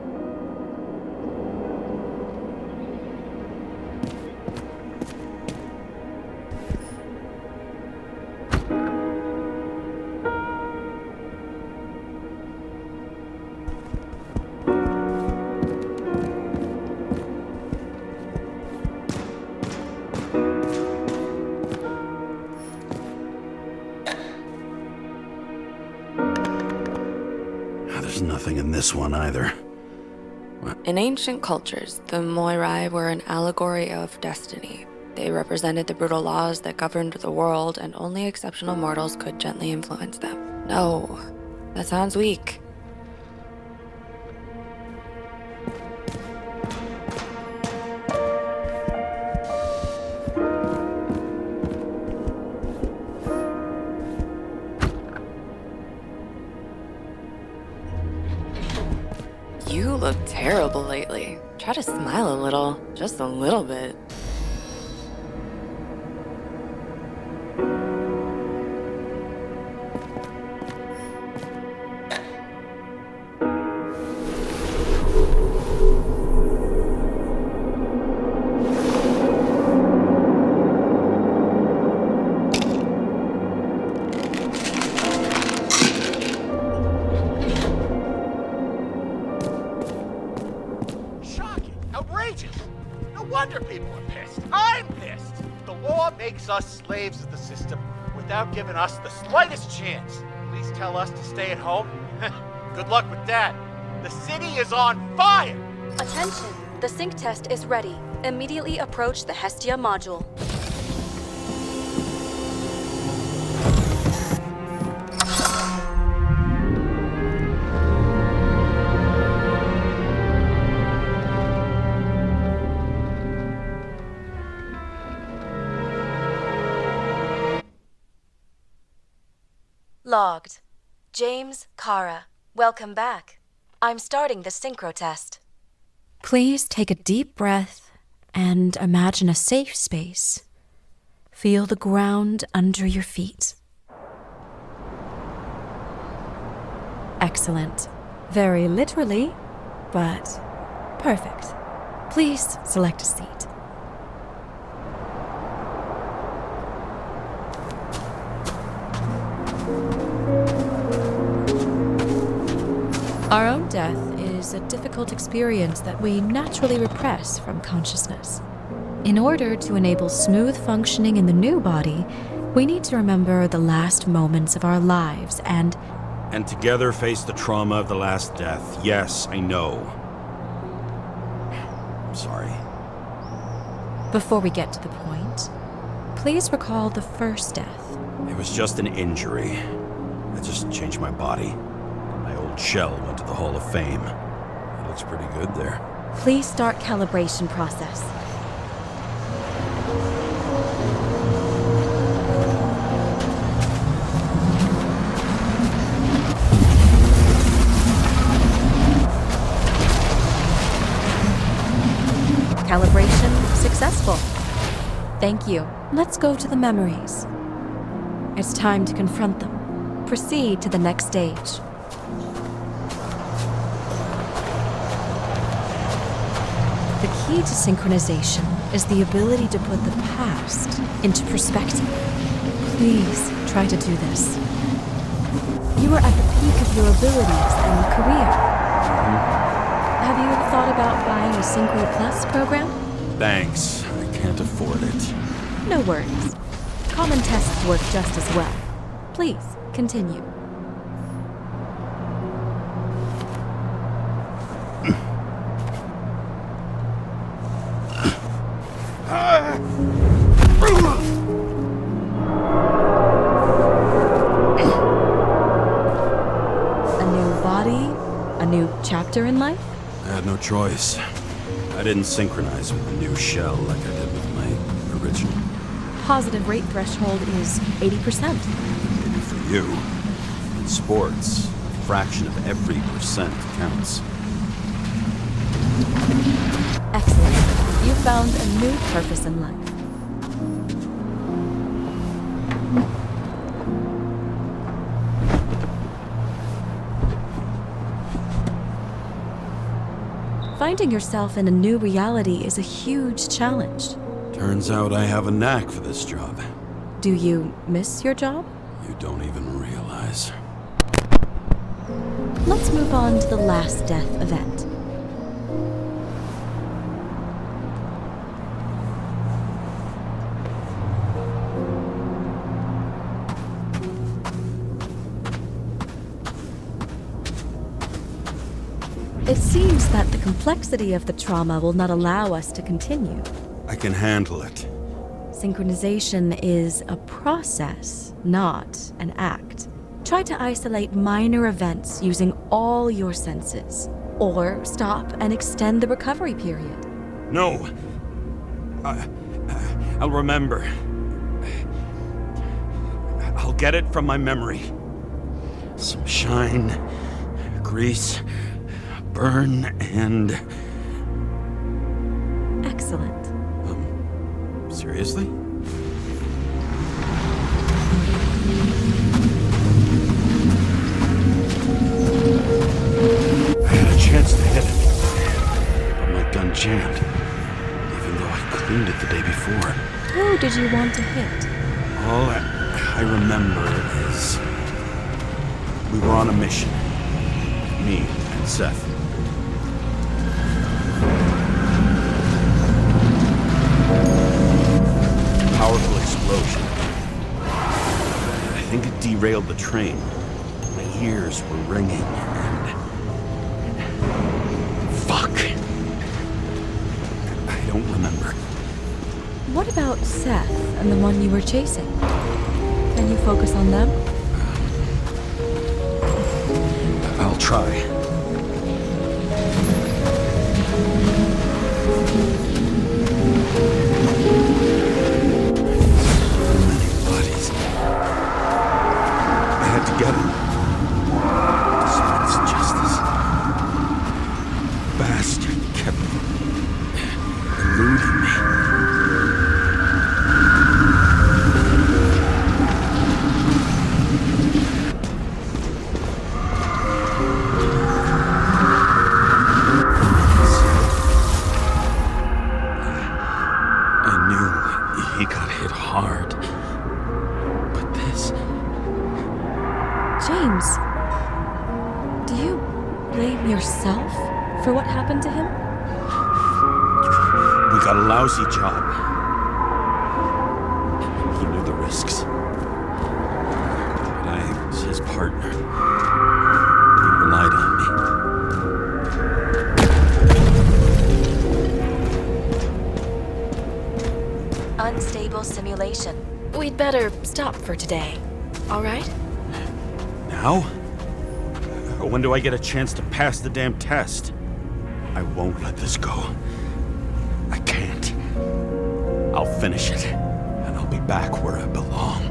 There's nothing in this one either. In ancient cultures, the Noire were an allegory of destiny. They represented the brutal laws that governed the world, and only exceptional mortals could gently influence them. No, that sounds weak. You look terrible lately. Try to smile a little, just a little bit. Us slaves of the system without giving us the slightest chance. Please tell us to stay at home. Good luck with that. The city is on fire! Attention! The sync test is ready. Immediately approach the Hestia module. Logged. James Karra. Welcome back. I'm starting the synchro test. Please take a deep breath and imagine a safe space. Feel the ground under your feet. Excellent. Very literally, but perfect. Please select a seat. Our own death is a difficult experience that we naturally repress from consciousness. In order to enable smooth functioning in the new body, we need to remember the last moments of our lives and together face the trauma of the last death. Yes, I know. I'm sorry. Before we get to the point, please recall the first death. It was just an injury. I just changed my body. My old shell went to the Hall of Fame. It looks pretty good there. Please start calibration process. Calibration successful. Thank you. Let's go to the memories. It's time to confront them. Proceed to the next stage. The key to synchronization is the ability to put the past into perspective. Please try to do this. You are at the peak of your abilities and career. Have you thought about buying a Synchro Plus program? Thanks. I can't afford it. No worries. Common tests work just as well. Please, continue. A new body? A new chapter in life? I had no choice. I didn't synchronize with the new shell like I did with my original. Positive rate threshold is 80%. Maybe for you. In sports, a fraction of every percent counts. Excellent. You found a new purpose in life. Finding yourself in a new reality is a huge challenge. Turns out I have a knack for this job. Do you miss your job? You don't even realize. Let's move on to the last death event. It seems that the complexity of the trauma will not allow us to continue. I can handle it. Synchronization is a process, not an act. Try to isolate minor events using all your senses, or stop and extend the recovery period. No. I'll remember. I'll get it from my memory. Some shine, grease, burn, and... Excellent. Seriously? I had a chance to hit it, but my gun jammed, even though I cleaned it the day before. Who did you want to hit? All I remember is we were on a mission. Me and Seth. Powerful explosion. I think it derailed the train. My ears were ringing and... Fuck. I don't remember. What about Seth and the one you were chasing? Can you focus on them? I'll try. Get him. Despite his justice. Bastard kept eluding me. I knew he got hit hard. But this... James, do you blame yourself for what happened to him? We got a lousy job. He knew the risks. But I was his partner. He relied on me. Unstable simulation. We'd better stop for today, all right? Now? When do I get a chance to pass the damn test? I won't let this go. I can't. I'll finish it, and I'll be back where I belong.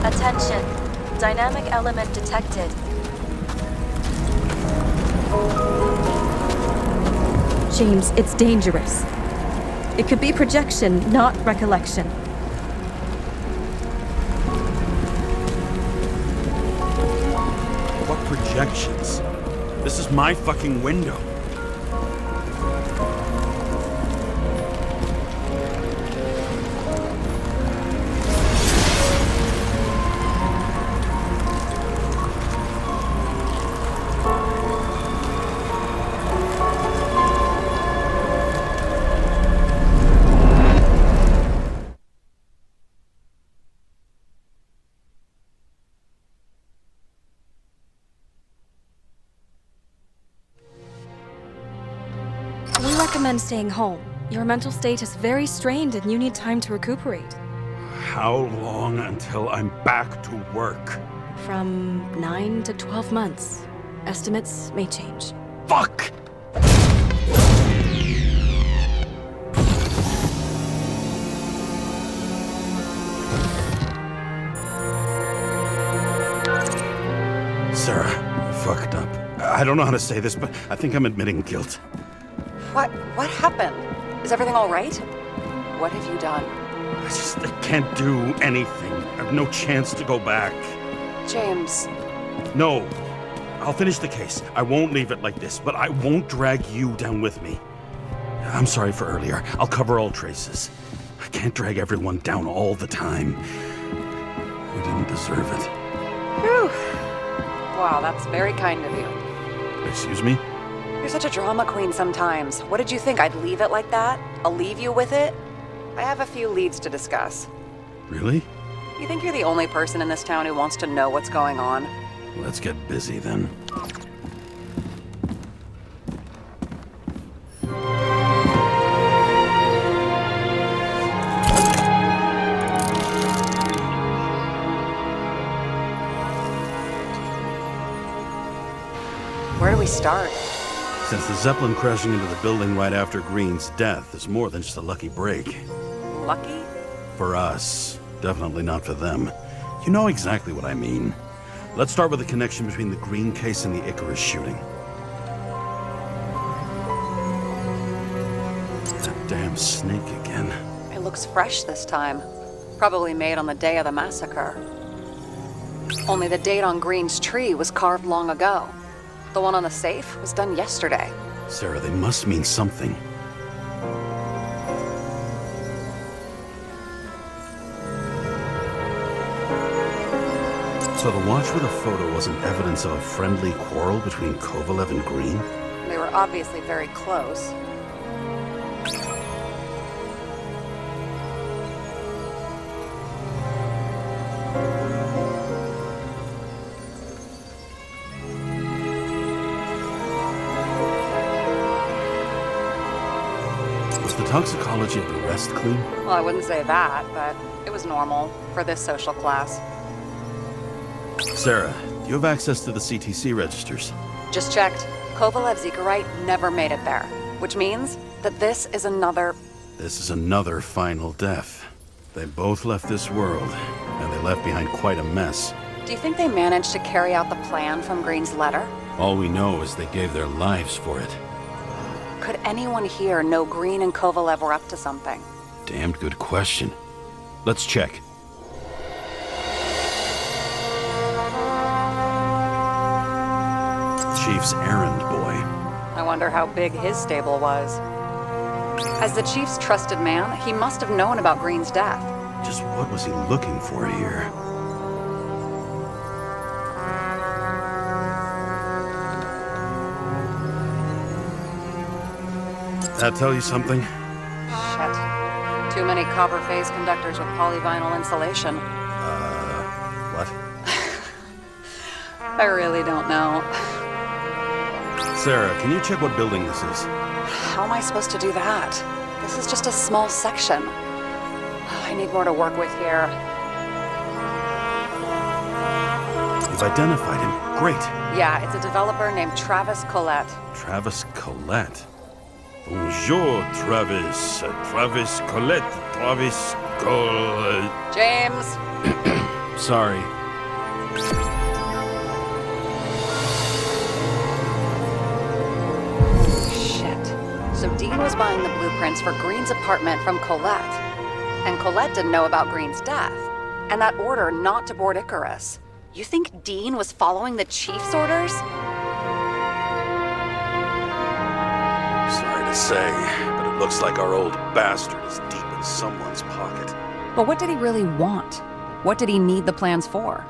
Attention. Dynamic element detected. James, it's dangerous. It could be projection, not recollection. What projections? This is my fucking window. We recommend staying home. Your mental state is very strained and you need time to recuperate. How long until I'm back to work? From 9 to 12 months. Estimates may change. Fuck! Sarah, I fucked up. I don't know how to say this, but I think I'm admitting guilt. What happened? Is everything all right? What have you done? I can't do anything. I have no chance to go back. James. No. I'll finish the case. I won't leave it like this, but I won't drag you down with me. I'm sorry for earlier. I'll cover all traces. I can't drag everyone down all the time. We didn't deserve it. Whew. Wow, that's very kind of you. Excuse me? You're such a drama queen sometimes. What did you think, I'd leave it like that? I'll leave you with it? I have a few leads to discuss. Really? You think you're the only person in this town who wants to know what's going on? Let's get busy then. Where do we start? Since the Zeppelin crashing into the building right after Green's death is more than just a lucky break. Lucky? For us. Definitely not for them. You know exactly what I mean. Let's start with the connection between the Green case and the Icarus shooting. That damn snake again. It looks fresh this time. Probably made on the day of the massacre. Only the date on Green's tree was carved long ago. The one on the safe was done yesterday. Sarah, they must mean something. So the watch with a photo wasn't evidence of a friendly quarrel between Kovalev and Green? They were obviously very close. Was the toxicology of the rest clean? Well, I wouldn't say that, but it was normal for this social class. Sarah, do you have access to the CTC registers? Just checked. Kovalev's Icarite never made it there, which means that this is another final death. They both left this world, and they left behind quite a mess. Do you think they managed to carry out the plan from Green's letter? All we know is they gave their lives for it. Could anyone here know Green and Kovalev were up to something? Damned good question. Let's check. Chief's errand boy. I wonder how big his stable was. As the chief's trusted man, he must have known about Green's death. Just what was he looking for here? That tell you something? Shit. Too many copper phase conductors with polyvinyl insulation. What? I really don't know. Sarah, can you check what building this is? How am I supposed to do that? This is just a small section. I need more to work with here. You've identified him. Great. Yeah, it's a developer named Travis Collette. Travis Collette. Bonjour, Travis. Travis Collette. Travis Collette. James! Sorry. Shit. So Dean was buying the blueprints for Green's apartment from Collette. And Collette didn't know about Green's death. And that order not to board Icarus. You think Dean was following the chief's orders? to say, but it looks like our old bastard is deep in someone's pocket. But what did he really want? What did he need the plans for?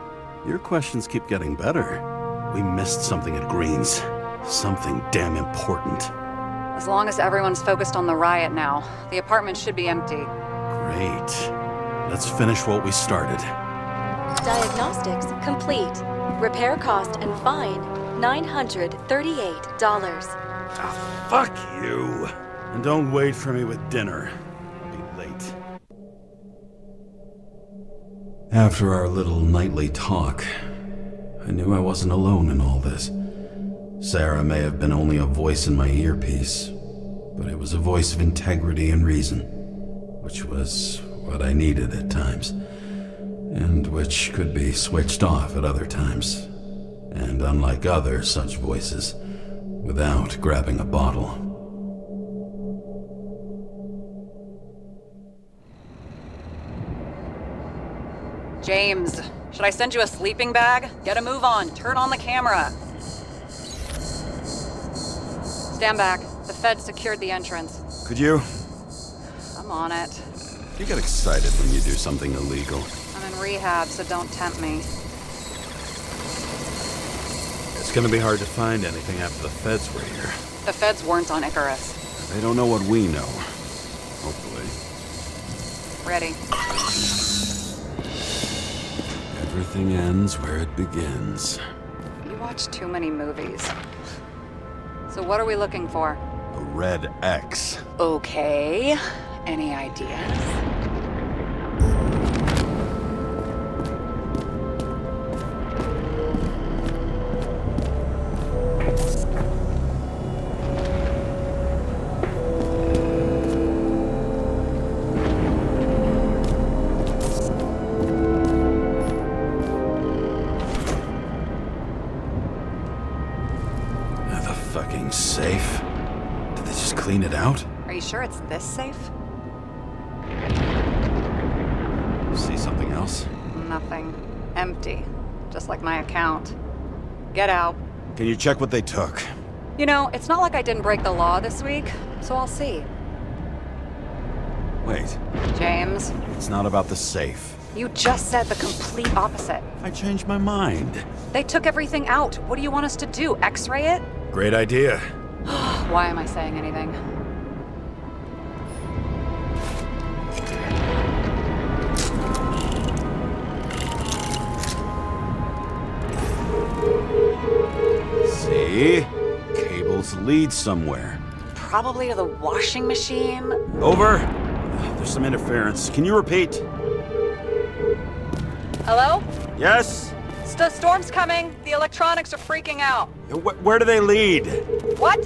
Your questions keep getting better. We missed something at Green's. Something damn important. As long as everyone's focused on the riot now, the apartment should be empty. Great. Let's finish what we started. Diagnostics complete. Repair cost and fine, $938. Ah, fuck you. And don't wait for me with dinner. I'll be late. After our little nightly talk, I knew I wasn't alone in all this. Sara may have been only a voice in my earpiece, but it was a voice of integrity and reason, which was what I needed at times, and which could be switched off at other times, and unlike other such voices, without grabbing a bottle. James, should I send you a sleeping bag? Get a move on. Turn on the camera. Stand back. The Fed secured the entrance. Could you? I'm on it. You get excited when you do something illegal. I'm in rehab, so don't tempt me. It's gonna be hard to find anything after the feds were here. The Feds weren't on Icarus. They don't know what we know. Hopefully. Ready. Everything ends where it begins. You watch too many movies. So what are we looking for? A red X. Okay. Any ideas? The fucking safe? Did they just clean it out? Are you sure it's this safe? See something else? Nothing. Empty. Just like my account. Get out. Can you check what they took? You know, it's not like I didn't break the law this week, so I'll see. Wait, James, it's not about the safe. you just said the complete opposite. I changed my mind. They took everything out. What do you want us to do? X-ray it? Great idea. Why am I saying anything? See? Cables lead somewhere. Probably to the washing machine. Over. There's some interference. Can you repeat? Hello? Yes? The storm's coming. The electronics are freaking out. Where do they lead? What?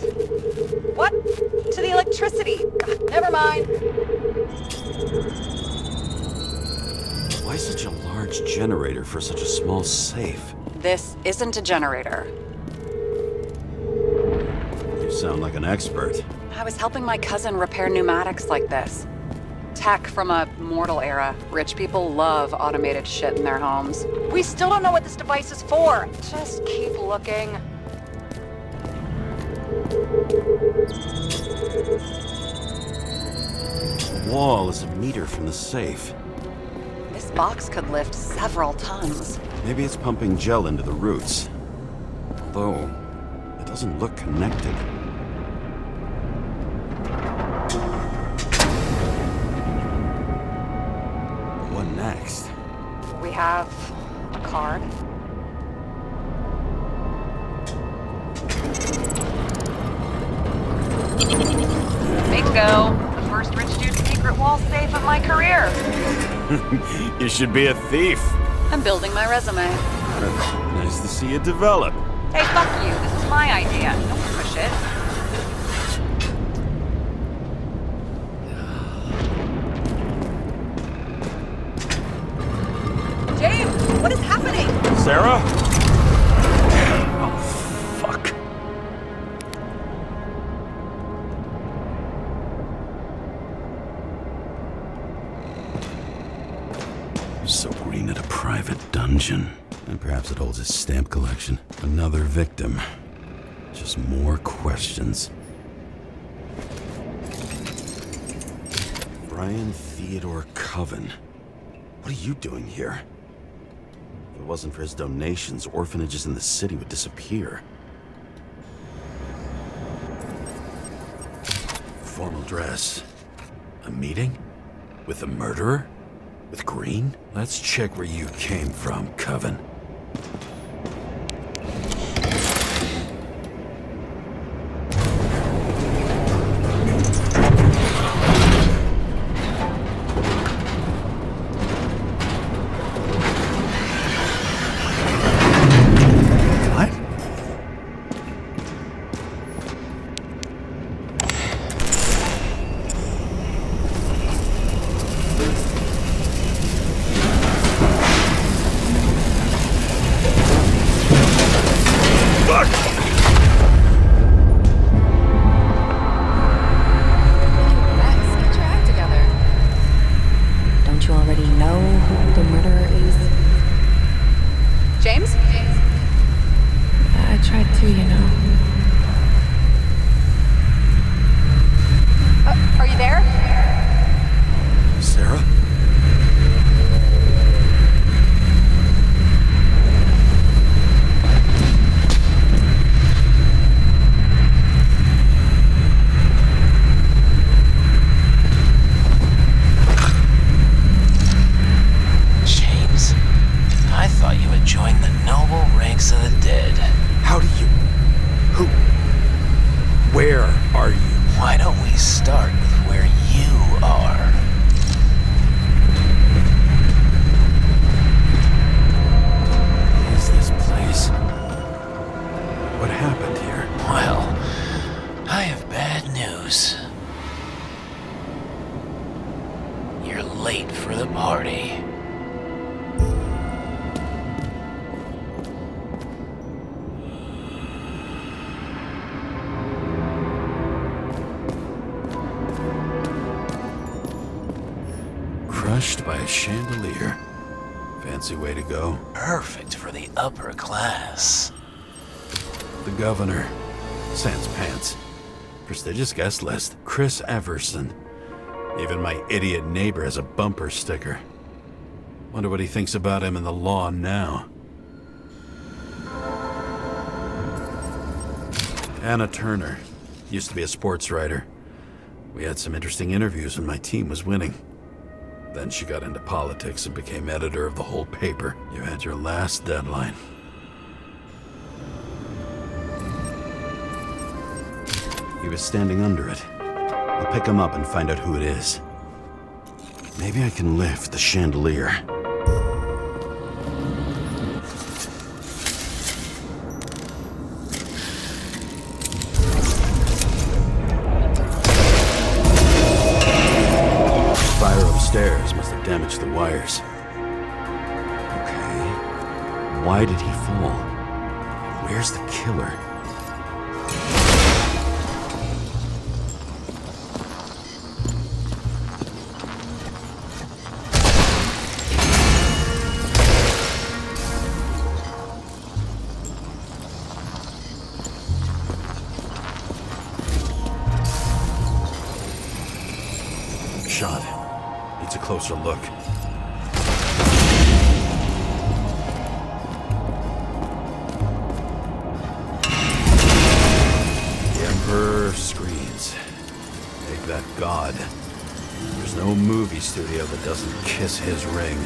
What? To the electricity. God, never mind. Why such a large generator for such a small safe? This isn't a generator. You sound like an expert. I was helping my cousin repair pneumatics like this. Tech from a mortal era. Rich people love automated shit in their homes. We still don't know what this device is for. Just keep looking. The wall is a meter from the safe. This box could lift several tons. Maybe it's pumping gel into the roots. Although, it doesn't look connected. What next? We have a card. Bingo! The first rich dude's secret wall safe of my career. You should be a thief. I'm building my resume. Nice to see it develop. Hey, fuck you. This is my idea. Don't push it. James, what is happening? Sara? Oh, fuck. So Green at a private dungeon. And perhaps it holds his stamp collection. Another victim. Just more questions. Brian Theodore Coven. What are you doing here? If it wasn't for his donations, orphanages in the city would disappear. Formal dress. A meeting? With the murderer? With Green? Let's check where you came from, Coven. James? I tried to, you know. Are you there? Sarah? James, I thought you had joined the noble ranks of the dead. How do you... Who... Where are you? Why don't we start with where you are? What is this place? What happened here? Well, I have bad news. You're late for the party. Crushed by a chandelier. Fancy way to go. Perfect for the upper class. The governor. Sans pants. Prestigious guest list. Chris Everson. Even my idiot neighbor has a bumper sticker. Wonder what he thinks about him in the law now. Anna Turner. Used to be a sports writer. We had some interesting interviews when my team was winning. Then she got into politics and became editor of the whole paper. You had your last deadline. He was standing under it. I'll pick him up and find out who it is. Maybe I can lift the chandelier. Fire upstairs must have damaged the wires. Okay. Why did he fall? Where's the killer? Shot. Needs a closer look. The Emperor screams. Make that god. There's no movie studio that doesn't kiss his ring.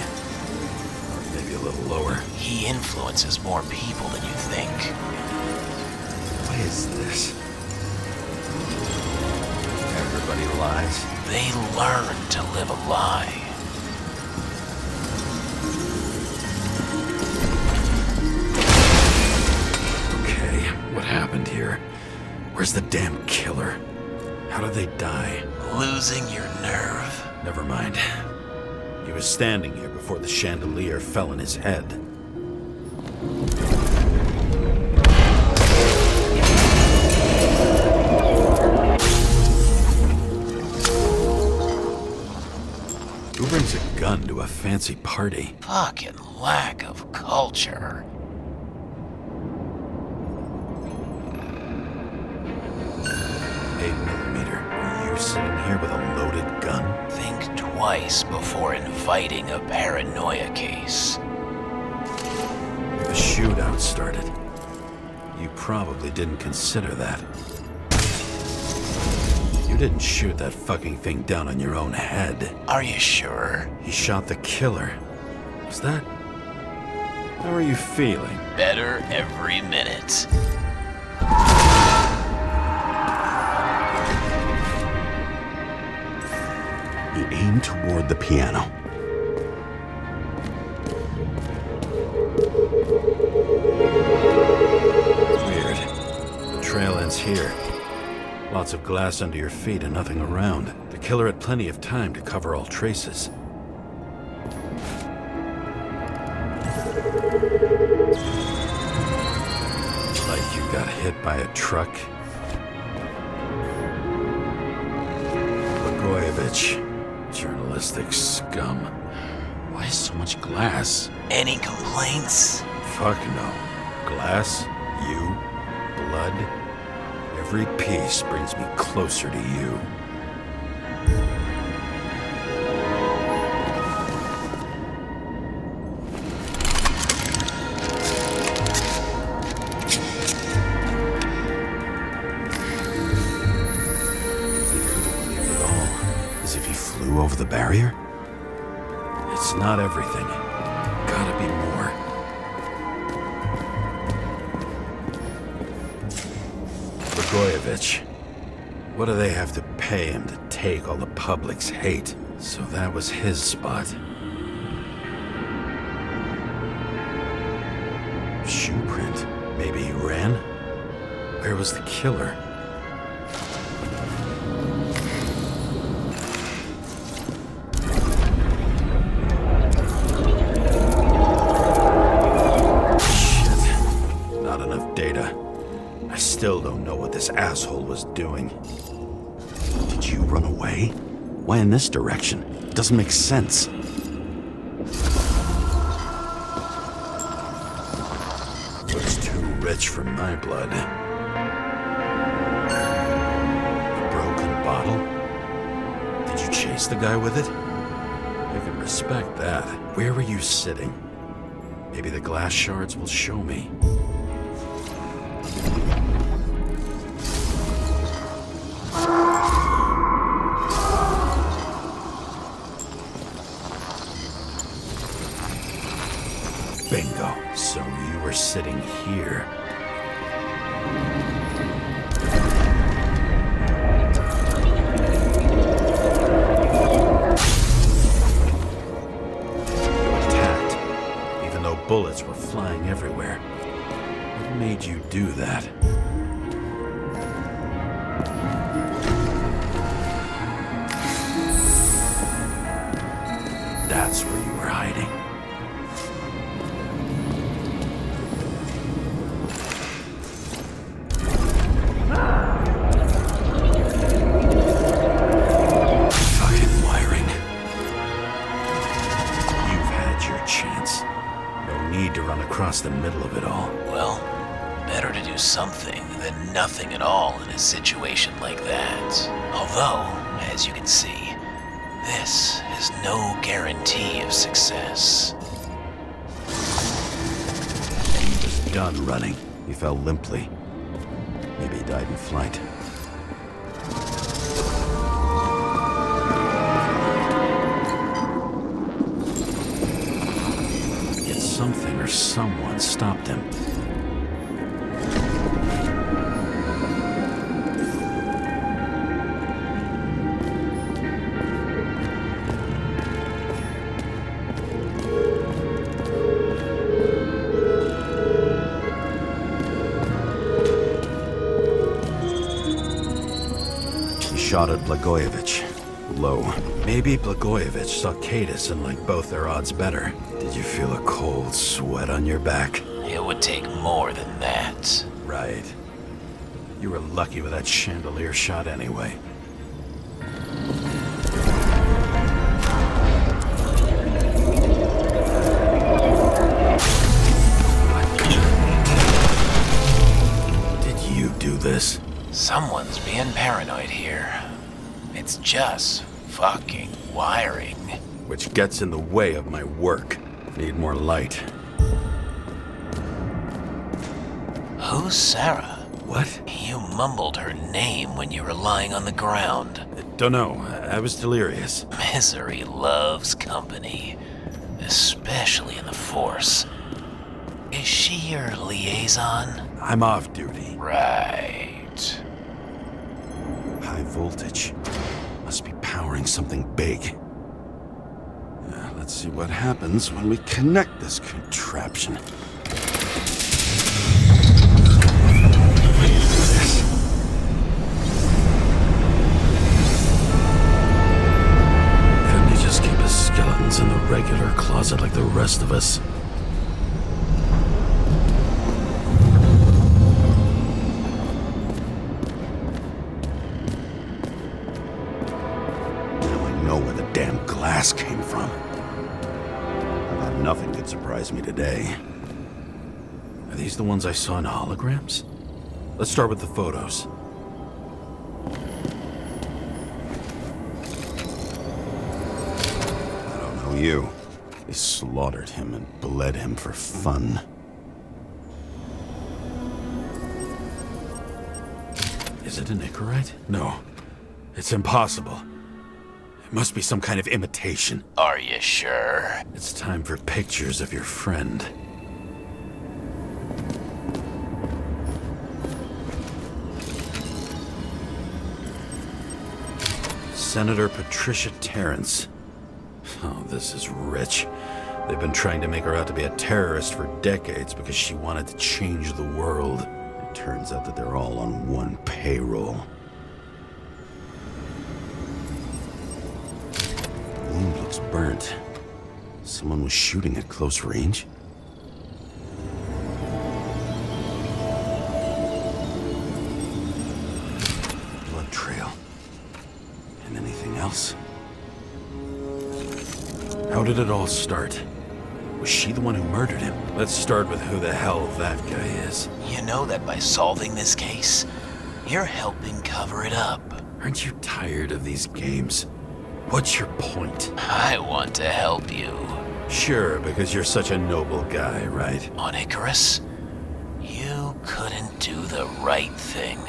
Or maybe a little lower. He influences more people than you think. What is this? Everybody lies. They learn to live a lie. Okay, what happened here? Where's the damn killer? How did they die? Losing your nerve. Never mind. He was standing here before the chandelier fell on his head. Who brings a gun to a fancy party? Fucking lack of culture. .8mm. Are you sitting here with a loaded gun? Think twice before inviting a paranoia case. The shootout started. You probably didn't consider that. You didn't shoot that fucking thing down on your own head. Are you sure? He shot the killer. Was that... How are you feeling? Better every minute. He aimed toward the piano. Weird. The trail ends here. Lots of glass under your feet and nothing around. The killer had plenty of time to cover all traces. Like you got hit by a truck. Blagojevich. Journalistic scum. Why so much glass? Any complaints? Fuck no. Glass, you, blood. Every piece brings me closer to you. Over the barrier? It's not everything. Gotta be more. Blagojevich. What do they have to pay him to take all the public's hate? So that was his spot. Shoe print. Maybe he ran? Where was the killer? Still don't know what this asshole was doing. Did you run away? Why in this direction? It doesn't make sense. Looks too rich for my blood. A broken bottle? Did you chase the guy with it? I can respect that. Where were you sitting? Maybe the glass shards will show me. Bingo. So you were sitting here. You attacked, even though bullets were flying everywhere. What made you do that? That's where you were hiding. Across the middle of it all. Well, better to do something than nothing at all in a situation like that. Although, as you can see, this is no guarantee of success. He was done running. He fell limply. Maybe he died in flight. Something or someone stopped him. He shot at Blagojevich. Low. Maybe Blagojevich saw Cadis and liked both their odds better. Did you feel a cold sweat on your back? It would take more than that. Right. You were lucky with that chandelier shot anyway. Did you do this? Someone's being paranoid here. It's just fucking wiring. Which gets in the way of my work. Need more light. Who's Sara? What? You mumbled her name when you were lying on the ground. Don't know. I was delirious. Misery loves company, especially in the Force. Is she your liaison? I'm off duty. Right. High voltage. Must be powering something big. Let's see what happens when we connect this contraption. Couldn't he just keep his skeletons in the regular closet like the rest of us? Now I know where the damn glass came from. I thought nothing could surprise me today. Are these the ones I saw in holograms? Let's start with the photos. I don't know you. They slaughtered him and bled him for fun. Is it an Icarite? No. It's impossible. It must be some kind of imitation. Are you sure? It's time for pictures of your friend. Senator Patricia Terrence. Oh, this is rich. They've been trying to make her out to be a terrorist for decades because she wanted to change the world. It turns out that they're all on one payroll. The wound looks burnt. Someone was shooting at close range? Blood trail. And anything else? How did it all start? Was she the one who murdered him? Let's start with who the hell that guy is. You know that by solving this case, you're helping cover it up. Aren't you tired of these games? What's your point? I want to help you. Sure, because you're such a noble guy, right? On Icarus, you couldn't do the right thing.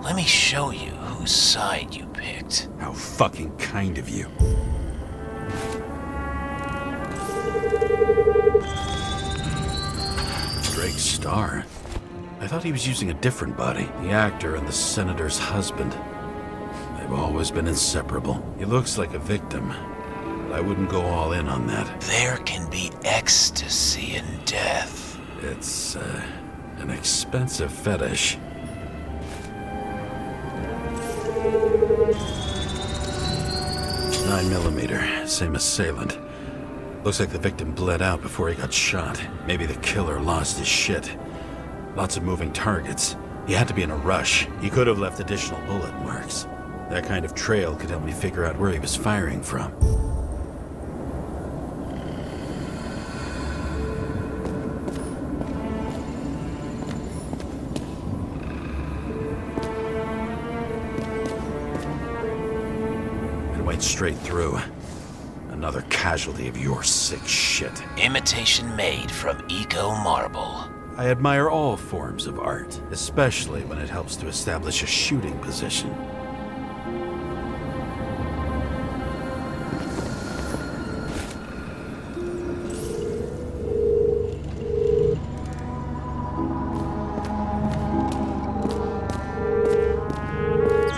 Let me show you whose side you picked. How fucking kind of you. Drake Star? I thought he was using a different body. The actor and the senator's husband. They've always been inseparable. He looks like a victim, but I wouldn't go all in on that. There can be ecstasy in death. It's, an expensive fetish. .9mm, same assailant. Looks like the victim bled out before he got shot. Maybe the killer lost his shit. Lots of moving targets. He had to be in a rush. He could have left additional bullet marks. That kind of trail could help me figure out where he was firing from. It went straight through. Another casualty of your sick shit. Imitation made from eco marble. I admire all forms of art, especially when it helps to establish a shooting position.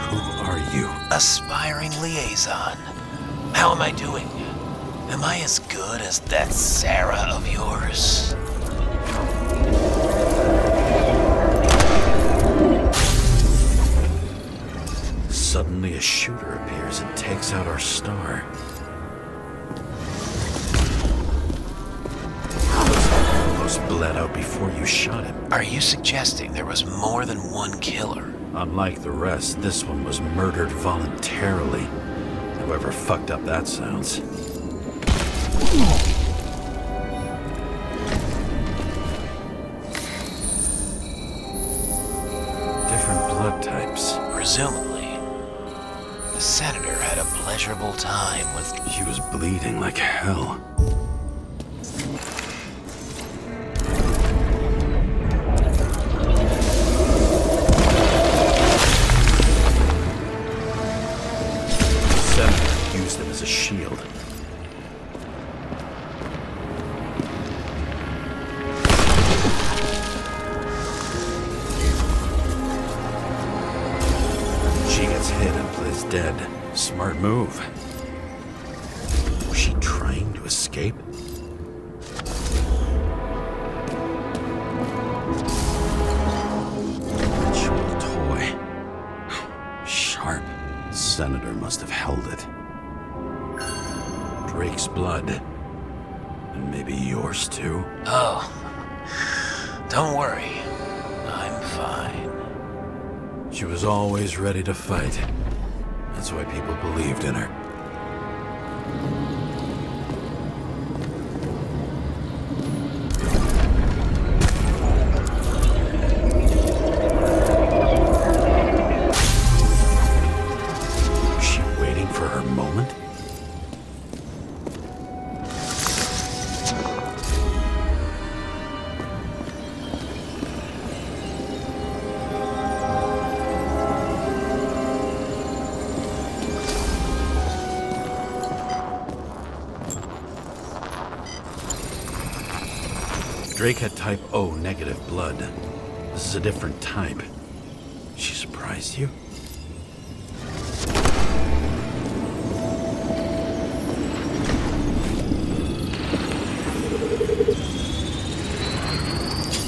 Who are you? Aspiring liaison. How am I doing? Am I as good as that Sara of yours? Suddenly a shooter appears and takes out our star. Almost bled out before you shot him. Are you suggesting there was more than one killer? Unlike the rest, this one was murdered voluntarily. However fucked up that sounds. Different blood types. Presumably. The senator had a pleasurable time with... She was bleeding like hell. The senator used him as a shield. Dead. Smart move. Was she trying to escape? Ritual toy. Sharp. Senator must have held it. Drake's blood. And maybe yours too? Oh. Don't worry. I'm fine. She was always ready to fight. That's why people believed in her. Was she waiting for her moment? Drake had type O negative blood. This is a different type. She surprised you?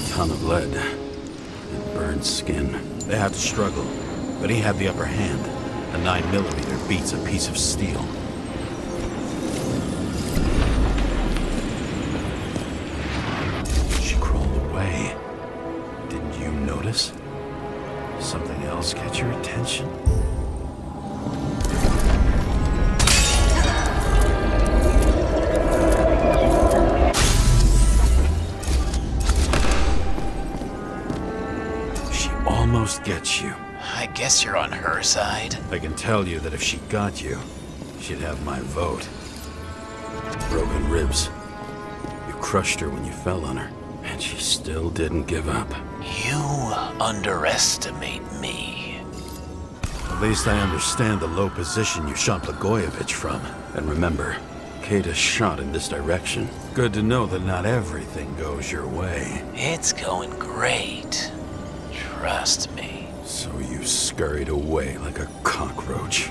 Ton of lead. And burned skin. They had to struggle, but he had the upper hand. A 9mm beats a piece of steel. Didn't you notice? Something else catch your attention? She almost gets you. I guess you're on her side. I can tell you that if she got you, she'd have my vote. Broken ribs. You crushed her when you fell on her. And she still didn't give up. You underestimate me. At least I understand the low position you shot Blagojevich from. And remember, Kata's shot in this direction. Good to know that not everything goes your way. It's going great. Trust me. So you scurried away like a cockroach.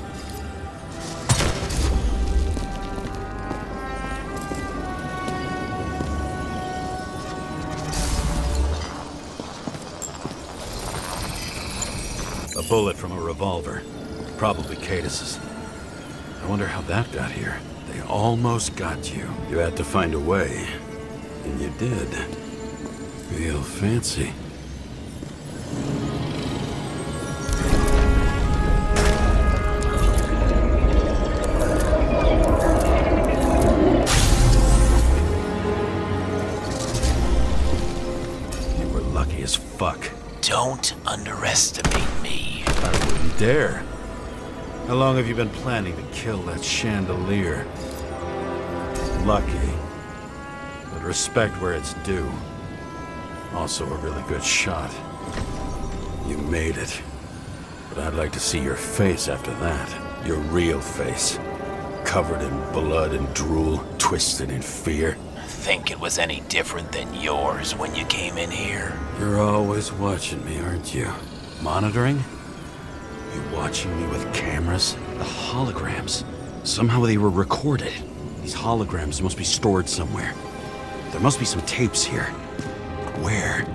A bullet from a revolver. Probably Cadis's. I wonder how that got here. They almost got you. You had to find a way. And you did. Real fancy. You were lucky as fuck. Don't underestimate me. I wouldn't dare. How long have you been planning to kill that chandelier? Lucky. But respect where it's due. Also a really good shot. You made it. But I'd like to see your face after that. Your real face. Covered in blood and drool, twisted in fear. Think it was any different than yours when you came in here? You're always watching me, aren't you? Monitoring? You watching me with cameras? The holograms. Somehow they were recorded. These holograms must be stored somewhere. There must be some tapes here. Where?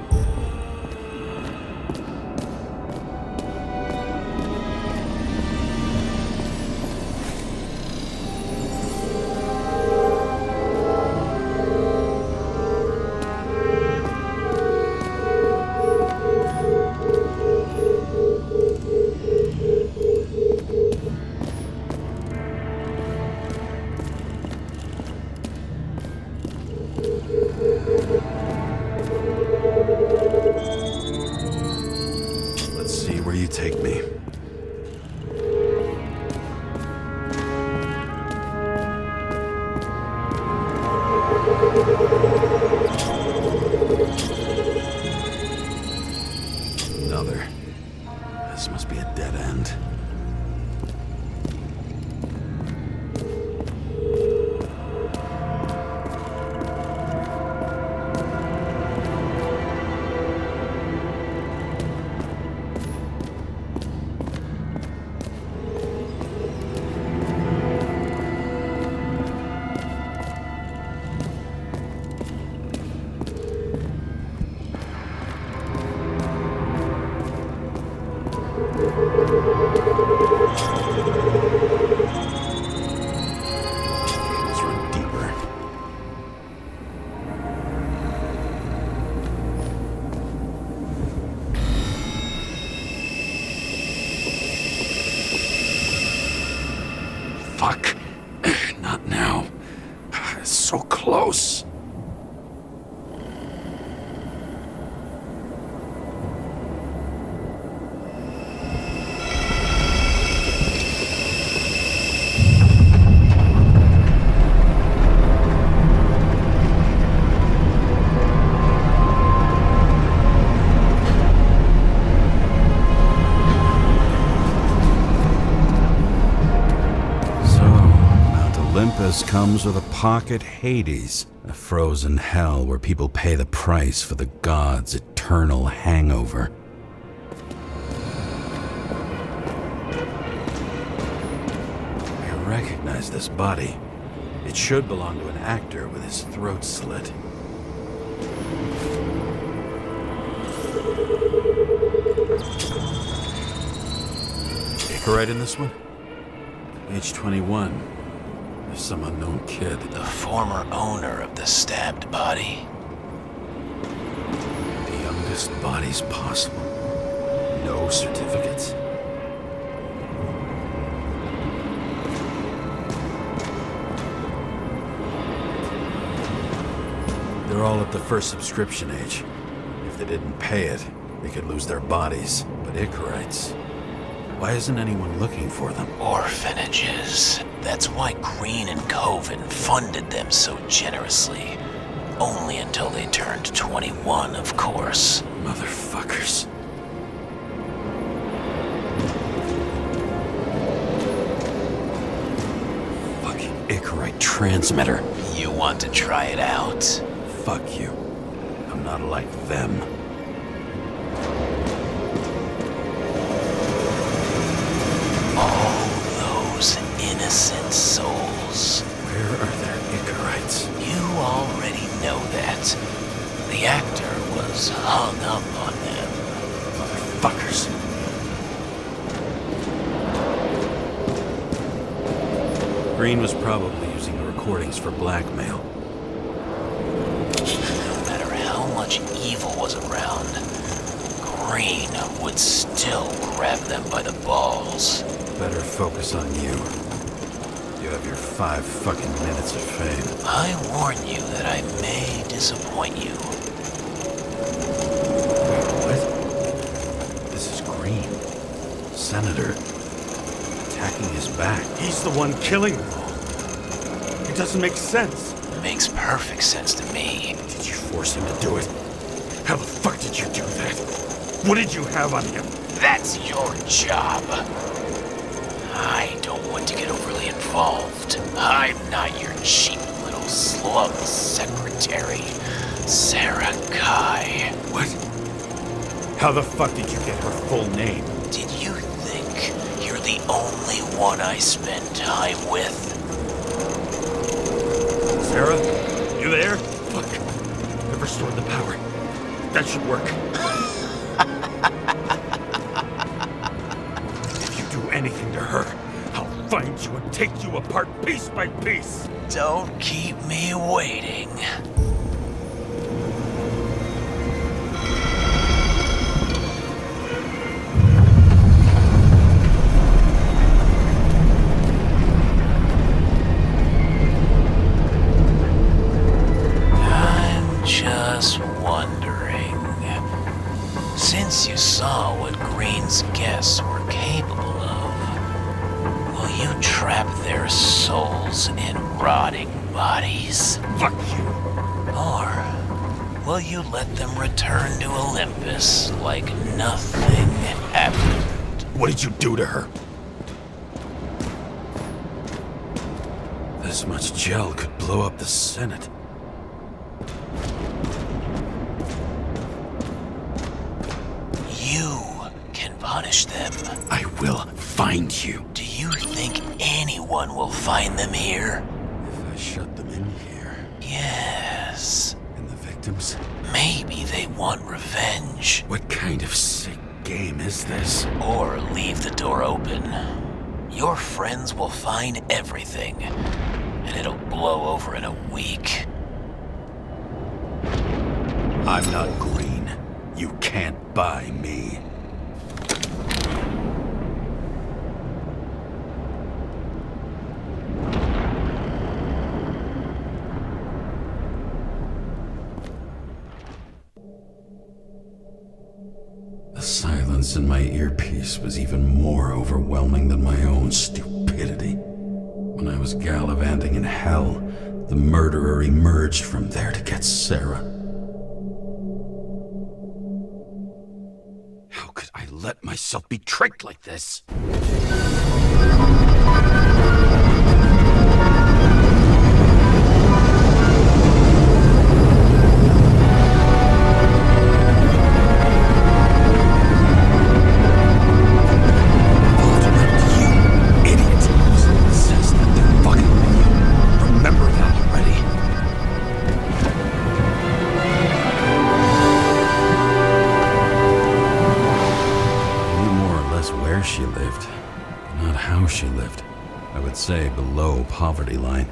Fuck. Not now. So close. Olympus comes with a pocket Hades, a frozen hell where people pay the price for the gods' eternal hangover. I recognize this body. It should belong to an actor with his throat slit. Icarus in this one? Age 21. Some unknown kid. The former owner of the stabbed body. The youngest bodies possible. No certificates. They're all at the first subscription age. If they didn't pay it, they could lose their bodies. But Icarites, why isn't anyone looking for them? Orphanages. That's why Green and Coven funded them so generously. Only until they turned 21, of course. Motherfuckers. Fucking Icarite transmitter. You want to try it out? Fuck you. I'm not like them. Innocent souls. Where are their Icarites? You already know that. The actor was hung up on them. Motherfuckers. Green was probably using the recordings for blackmail. No matter how much evil was around, Green would still grab them by the balls. Better focus on you. You have your 5 fucking minutes of fame. I warn you that I may disappoint you. What? This is Green. Senator. Attacking his back. He's the one killing them all. It doesn't make sense. It makes perfect sense to me. Did you force him to do it? How the fuck did you do that? What did you have on him? That's your job. I don't want to get overly involved. I'm not your cheap little slum secretary, Sara Kai. What? How the fuck did you get her full name? Did you think you're the only one I spend time with? Sara? You there? Fuck. I've restored the power. That should work. If you do anything to her, I'll find you and take you apart piece by piece. Don't keep me waiting. I'm just wondering, since you saw what Green's guests were capable of, will you trap their souls in rotting bodies? Fuck you. Or will you let them return to Olympus like nothing happened? What did you do to her? This much gel could blow up the Senate. You can punish them. I will find you. Do you think anyone will find them here? If I shut them in here. Yes. And the victims? Maybe they want revenge. What kind of sick game is this? Or leave the door open. Your friends will find everything, and it'll blow over in a week. I'm not Green. You can't buy me. voice in my earpiece was even more overwhelming than my own stupidity. When I was gallivanting in hell, the murderer emerged from there to get Sara. How could I let myself be tricked like this? She lived, not how she lived. I would say below poverty line.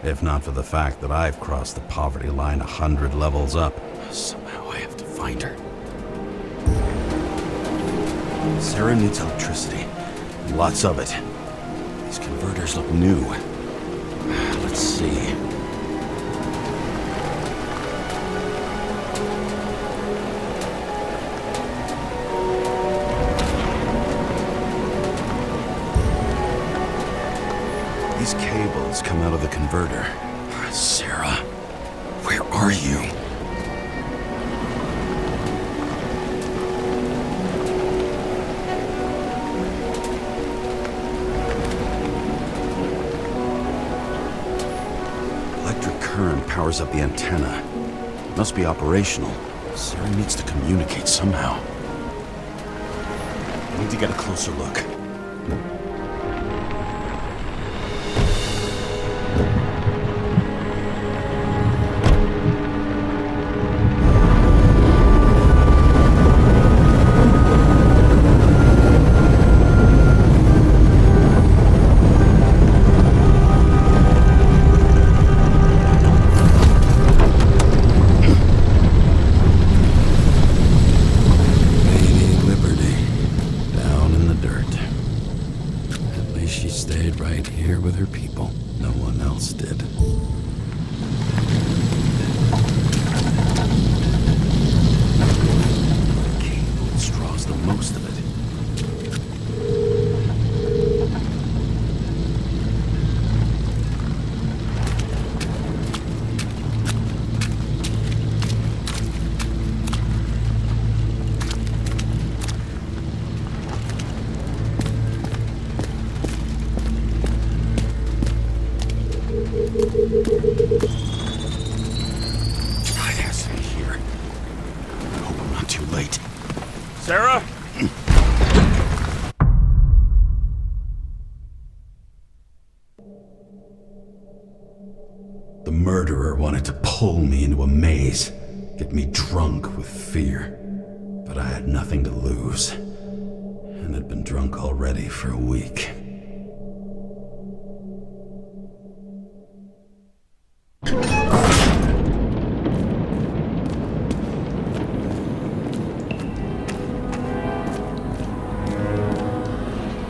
If not for the fact that I've crossed the poverty line 100 levels up. Somehow I have to find her. Sara needs electricity. Lots of it. These converters look new. Let's see. These cables come out of the converter. Sara, where are you? Electric current powers up the antenna. It must be operational. Sara needs to communicate somehow. I need to get a closer look. Sara? The murderer wanted to pull me into a maze, get me drunk with fear. But I had nothing to lose, and had been drunk already for a week.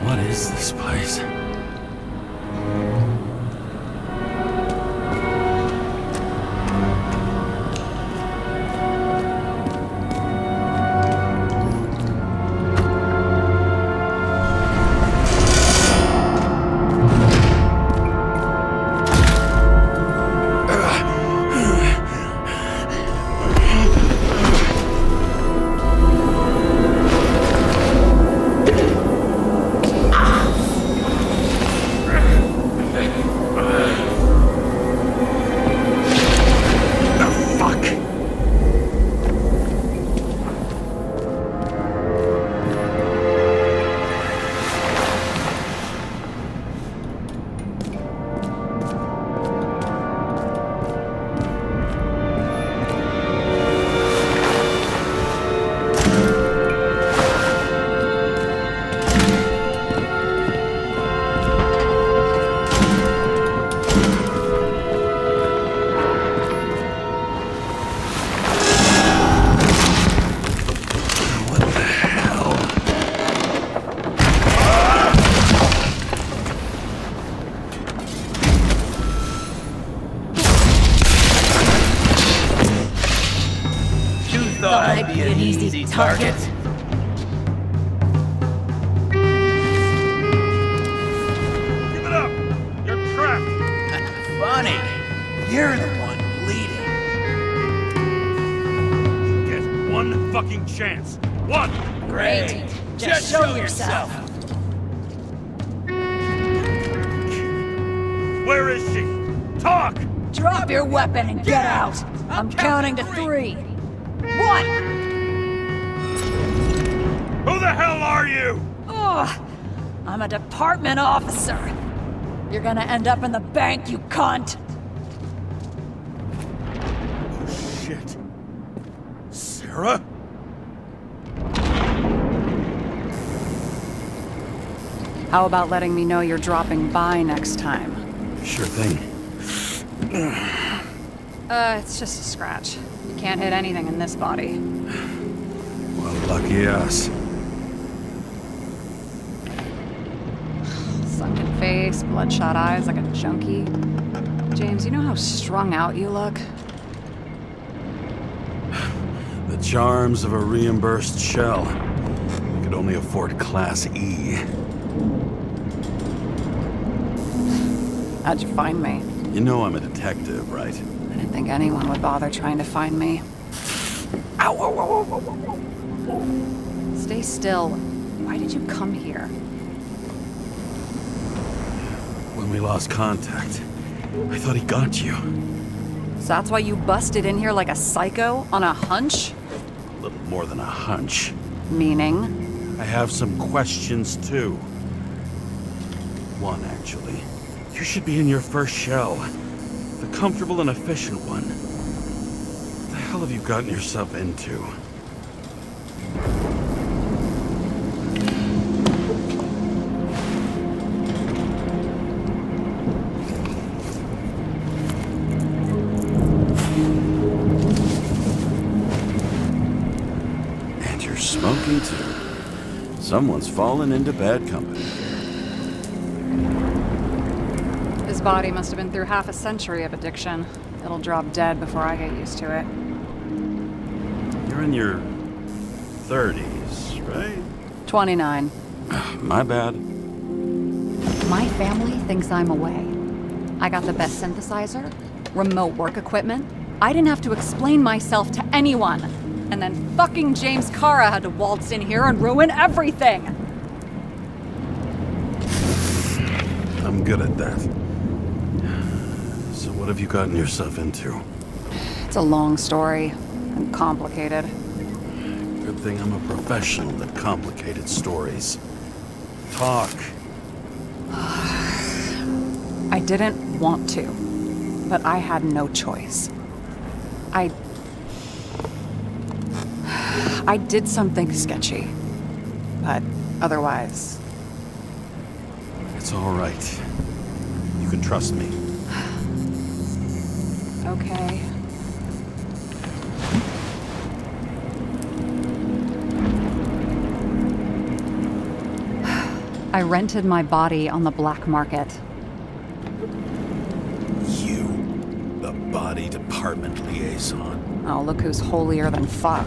What is this place? I'd be an easy target. You're the one bleeding. You get one fucking chance. One! Great. Just show yourself. Where is she? Talk! Drop your weapon and get out! I'm counting to 3. 1! Who the hell are you? Ugh! I'm a department officer. You're gonna end up in the bank, you cunt! Oh, shit. Sarah? How about letting me know you're dropping by next time? Sure thing. It's just a scratch. You can't hit anything in this body. Well, lucky us. Sunken face, bloodshot eyes like a junkie. James, you know how strung out you look? The charms of a reimbursed shell. I could only afford Class E. How'd you find me? You know I'm a detective, right? I didn't think anyone would bother trying to find me. Ow, ow, ow, ow, ow, ow. Stay still. Why did you come here? When we lost contact, I thought he got you. So that's why you busted in here like a psycho on a hunch? A little more than a hunch. Meaning? I have some questions, too. One, actually. You should be in your first shell. The comfortable and efficient one. What the hell have you gotten yourself into? And you're smoking, too. Someone's fallen into bad company. His body must have been through half a century of addiction. It'll drop dead before I get used to it. You're in your 30s, right? 29. My bad. My family thinks I'm away. I got the best synthesizer, remote work equipment. I didn't have to explain myself to anyone. And then fucking James Karra had to waltz in here and ruin everything. I'm good at that. So what have you gotten yourself into? It's a long story and complicated. Good thing I'm a professional at complicated stories. Talk. I didn't want to, but I had no choice. I did something sketchy, but otherwise... It's all right. You can trust me. Okay. I rented my body on the black market. You, the body department liaison. Oh, look who's holier than fuck.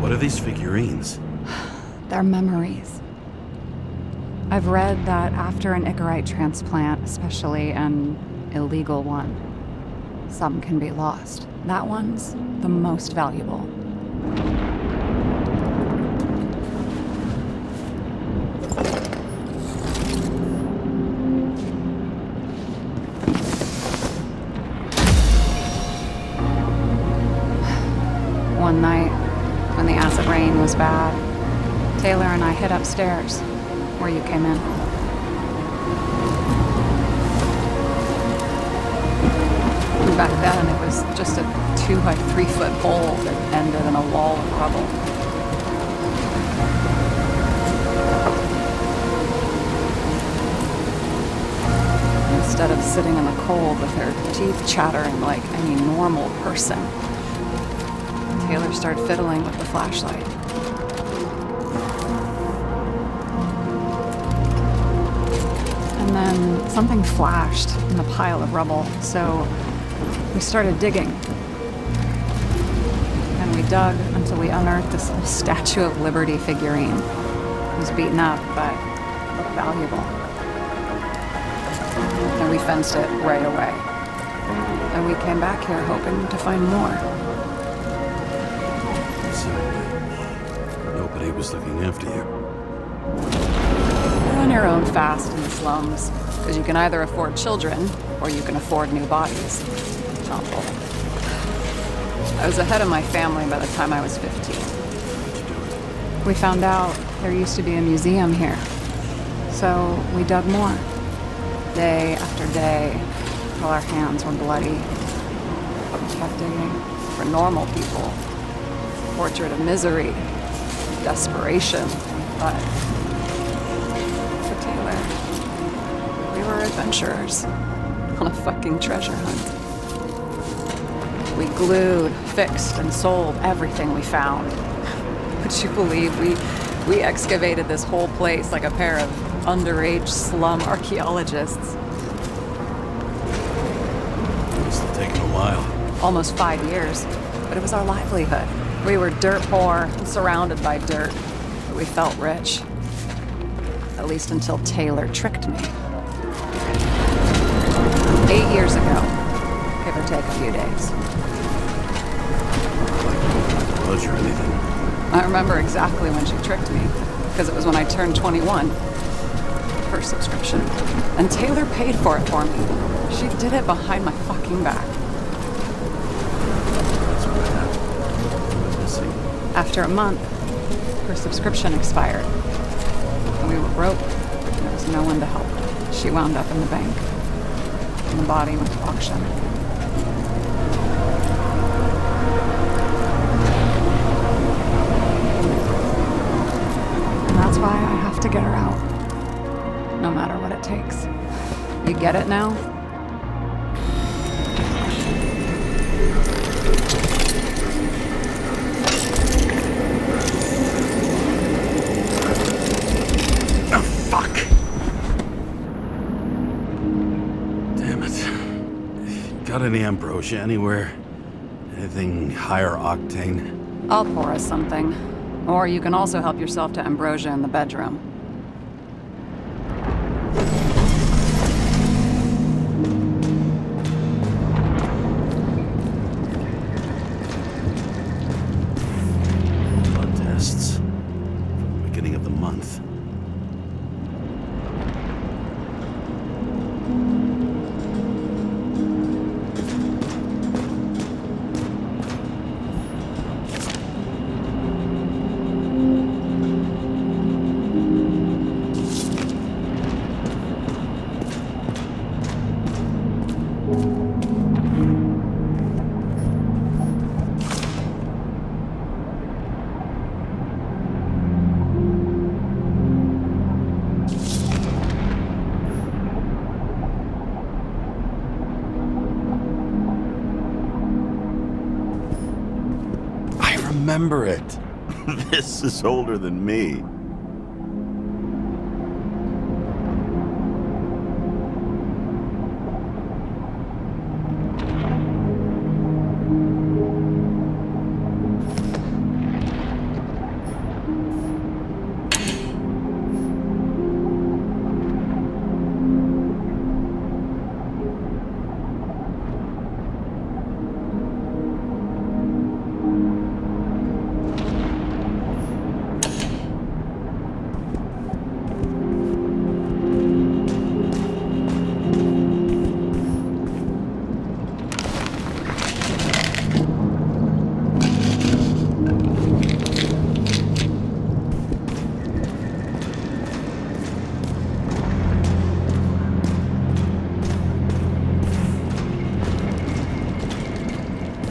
What are these figurines? They're memories. I've read that after an Icarite transplant, especially an illegal one, some can be lost. That one's the most valuable. One night, when the acid rain was bad, Taylor and I hid upstairs, where you came in. Back then, it was just a 2 by 3 foot hole that ended in a wall of rubble. sitting in the cold with her teeth chattering like any normal person. Taylor started fiddling with the flashlight. And then something flashed in the pile of rubble, so we started digging. And we dug until we unearthed this Statue of Liberty figurine. It was beaten up, but looked valuable. And we fenced it right away. And we came back here hoping to find more. So, nobody was looking after you. You're on your own fast in the slums, because you can either afford children, or you can afford new bodies. Humble. I was ahead of my family by the time I was 15. We found out there used to be a museum here. So we dug more. Day after day, till our hands were bloody. But we kept digging for normal people. Portrait of misery, desperation, but for Taylor, we were adventurers on a fucking treasure hunt. We glued, fixed, and sold everything we found. Would you believe we excavated this whole place like a pair of underage slum archaeologists? Must have taken a while. Almost 5 years, but it was our livelihood. We were dirt poor and surrounded by dirt, but we felt rich. At least until Taylor tricked me. 8 years ago, give or take a few days. Was or anything? I remember exactly when she tricked me, because it was when I turned 21. First subscription. And Taylor paid for it for me. She did it behind my fucking back. That's what happened. Missing. After a month, her subscription expired. And we were broke. There was no one to help. She wound up in the bank. And the body went to auction. And that's why I have to get her out. No matter what it takes. You get it now? Oh, fuck! Damn it. Got any ambrosia anywhere? Anything higher octane? I'll pour us something. Or you can also help yourself to ambrosia in the bedroom. Blood tests. From the beginning of the month. Remember it. This is older than me.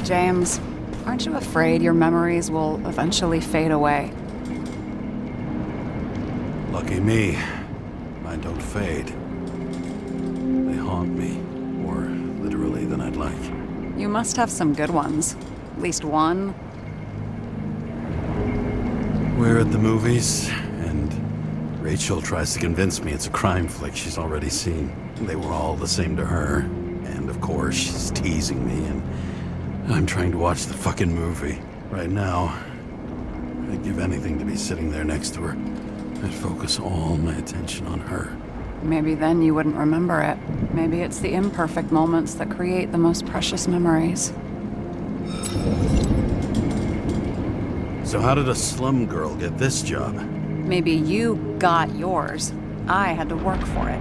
James, aren't you afraid your memories will eventually fade away? Lucky me. Mine don't fade. They haunt me. You must have some good ones. At least one. We're at the movies, and Rachel tries to convince me it's a crime flick she's already seen. They were all the same to her. And of course, she's teasing me, and I'm trying to watch the fucking movie. Right now, I'd give anything to be sitting there next to her. I'd focus all my attention on her. Maybe then you wouldn't remember it. Maybe it's the imperfect moments that create the most precious memories. So how did a slum girl get this job? Maybe you got yours. I had to work for it.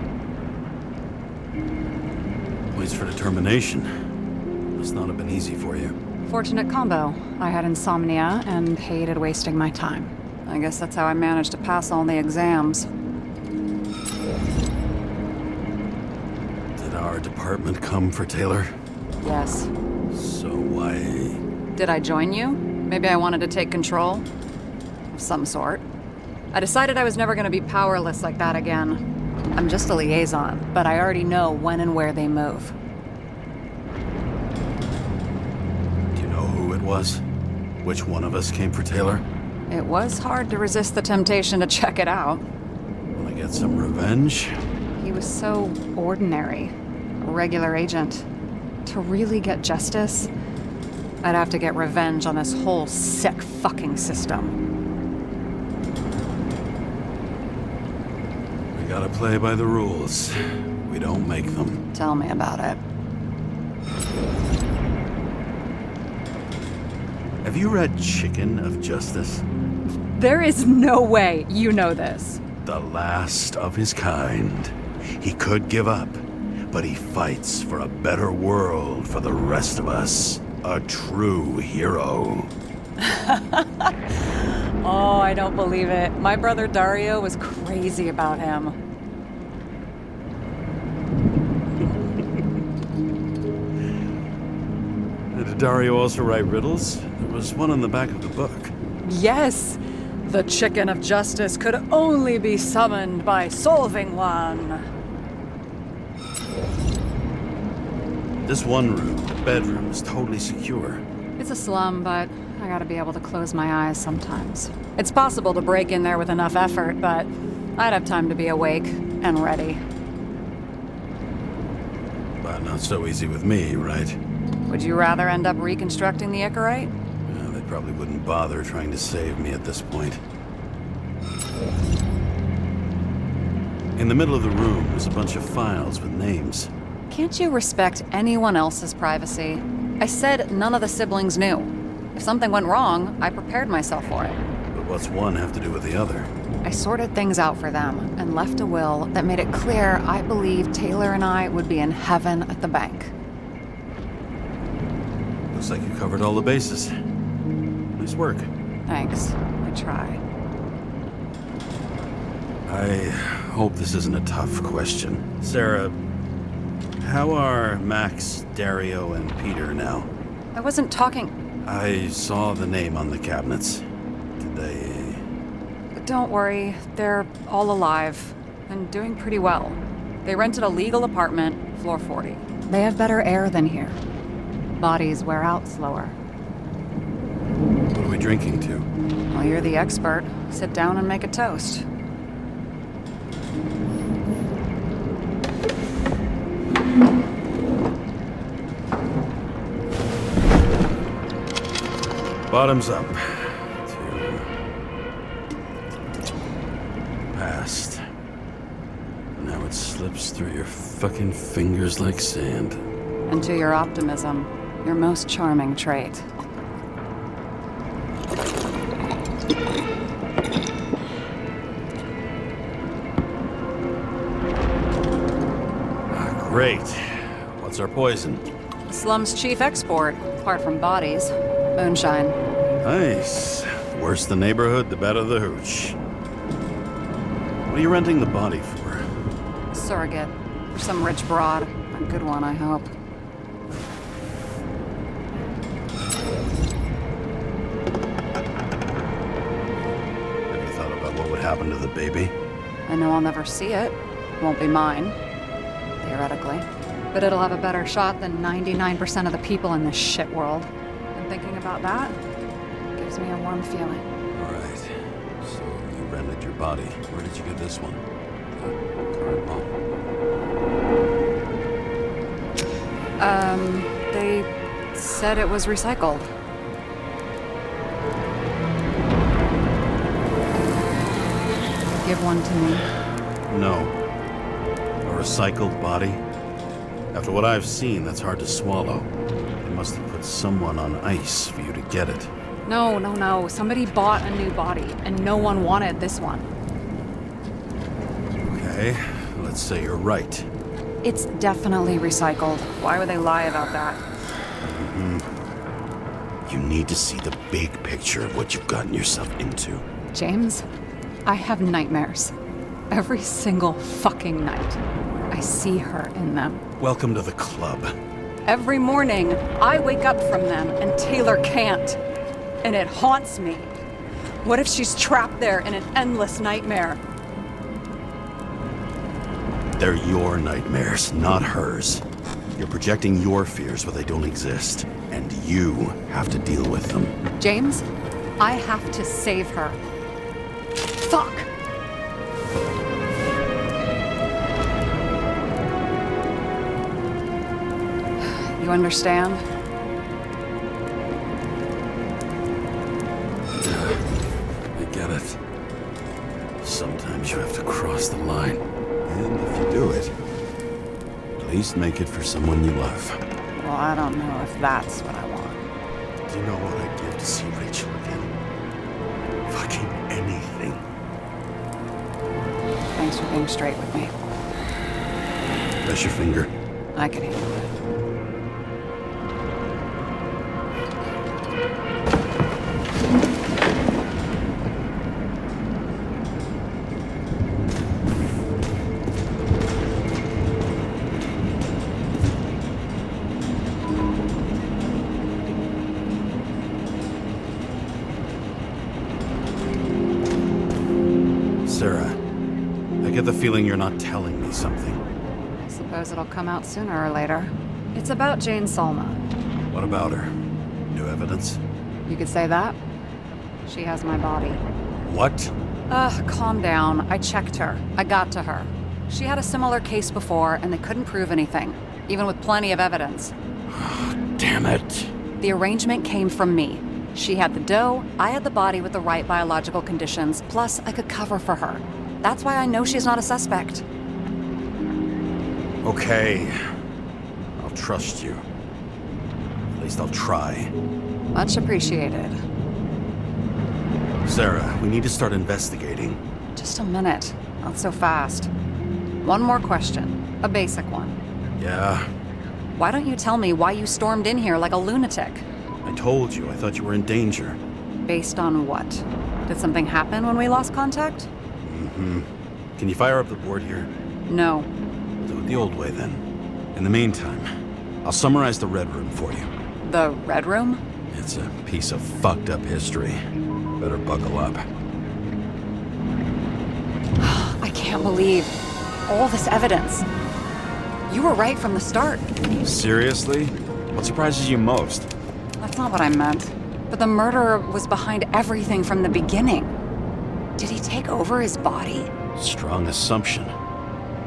Waits for determination. Must not have been easy for you. Fortunate combo. I had insomnia and hated wasting my time. I guess that's how I managed to pass all the exams. Did our department come for Taylor? Yes. So why... Did I join you? Maybe I wanted to take control? Of some sort. I decided I was never going to be powerless like that again. I'm just a liaison, but I already know when and where they move. Do you know who it was? Which one of us came for Taylor? It was hard to resist the temptation to check it out. Wanna get some revenge? He was so ordinary. A regular agent. To really get justice, I'd have to get revenge on this whole sick fucking system. We gotta play by the rules. We don't make them. Tell me about it. Have you read Chicken of Justice? There is no way you know this. The last of his kind. He could give up, but he fights for a better world for the rest of us. A true hero. Oh, I don't believe it. My brother Dario was crazy about him. Did Dario also write riddles? There was one on the back of the book. Yes! The Chicken of Justice could only be summoned by solving one. This one room, bedroom, is totally secure. It's a slum, but I gotta be able to close my eyes sometimes. It's possible to break in there with enough effort, but I'd have time to be awake and ready. But not so easy with me, right? Would you rather end up reconstructing the Icarite? Yeah, they probably wouldn't bother trying to save me at this point. In the middle of the room was a bunch of files with names. Can't you respect anyone else's privacy? I said none of the siblings knew. If something went wrong, I prepared myself for it. But what's one have to do with the other? I sorted things out for them and left a will that made it clear I believed Taylor and I would be in heaven at the bank. Looks like you covered all the bases. Nice work. Thanks. I tried. I hope this isn't a tough question. Sarah, how are Max, Dario, and Peter now? I wasn't talking... I saw the name on the cabinets. Did they... Don't worry, they're all alive and doing pretty well. They rented a legal apartment, floor 40. They have better air than here. Bodies wear out slower. What are we drinking to? Well, you're the expert. Sit down and make a toast. Bottoms up. Past. Now it slips through your fucking fingers like sand. And to your optimism, your most charming trait. Great. What's our poison? Slum's chief export, apart from bodies. Moonshine. Nice. Worse the neighborhood, the better the hooch. What are you renting the body for? Surrogate. For some rich broad. A good one, I hope. Have you thought about what would happen to the baby? I know I'll never see it. Won't be mine. Theoretically. but it'll have a better shot than 99% of the people in this shit world. And thinking about that gives me a warm feeling. All right. So you rented your body. Where did you get this one? Current model. They said it was recycled. Give one to me. No. A recycled body? After what I've seen, that's hard to swallow. They must have put someone on ice for you to get it. No. Somebody bought a new body, and no one wanted this one. Okay, let's say you're right. It's definitely recycled. Why would they lie about that? You need to see the big picture of what you've gotten yourself into. James, I have nightmares. Every single fucking night. I see her in them. Welcome to the club. Every morning, I wake up from them and Taylor can't. And it haunts me. What if she's trapped there in an endless nightmare? They're your nightmares, not hers. You're projecting your fears where they don't exist, and you have to deal with them. James, I have to save her. Fuck! You understand? I get it. Sometimes you have to cross the line. And if you do it, at least make it for someone you love. Well, I don't know if that's what I want. Do you know what I'd give to see Rachel again? Fucking anything. Thanks for being straight with me. Press your finger. I can handle it. Sarah, I get the feeling you're not telling me something. I suppose it'll come out sooner or later. It's about Jane Salma. What about her? New evidence? You could say that. She has my body. What? Calm down. I checked her. I got to her. She had a similar case before, and they couldn't prove anything, even with plenty of evidence. Damn it. The arrangement came from me. She had the dough, I had the body with the right biological conditions, plus I could cover for her. That's why I know she's not a suspect. Okay. I'll trust you. At least I'll try. Much appreciated. Sarah, we need to start investigating. Just a minute. Not so fast. One more question. A basic one. Yeah? Why don't you tell me why you stormed in here like a lunatic? I told you, I thought you were in danger. Based on what? Did something happen when we lost contact? Can you fire up the board here? No. Do it the old way then. In the meantime, I'll summarize the Red Room for you. The Red Room? It's a piece of fucked up history. Better buckle up. I can't believe all this evidence. You were right from the start. Seriously? What surprises you most? That's not what I meant. But the murderer was behind everything from the beginning. Did he take over his body? Strong assumption.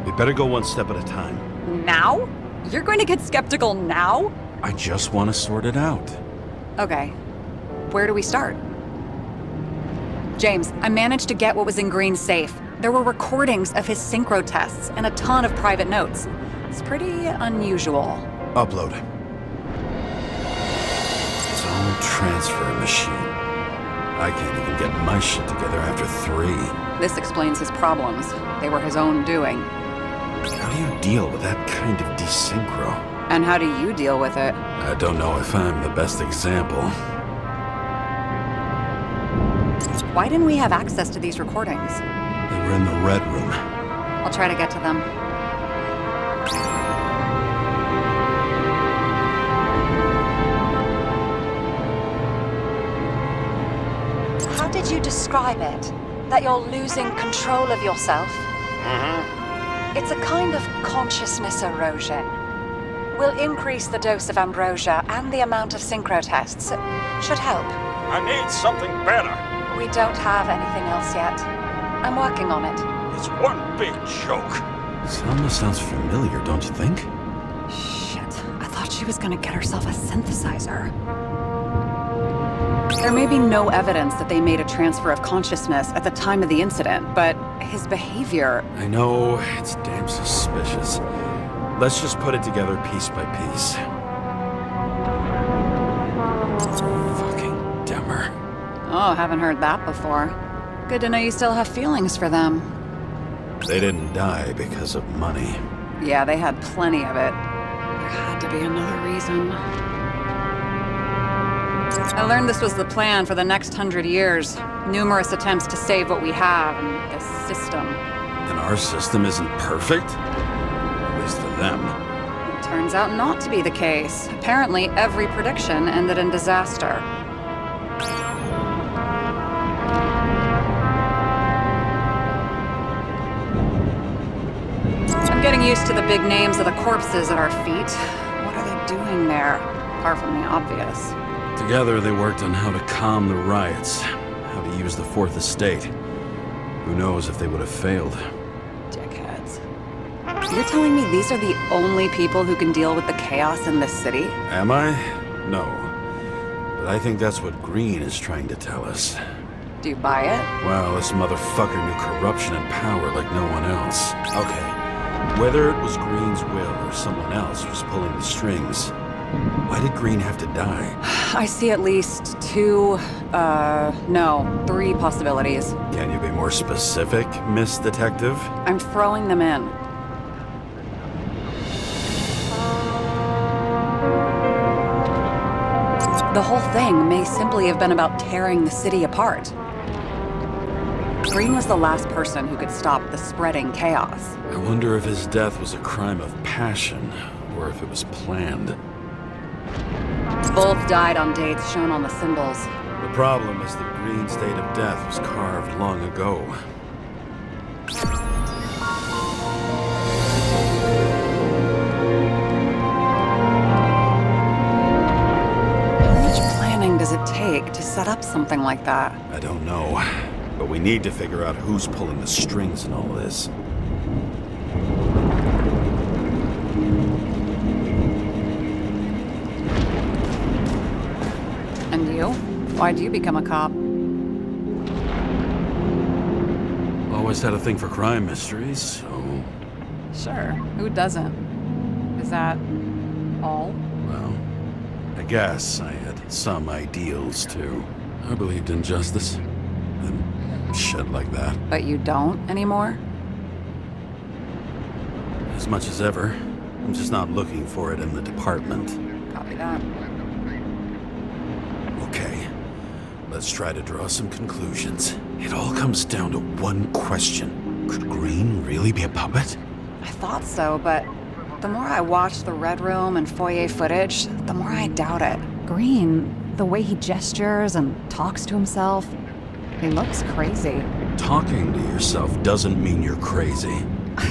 We better go one step at a time. Now? You're going to get skeptical now? I just want to sort it out. Okay. Where do we start? James, I managed to get what was in Green's safe. There were recordings of his synchro tests and a ton of private notes. It's pretty unusual. Upload. Zone transfer machine. I can't even get my shit together after 3. This explains his problems. They were his own doing. How do you deal with that kind of desynchro? And how do you deal with it? I don't know if I'm the best example. Why didn't we have access to these recordings? They were in the Red Room. I'll try to get to them. How did you describe it? That you're losing control of yourself? It's a kind of consciousness erosion. We'll increase the dose of ambrosia and the amount of synchro tests. Should help. I need something better. We don't have anything else yet. I'm working on it. It's one big joke. Selma sounds familiar, don't you think? Shit, I thought she was gonna get herself a synthesizer. There may be no evidence that they made a transfer of consciousness at the time of the incident, but his behavior... I know, it's damn suspicious. Let's just put it together piece by piece. Fucking Demmer. Oh, haven't heard that before. Good to know you still have feelings for them. They didn't die because of money. Yeah, they had plenty of it. There had to be another reason. I learned this was the plan for the next 100 years. Numerous attempts to save what we have in this system. And our system isn't perfect? At least for them. It turns out not to be the case. Apparently, every prediction ended in disaster. I'm getting used to the big names of the corpses at our feet. What are they doing there, apart from the obvious? Together, they worked on how to calm the riots, how to use the Fourth Estate. Who knows if they would have failed. Dickheads. You're telling me these are the only people who can deal with the chaos in this city? Am I? No. But I think that's what Green is trying to tell us. Do you buy it? Well, this motherfucker knew corruption and power like no one else. Okay, whether it was Green's will or someone else was pulling the strings, why did Green have to die? I see at least three possibilities. Can you be more specific, Miss Detective? I'm throwing them in. The whole thing may simply have been about tearing the city apart. Green was the last person who could stop the spreading chaos. I wonder if his death was a crime of passion, or if it was planned. Both died on dates shown on the symbols. The problem is that Green's date of death was carved long ago. How much planning does it take to set up something like that? I don't know, but we need to figure out who's pulling the strings in all this. And you? Why'd you become a cop? Always had a thing for crime mysteries, so... Sure, who doesn't? Is that all? Well, I guess I had some ideals, too. I believed in justice, and shit like that. But you don't anymore? As much as ever. I'm just not looking for it in the department. Copy that. Okay, let's try to draw some conclusions. It all comes down to one question. Could Green really be a puppet? I thought so, but the more I watch the Red Room and foyer footage, the more I doubt it. Green, the way he gestures and talks to himself, he looks crazy. Talking to yourself doesn't mean you're crazy.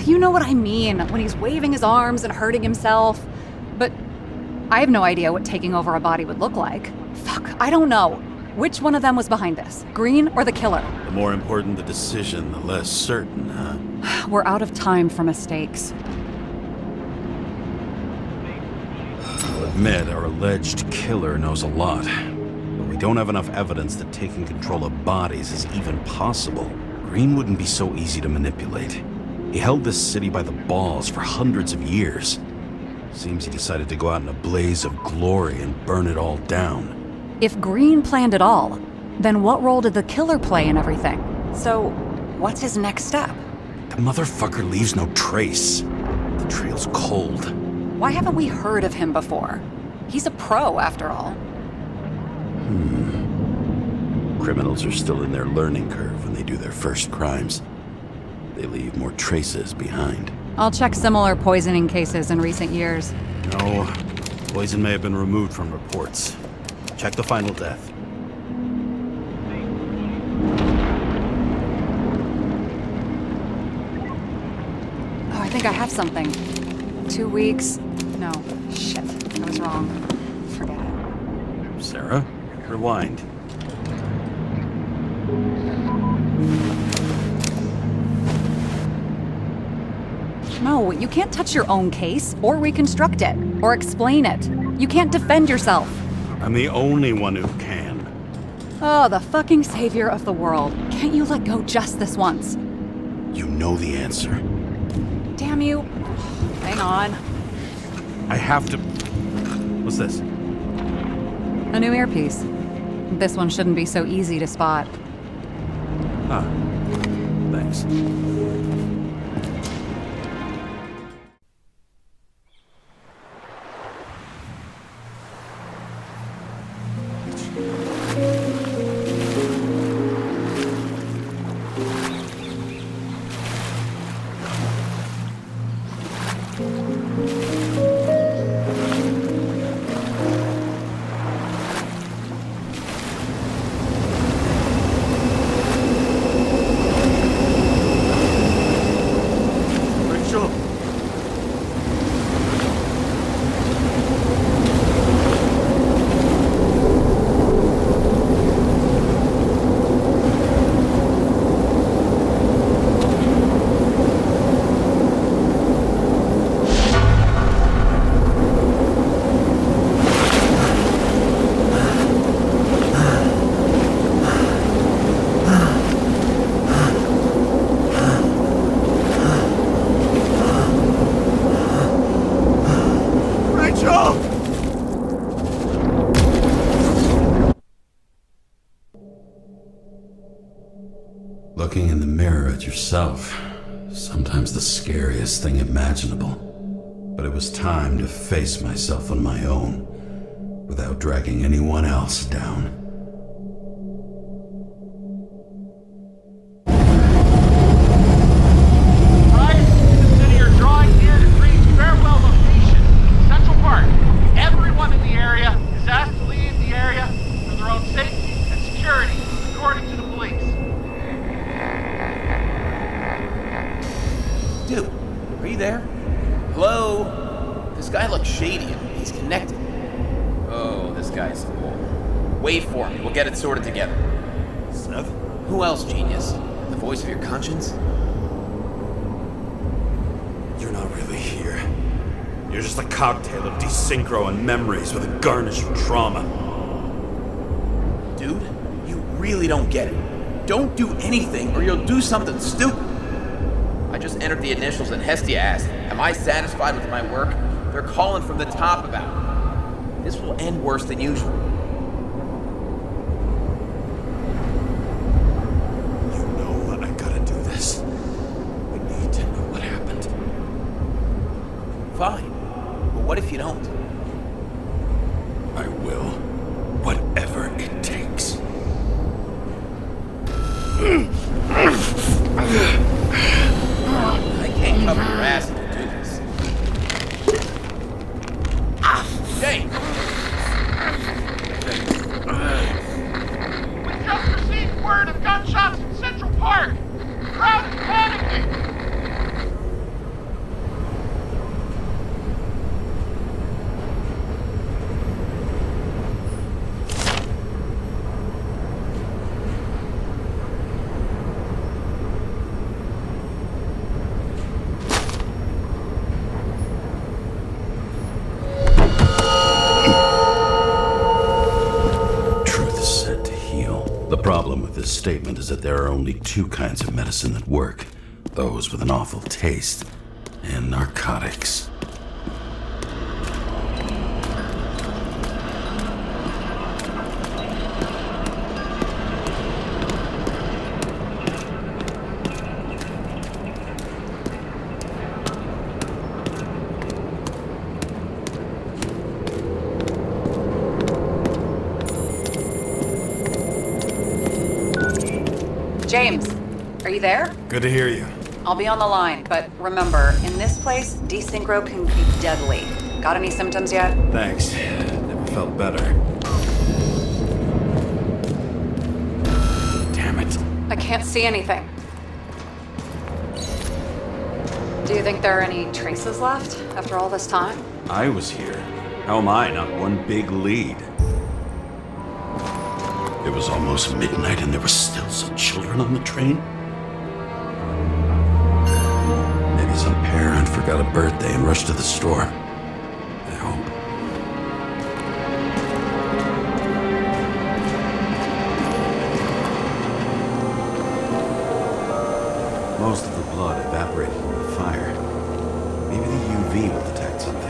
You know what I mean, when he's waving his arms and hurting himself. But I have no idea what taking over a body would look like. Fuck, I don't know. Which one of them was behind this? Green or the killer? The more important the decision, the less certain, huh? We're out of time for mistakes. I'll admit our alleged killer knows a lot, but we don't have enough evidence that taking control of bodies is even possible. Green wouldn't be so easy to manipulate. He held this city by the balls for hundreds of years. Seems he decided to go out in a blaze of glory and burn it all down. If Green planned it all, then what role did the killer play in everything? So, what's his next step? The motherfucker leaves no trace. The trail's cold. Why haven't we heard of him before? He's a pro, after all. Criminals are still in their learning curve when they do their first crimes. They leave more traces behind. I'll check similar poisoning cases in recent years. No, poison may have been removed from reports. Check the final death. Oh, I think I have something. 2 weeks. No, shit. I was wrong. Forget it. Sarah, rewind. No, you can't touch your own case, or reconstruct it, or explain it. You can't defend yourself. I'm the only one who can. Oh, the fucking savior of the world. Can't you let go just this once? You know the answer. Damn you. Hang on. I have to... What's this? A new earpiece. This one shouldn't be so easy to spot. Ah, thanks. Looking in the mirror at yourself, sometimes the scariest thing imaginable. But it was time to face myself on my own, without dragging anyone else down. Right, consider your drawing here to Green's farewell location, Central Park. Everyone in the area is asked to leave the area for their own safety and security, according to the police. Dude, are you there? Hello? This guy looks shady. He's connected. Oh, this guy's cool. Wait for me. We'll get it sorted together. Seth? Who else, genius? The voice of your conscience? You're not really here. You're just a cocktail of desynchro and memories with a garnish of trauma. Dude, you really don't get it. Don't do anything or you'll do something stupid. I just entered the initials and Hestia asked, am I satisfied with my work? They're calling from the top about it. This will end worse than usual. You know I gotta do this. We need to know what happened. Fine. But what if you don't? I will. Whatever it takes. I can't cover your ass if you do this. James! We just received word of gunshots in Central Park. Crowd is panicking. The problem with this statement is that there are only two kinds of medicine that work. Those with an awful taste, and narcotics. James, are you there? Good to hear you. I'll be on the line, but remember, in this place, desynchro can be deadly. Got any symptoms yet? Thanks. Never felt better. Damn it. I can't see anything. Do you think there are any traces left after all this time? I was here. How am I not one big lead? It was almost midnight and there were still some children on the train? Maybe some parent forgot a birthday and rushed to the store. I hope. Most of the blood evaporated in the fire. Maybe the UV will detect something.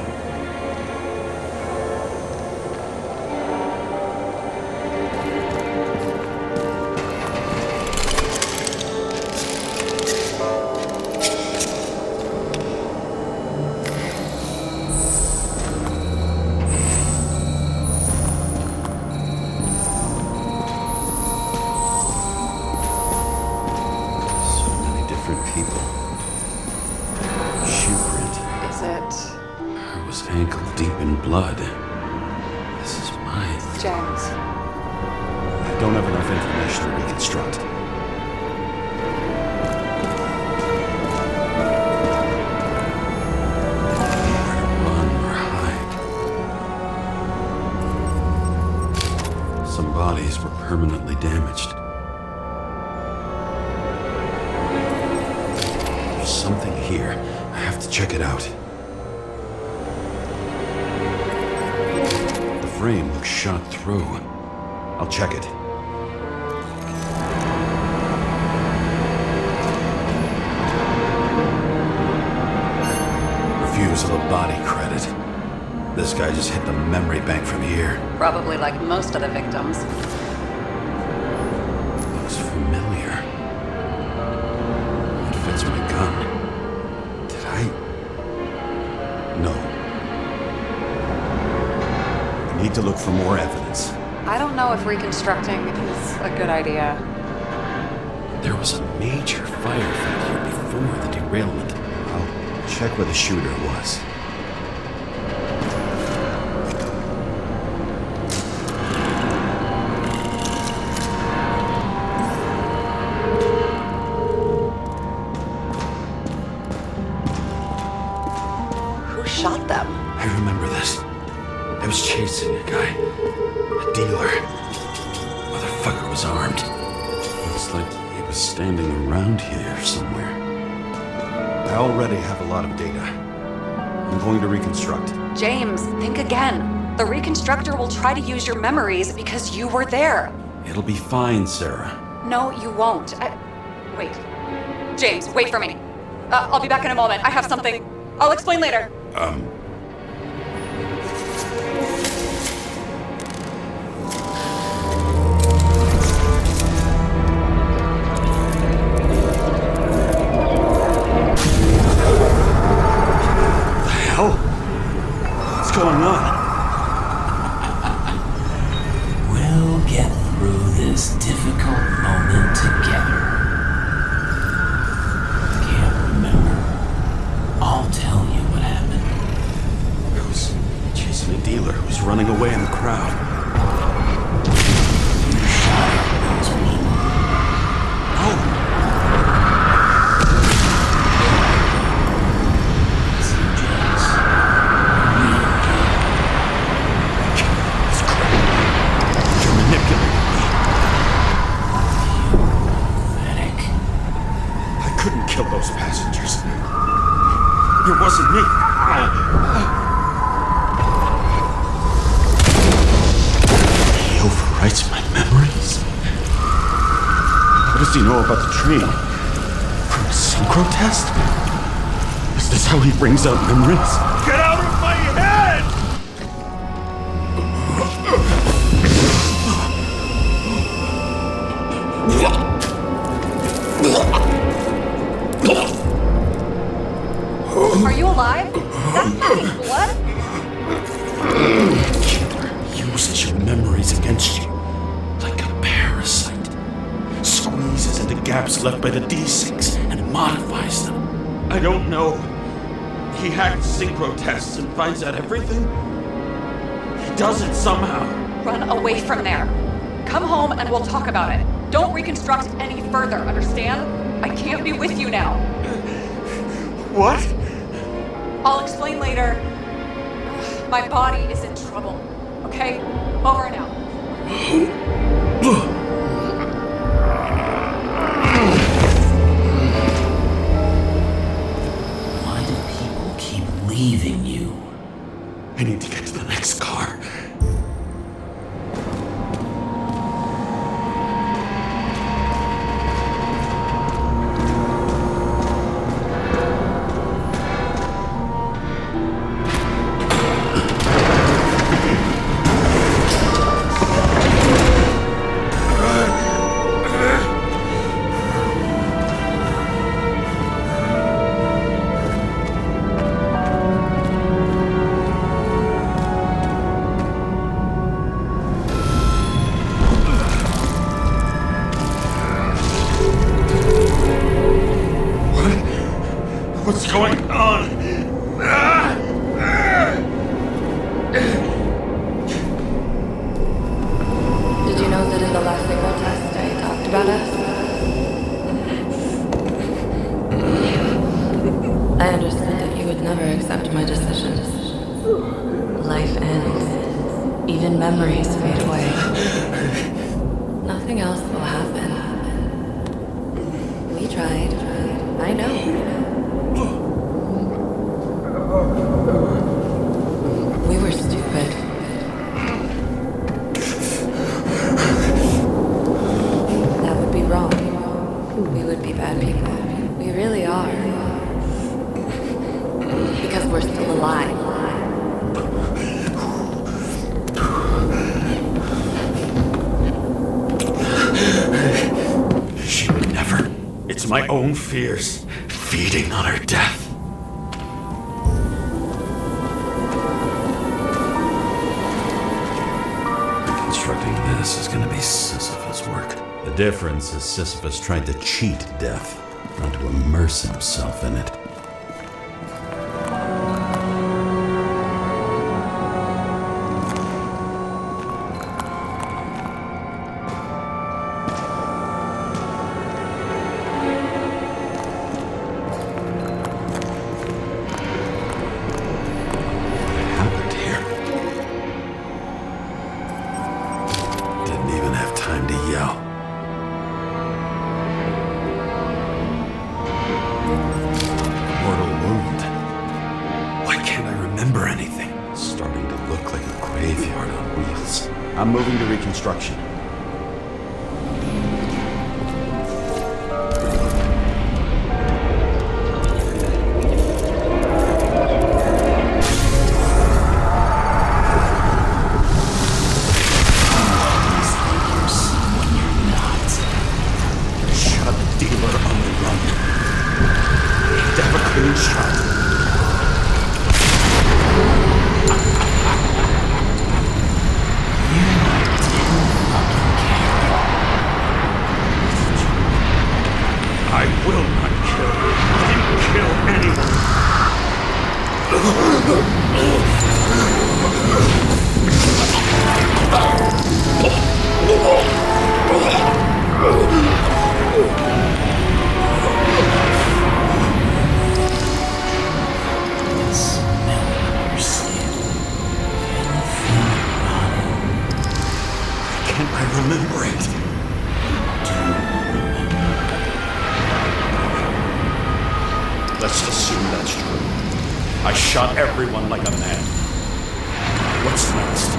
Blood. This is mine. James. I don't have enough information to reconstruct. Where to run or hide. Some bodies were permanently damaged. There's something here. I have to check it out. The frame looks shot through. I'll check it. Refusal of body credit. This guy just hit the memory bank from here. Probably like most of the victims. Looks familiar. It fits my gun. Did I? No. Need to look for more evidence. I don't know if reconstructing is a good idea. There was a major firefight here before the derailment. I'll check where the shooter was. Who shot them? I remember this. I was chasing a guy. A dealer. Motherfucker was armed. Looks like he was standing around here somewhere. I already have a lot of data. I'm going to reconstruct. James, think again. The reconstructor will try to use your memories because you were there. It'll be fine, Sarah. No, you won't. Wait. James, wait for me. I'll be back in a moment. I have something. I'll explain later. What's going on? We'll get through this difficult moment together. Can't remember. I'll tell you what happened. I was chasing a dealer who was running away in the crowd. You shot those people. Oh! Those passengers. It wasn't me. He overwrites my memories. What does he know about the train? From a synchro test? Is this how he brings out memories? Get out of my head! Are you alive? That's fucking blood? Killer uses your memories against you like a parasite. Squeezes into gaps left by the D6 and modifies them. I don't know. He hacked synchro tests and finds out everything. He does it somehow. Run away from there. Come home and we'll talk about it. Don't reconstruct any further, understand? I can't be with you now. What? I'll explain later. My body is in trouble. Okay? Over and out. Why do people keep leaving you? I need to get to the next car. What's going on? Did you know that in the last signal test I talked about us? I understood that you would never accept my decisions. Life ends. Even memories fade away. Nothing else will happen. We tried. I know. We were stupid. That would be wrong. We would be bad people. We really are. Because we're still alive. She would never. It's my own fears feeding on her death. Reconstructing this is gonna be Sisyphus work. The difference is Sisyphus tried to cheat death, not to immerse himself in it. I'm moving to reconstruction. Shot the dealer on the run. To have a clean shot. I will not kill. I didn't kill anyone. Can't I remember it? Let's assume that's true. I shot everyone like a man. What's next?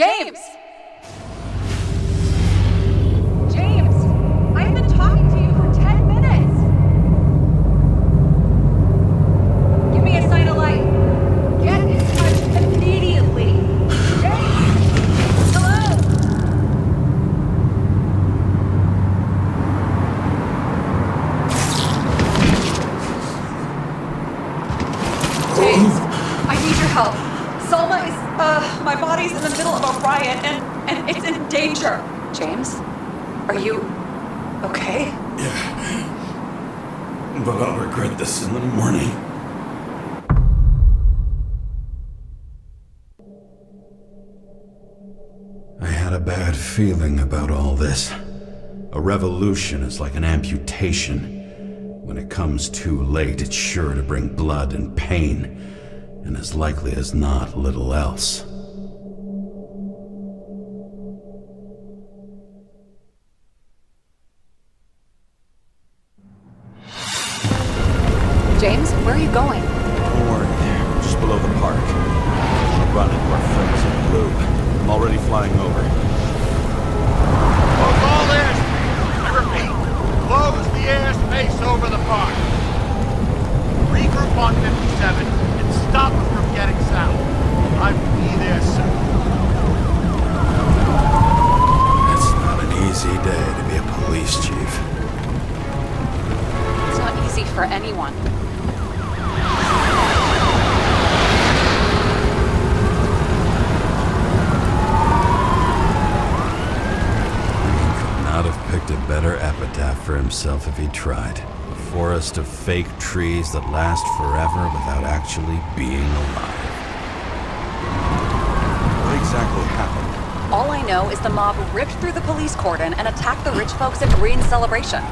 James! James! I've been talking to you for 10 minutes! Give me a sign of light. Get in touch immediately. James! Hello? James, I need your help. Selma is, my body's in the middle of a riot and it's in danger. James, are you okay? Yeah. But I'll regret this in the morning. I had a bad feeling about all this. A revolution is like an amputation. When it comes too late, it's sure to bring blood and pain, and as likely as not, little else. James, where are you going? Don't worry, just below the park. I'll run into our friends in blue. I'm already flying over. Close all airspace. I repeat, close the airspace over the park. Regroup on 57 and stop them from getting south. I will be there soon. It's not an easy day to be a police chief. It's not easy for anyone. Not have picked a better epitaph for himself if he tried. A forest of fake trees that last forever without actually being alive. What exactly happened? All I know is the mob ripped through the police cordon and attacked the rich folks at Green's celebration.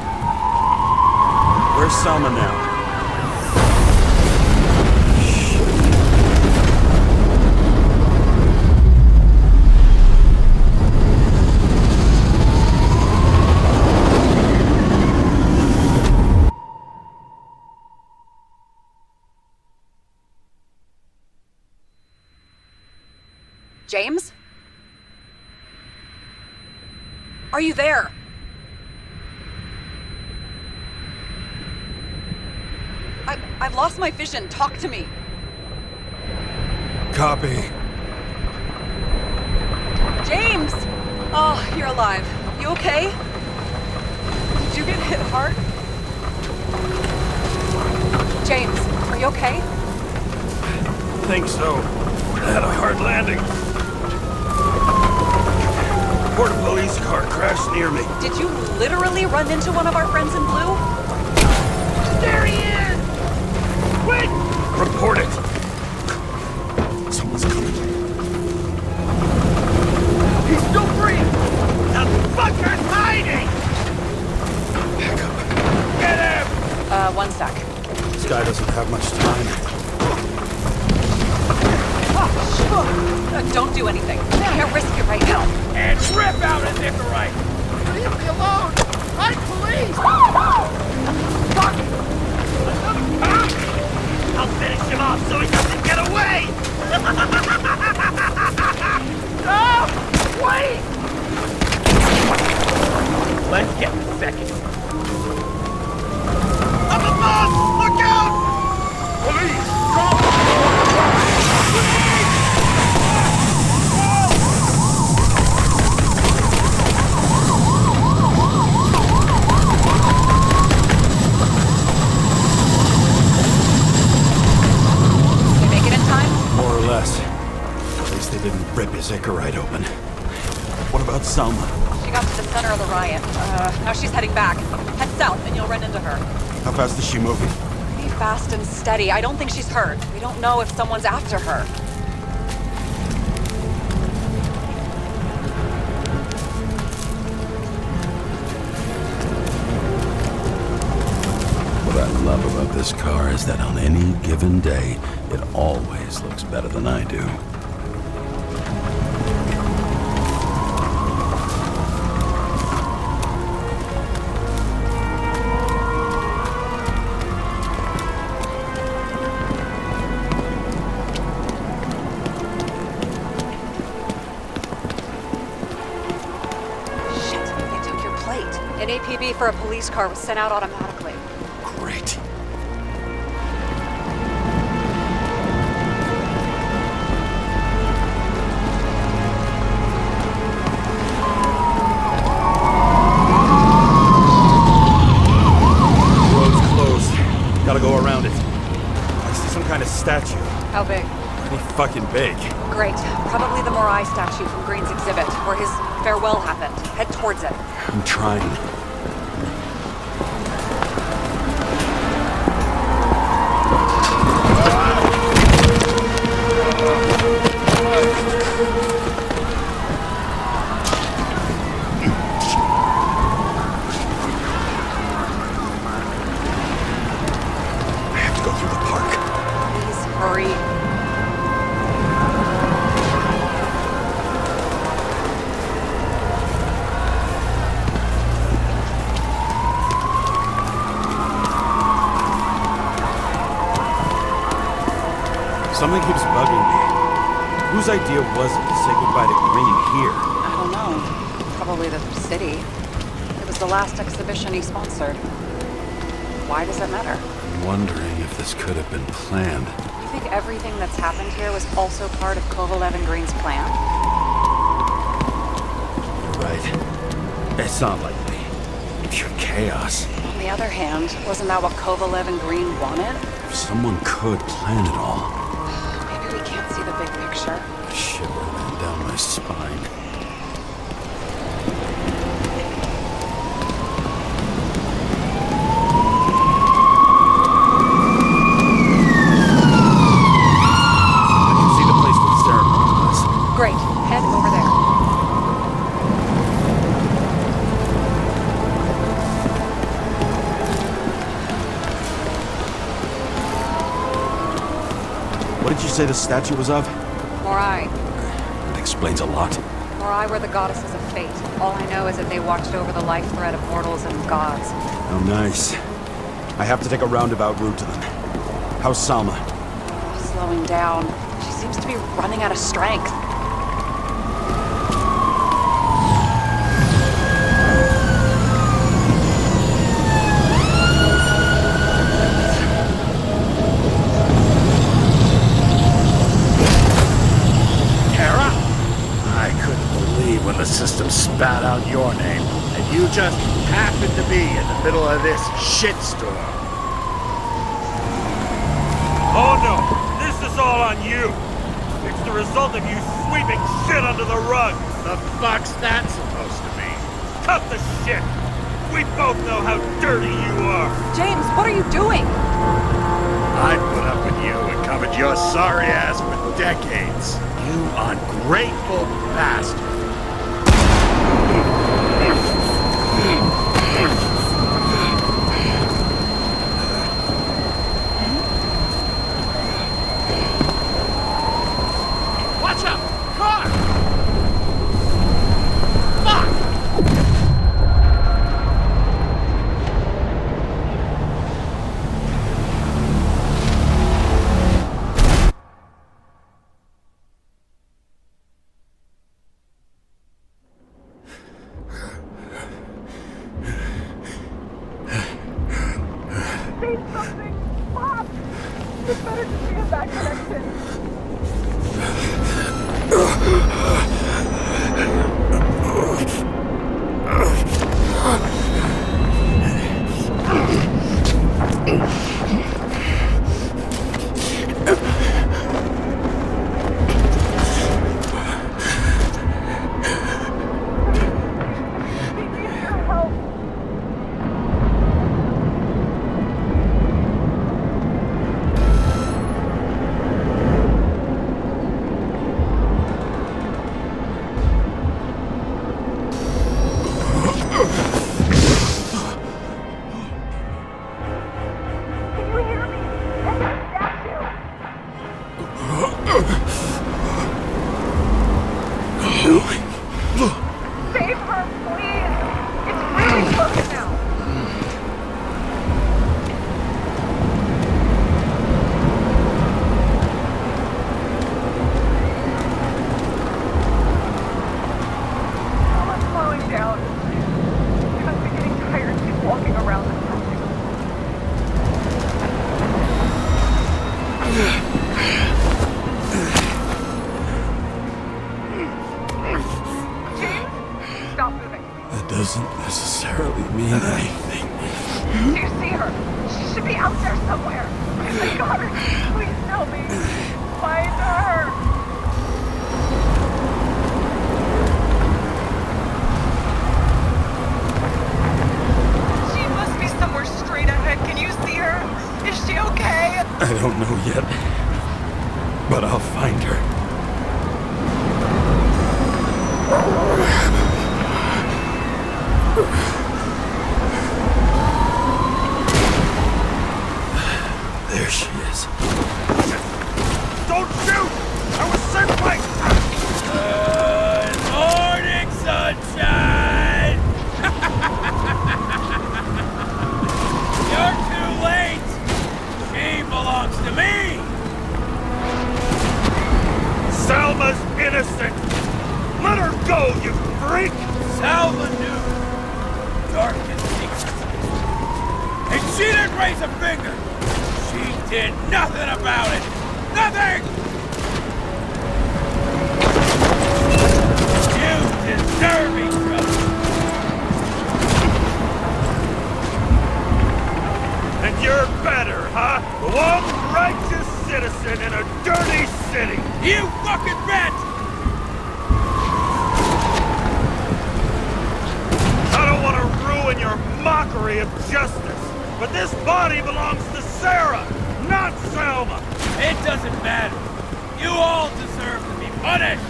Where's Selma now? James? Are you there? I've lost my vision. Talk to me. Copy. James! Oh, you're alive. You okay? Did you get hit hard? James, are you okay? I think so. I had a hard landing. Port police car crashed near me. Did you literally run into one of our friends in blue? There he is! Quick! Report it. Someone's coming. He's still free! The fucker's hiding! Back up. Get him! One sec. This guy doesn't have much time. Don't do anything. I can't risk it right now. And rip out a Nicorite! Leave me alone! I'm police! Fuck! Another cop! I'll finish him off so he doesn't get away! No! Wait! Let's get the second. I'm the boss! Look out! Police! More or less. At least they didn't rip his Icarus open. What about Selma? She got to the center of the riot. Now she's heading back. Head south and you'll run into her. How fast is she moving? Pretty fast and steady. I don't think she's hurt. We don't know if someone's after her. What I love about this car is that on any given day, it always looks better than I do. An APB for a police car was sent out automatically. Great. Road's closed. Gotta go around it. I see some kind of statue. How big? Pretty fucking big. Great. Probably the Morai statue from Green's exhibit, where his farewell happened. Head towards it. I'm trying. I have to go through the park. Please hurry. Something keeps bugging me. Whose idea was it to say goodbye to Green here? I don't know. Probably the city. It was the last exhibition he sponsored. Why does it matter? I'm wondering if this could have been planned. You think everything that's happened here was also part of Kovalev and Green's plan? You're right. It's not likely. Pure chaos. On the other hand, wasn't that what Kovalev and Green wanted? If someone could plan it all. Maybe we can't see the big picture. A shiver ran down my spine. I can see the place where the ceremony was. Great. Head over there. What did you say the statue was of? Morai. That explains a lot. Morai were the goddesses of fate. All I know is that they watched over the life thread of mortals and gods. Oh, nice. I have to take a roundabout route to them. How's Salma? Slowing down. She seems to be running out of strength. Karra? I couldn't believe when the system spat out your name, and you just happened to be in the middle of this shitstorm. Oh no! This is all on you! It's the result of you sweeping shit under the rug! The fuck's that supposed to mean? Cut the shit! We both know how dirty you are! James, what are you doing? I put up with you and covered your sorry ass for decades. You ungrateful bastard. Watch out! Car! Fuck! Slowing down. It must be getting doesn't necessarily mean anything. Do you see her? She should be out there somewhere. I got her. Please tell me. Find her. She must be somewhere straight ahead. Can you see her? Is she okay? I don't know yet, but I'll find her. There she is. Don't shoot! I was sent by... Good morning, sunshine! You're too late! She belongs to me! Salma's innocent! Let her go, you freak! Salma knew darkest secrets. And she didn't raise a finger! She did nothing about it! Nothing! You deserve each other! And you're better, huh? One righteous citizen in a dirty city! You fucking bet! I don't want to ruin your mockery of justice, but this body belongs to Sara, not Salma! It doesn't matter. You all deserve to be punished!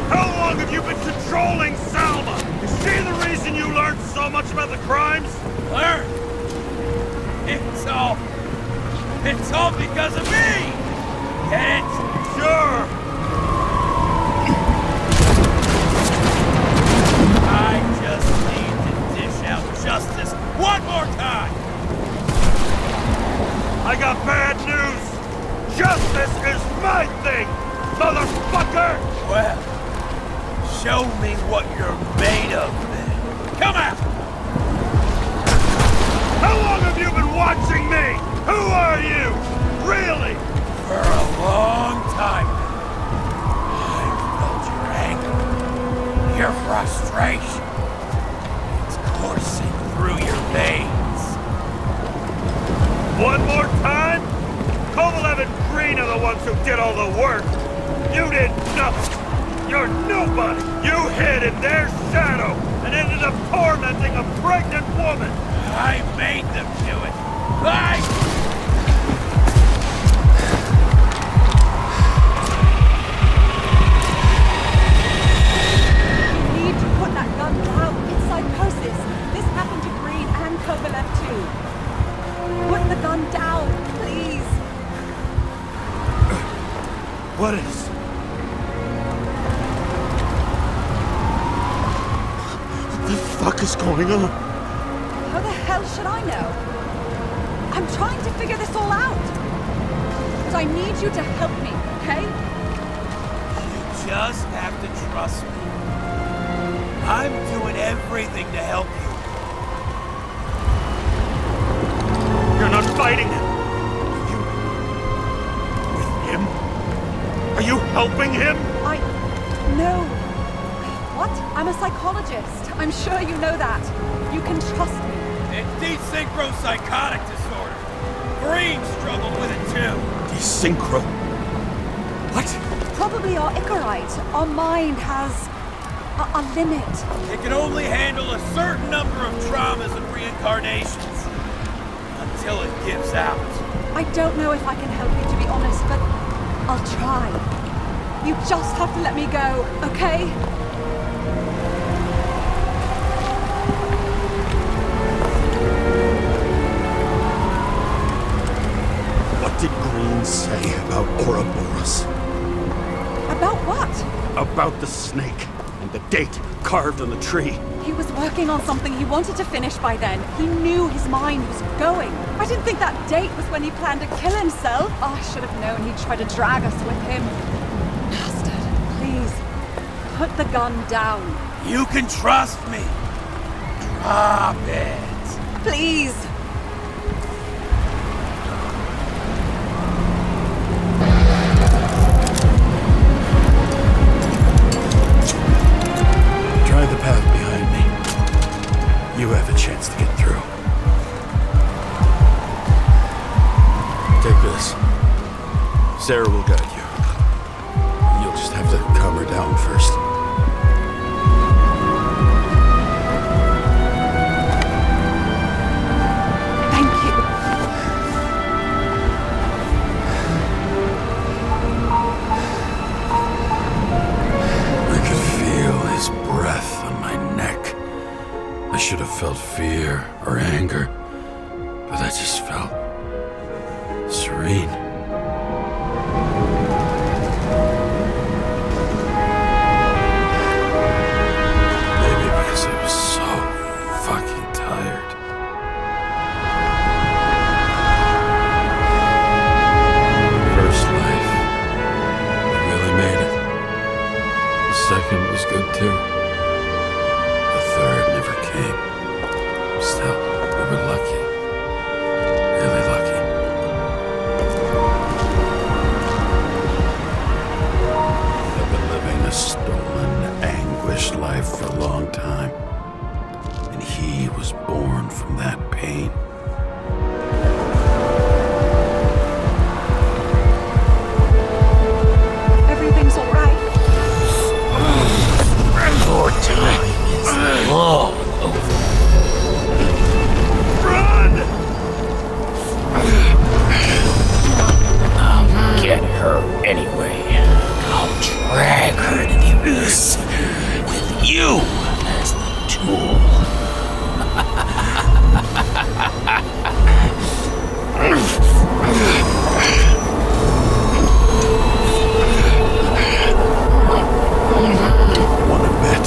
How long have you been controlling Salma? Is she the reason you learned so much about the crimes? Learn? It's all because of me! Get it? Sure! I just need to dish out justice one more time! I got bad news! Justice is my thing, motherfucker! Well, show me what you're made of, then. Come out! How long have you been watching me? Who are you? Really? For a long time now, I've felt your anger, your frustration. It's coursing through your veins. One more time? Kovalev and Green are the ones who did all the work. You did nothing. You're nobody. You hid in their shadow and ended up tormenting a pregnant woman. I made them do it. You need to put that gun down. It's psychosis. This happened to Green and Kovalev too. Put the gun down, please. What is? What the fuck is going on? How the hell should I know? I'm trying to figure this all out. But I need you to help me, okay? You just have to trust me. I'm doing everything to help you. You're not fighting him. You... with him? Are you helping him? No. What? I'm a psychologist. I'm sure you know that. You can trust me. It's desynchropsychotic disorder. Green struggled with it too. Desynchro? What? Probably our Icarite. Our mind has a limit. It can only handle a certain number of traumas and reincarnations. Until it gives out. I don't know if I can help you, to be honest, but I'll try. You just have to let me go, okay? What did Green say about Ouroboros? About what? About the snake and the date carved on the tree. He was working on something he wanted to finish by then. He knew his mind was going. I didn't think that date was when he planned to kill himself. Oh, I should have known he'd try to drag us with him. Bastard. Please, put the gun down. You can trust me. Drop it. Please. fear or anger, but I just felt serene. Maybe because I was so fucking tired. First life, I really made it. The second was good too. The third never came. Still, we were lucky. Really lucky. I've been living a stolen, anguished life for a long time. And he was born from that pain. Everything's all right. Your time is long over. Run! I'll get her anyway. I'll drag her to the abyss with you as the tool. Want a bit?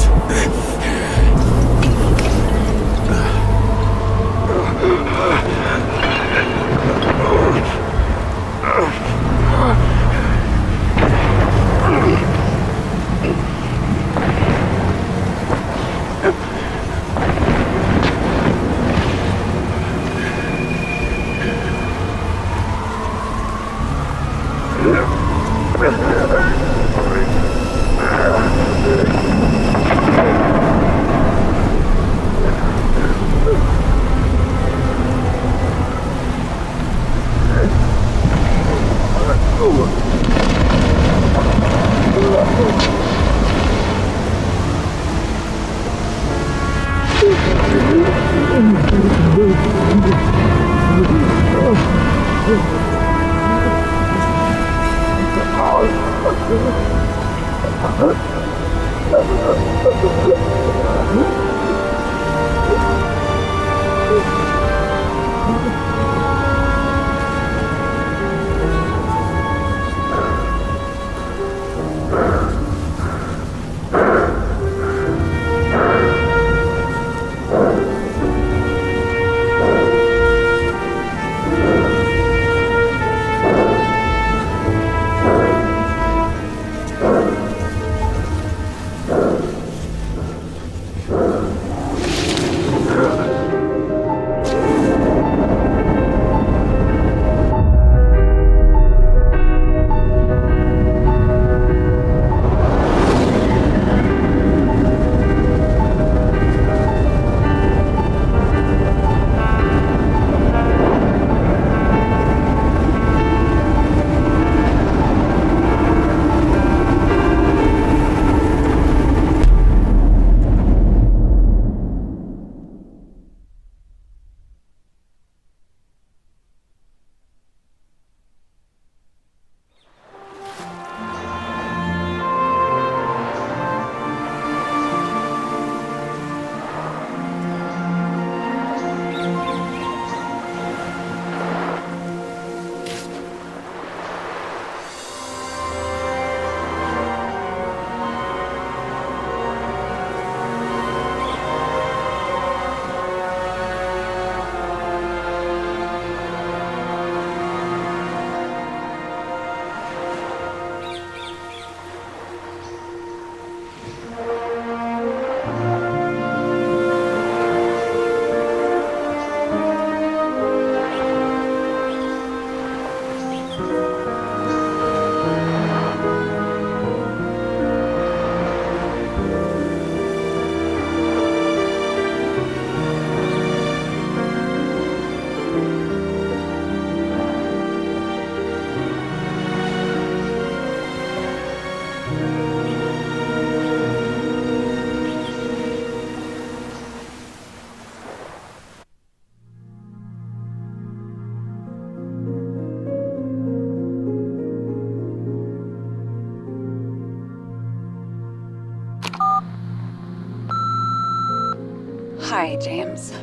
Hi, James.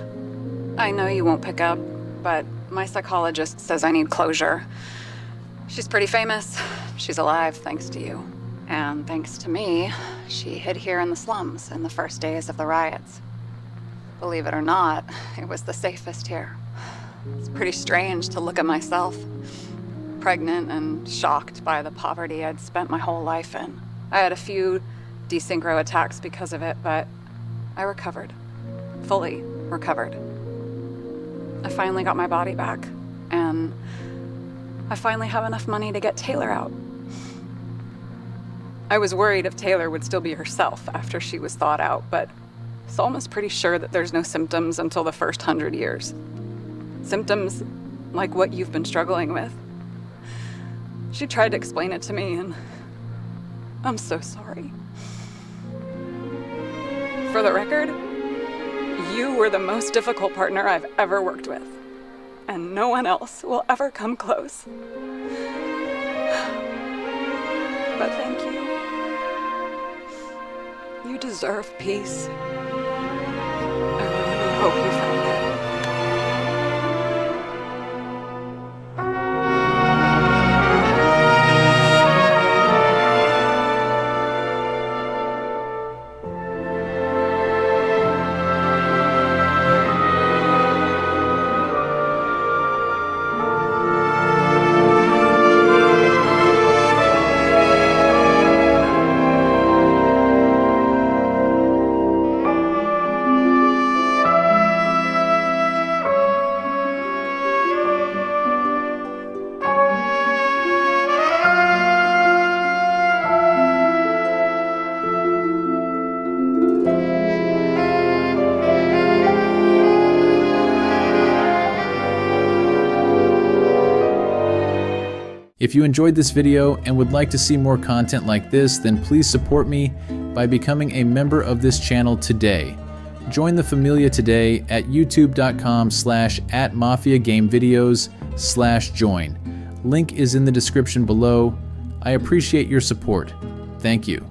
I know you won't pick up, but my psychologist says I need closure. She's pretty famous. She's alive thanks to you. And thanks to me, she hid here in the slums in the first days of the riots. Believe it or not, it was the safest here. It's pretty strange to look at myself, pregnant and shocked by the poverty I'd spent my whole life in. I had a few desynchro attacks because of it, but I recovered. Fully recovered. I finally got my body back, and I finally have enough money to get Taylor out. I was worried if Taylor would still be herself after she was thawed out, but Salma's pretty sure that there's no symptoms until the first 100 years. Symptoms like what you've been struggling with. She tried to explain it to me, and I'm so sorry. For the record, you were the most difficult partner I've ever worked with, and no one else will ever come close. But thank you. You deserve peace. I really hope you found it. If you enjoyed this video and would like to see more content like this, then please support me by becoming a member of this channel today. Join the Familia today at youtube.com/@mafiagamevideos/join. Link is in the description below. I appreciate your support. Thank you.